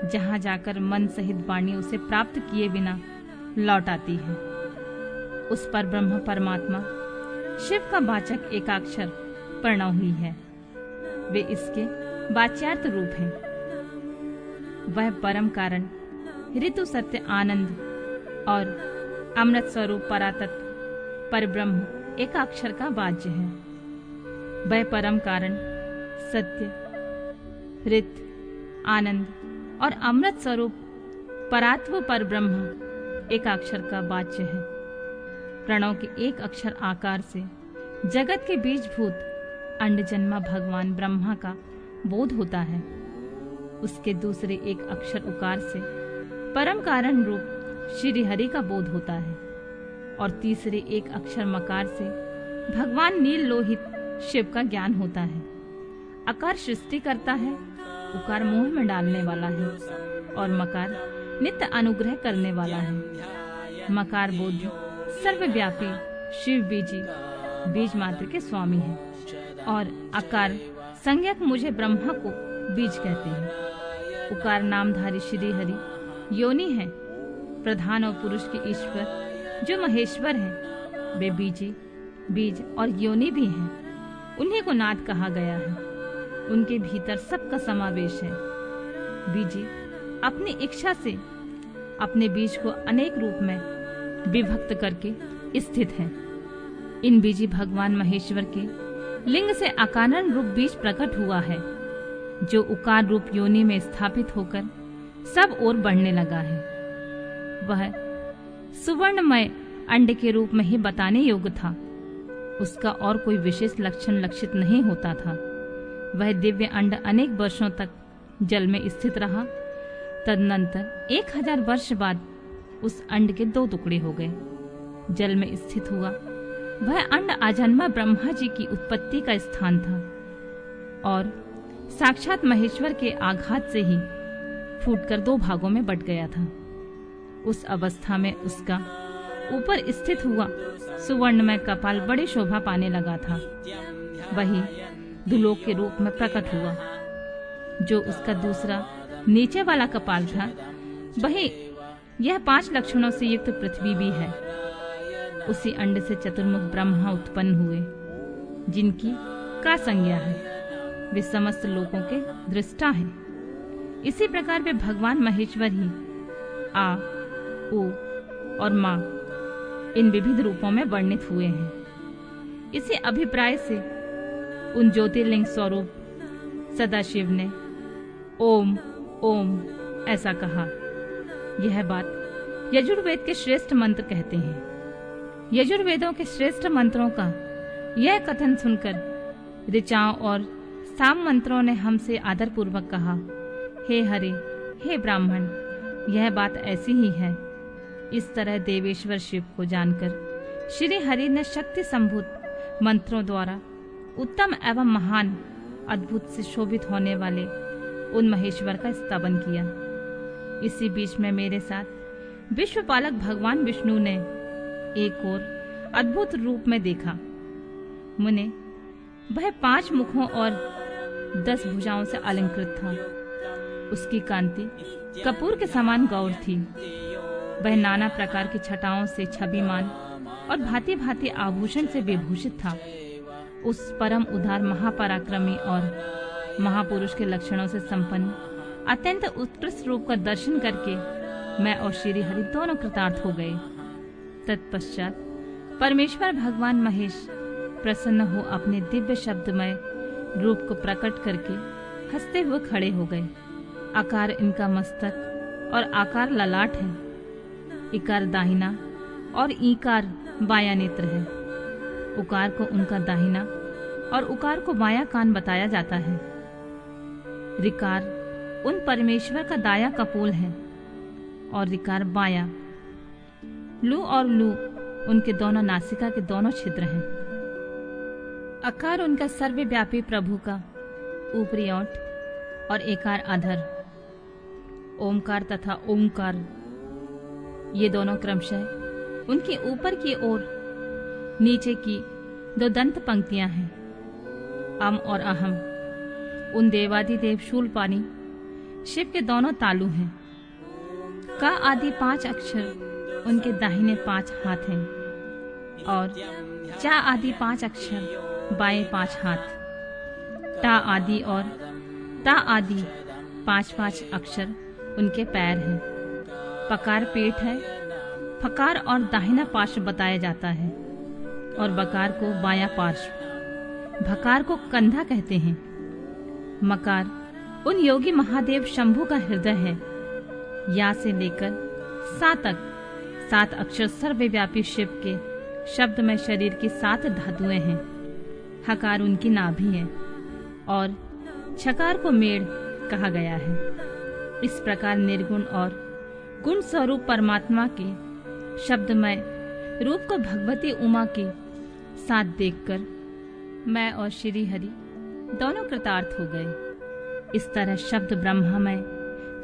जहाँ जाकर मन सहित वाणी उसे प्राप्त किए बिना लौट आती है। उस पर ब्रह्म परमात्मा शिव का वाचक एकाक्षर प्रणव ही है। वे इसके वाच्यार्थ रूप हैं। वह परम कारण, ऋतु, सत्य, आनंद और अमृत स्वरूप परातत्व पर ब्रह्म एकाक्षर का वाच्य है। वह परम कारण, सत्य, हृत, आनंद और अमृत स्वरूप परात्व पर ब्रह्म एक अक्षर का वाच्य है। प्रणव के एक अक्षर आकार से जगत के बीजभूत अंड जन्मा भगवान ब्रह्मा का बोध होता है। उसके दूसरे एक अक्षर उकार से परम कारण रूप श्री हरि का बोध होता है और तीसरे एक अक्षर मकार से भगवान नील लोहित शिव का ज्ञान होता है। अकार सृष्टि करता है, उकार मोह में डालने वाला है और मकार नित्य अनुग्रह करने वाला है। मकार बोध सर्वव्यापी शिव बीजी बीज मात्र के स्वामी है और अकार संज्ञक मुझे ब्रह्मा को बीज कहते हैं। उकार नामधारी श्री हरि योनि है, प्रधान और पुरुष के ईश्वर जो महेश्वर हैं। वे बीजी, बीज और योनि भी हैं। उन्हीं को नाद कहा गया है। उनके भीतर सबका समावेश है। बीजी अपनी इच्छा से अपने बीज को अनेक रूप में विभक्त करके स्थित है। इन बीजी भगवान महेश्वर के लिंग से अकारण रूप बीज प्रकट हुआ है, जो उकार रूप योनि में स्थापित होकर सब ओर बढ़ने लगा है। वह सुवर्णमय अंड के रूप में ही बताने योग्य था। उसका और कोई विशेष लक्षण लक्षित नहीं होता था। वह दिव्य अंड अनेक वर्षों तक जल में स्थित रहा। तदनंतर 1000 वर्ष बाद उस अंड के 2 टुकड़े हो गए। जल में स्थित हुआ वह अंड आजन्मा ब्रह्मा जी की उत्पत्ति का स्थान था और साक्षात महेश्वर के आघात से ही फूटकर 2 भागों में बट गया था। उस अवस्था में उसका ऊपर स्थित हुआ सुवर्णमय कपाल बड़ी शोभा पाने लगा था। वही दुलोक के रूप में प्रकट हुआ। जो उसका दूसरा नीचे वाला कपाल था, वही यह 5 लक्षणों से युक्त पृथ्वी भी है। उसी अंड से चतुर्मुख ब्रह्मा उत्पन्न हुए, जिनकी का संज्ञा है। वे समस्त लोकों के दृष्टा हैं। इसी प्रकार वे भगवान महेश्वर ही आ, उ और मां इन विविध रूपों में वर्णित हुए हैं। इसी अभिप्राय से उन ज्योतिर्लिंग स्वरूप सदाशिव ने ओम ओम ऐसा कहा। यह बात यजुर्वेद के श्रेष्ठ मंत्र कहते हैं। यजुर्वेदों के श्रेष्ठ मंत्रों का यह कथन सुनकर ऋचाओं और साम मंत्रों ने हमसे आदर पूर्वक कहा, हे हरि, हे ब्राह्मण, यह बात ऐसी ही है। इस तरह देवेश्वर शिव को जानकर श्री हरि ने शक्ति संभूत मंत्रों द्वारा उत्तम एवं महान अद्भुत से शोभित होने वाले उन महेश्वर का स्तवन किया। इसी बीच में मेरे साथ विश्वपालक भगवान विष्णु ने एक और अद्भुत रूप में देखा। मुने, वह 5 मुखों और 10 भुजाओं से अलंकृत था। उसकी कांति कपूर के समान गौर थी। वह नाना प्रकार की छटाओं से छविमान और भांति भांति आभूषण से विभूषित था। उस परम उदार महापराक्रमी और महापुरुष के लक्षणों से संपन्न अत्यंत उत्कृष्ट रूप का दर्शन करके मैं और श्री हरि दोनों कृतार्थ हो गए। तत्पश्चात परमेश्वर भगवान महेश प्रसन्न हो अपने दिव्य शब्दमय रूप को प्रकट करके हंसते हुए खड़े हो गए। आकार इनका मस्तक और आकार ललाट है। इकार दाहिना और ईकार बायां नेत्र है। उकार को उनका दाहिना और उकार को बायां कान बताया जाता है। ऋकार उन परमेश्वर का दाया कपोल है और ऋकार बायां। लू और लू उनके दोनों नासिका के दोनों छिद्र हैं। अकार उनका सर्वव्यापी प्रभु का ऊपरी ओठ और एकार अधर। ओमकार तथा ओमकार ये दोनों क्रमशः उनके ऊपर की ओर नीचे की 2 दंत पंक्तियां हैं। अम और अहम उन देवादिदेव शूलपाणी शिव के दोनों तालु हैं। का आदि 5 अक्षर उनके दाहिने 5 हाथ हैं और चा आदि 5 अक्षर बाएं 5 हाथ। टा आदि और ता आदि 5-5 अक्षर उनके पैर हैं। पकार पेट है। फकार और दाहिना पार्श्व बताया जाता है और बकार को बायां पार्श्व। भकार को कंधा कहते हैं। मकार उन योगी महादेव शंभु का हृदय है। या से लेकर सा तक 7 अक्षर सर्वव्यापी शिव के शब्द में शरीर की 7 धातुएं हैं। हकार उनकी नाभि है और छकार को मेड़ कहा गया है। इस प्रकार निर्गुण और गुण स्वरूप परमात्मा के शब्दमय रूप को भगवती उमा के साथ देखकर मैं और श्री हरि दोनों कृतार्थ हो गए। इस तरह शब्द ब्रह्ममय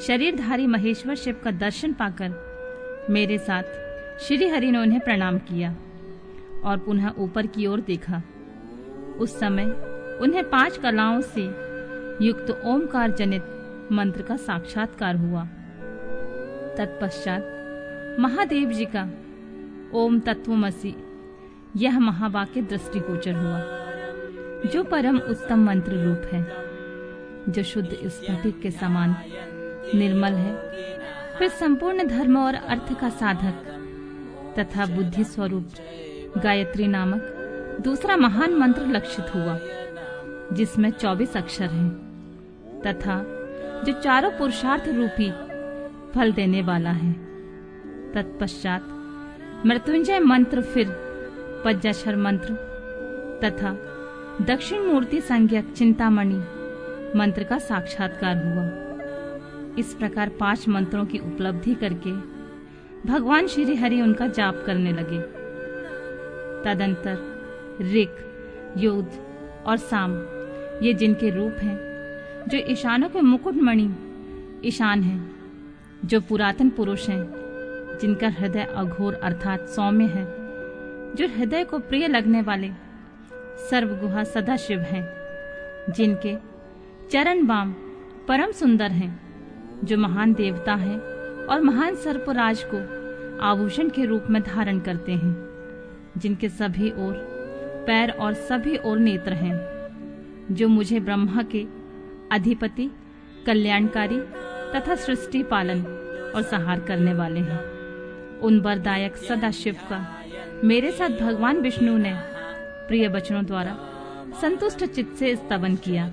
शरीरधारी महेश्वर शिव का दर्शन पाकर मेरे साथ श्री हरि ने उन्हें प्रणाम किया और पुनः ऊपर की ओर देखा। उस समय उन्हें 5 कलाओं से युक्त ओमकार जनित मंत्र का साक्षात्कार हुआ। तत्पश्चात महादेव जी का ओम तत्वमसि यह महावाक्य दृष्टिगोचर हुआ, जो परम उत्तम मंत्र रूप है, जो शुद्ध स्फटिक के समान निर्मल है। फिर संपूर्ण धर्म और अर्थ का साधक तथा बुद्धि स्वरूप गायत्री नामक दूसरा महान मंत्र लक्षित हुआ, जिसमें 24 अक्षर हैं तथा जो चारों पुरुषार्थ रूपी फल देने वाला है। तत्पश्चात मृत्युंजय मंत्र, फिर पंचाक्षर मंत्र तथा दक्षिण मूर्ति संज्ञक चिंतामणि मंत्र का साक्षात्कार हुआ। इस प्रकार 5 मंत्रों की उपलब्धि करके भगवान श्री हरि उनका जाप करने लगे। तदंतर ऋक, योध और साम ये जिनके रूप हैं, जो ईशानों के मुकुटमणि ईशान हैं, जो पुरातन पुरुष हैं, जिनका हृदय अघोर अर्थात सौम्य है, जो हृदय को प्रिय लगने वाले सर्वगुहा सदाशिव हैं, जिनके चरण बाम परम सुंदर हैं, जो महान देवता हैं और महान सर्पराज को आभूषण के रूप में धारण करते हैं, जिनके सभी ओर पैर और सभी ओर नेत्र हैं, जो मुझे ब्रह्मा के अधिपति, कल्याणकारी तथा सृष्टि पालन और संहार करने वाले हैं। उन वरदायक सदाशिव का मेरे साथ भगवान विष्णु ने प्रिय वचनों द्वारा संतुष्ट चित्त से स्तवन किया।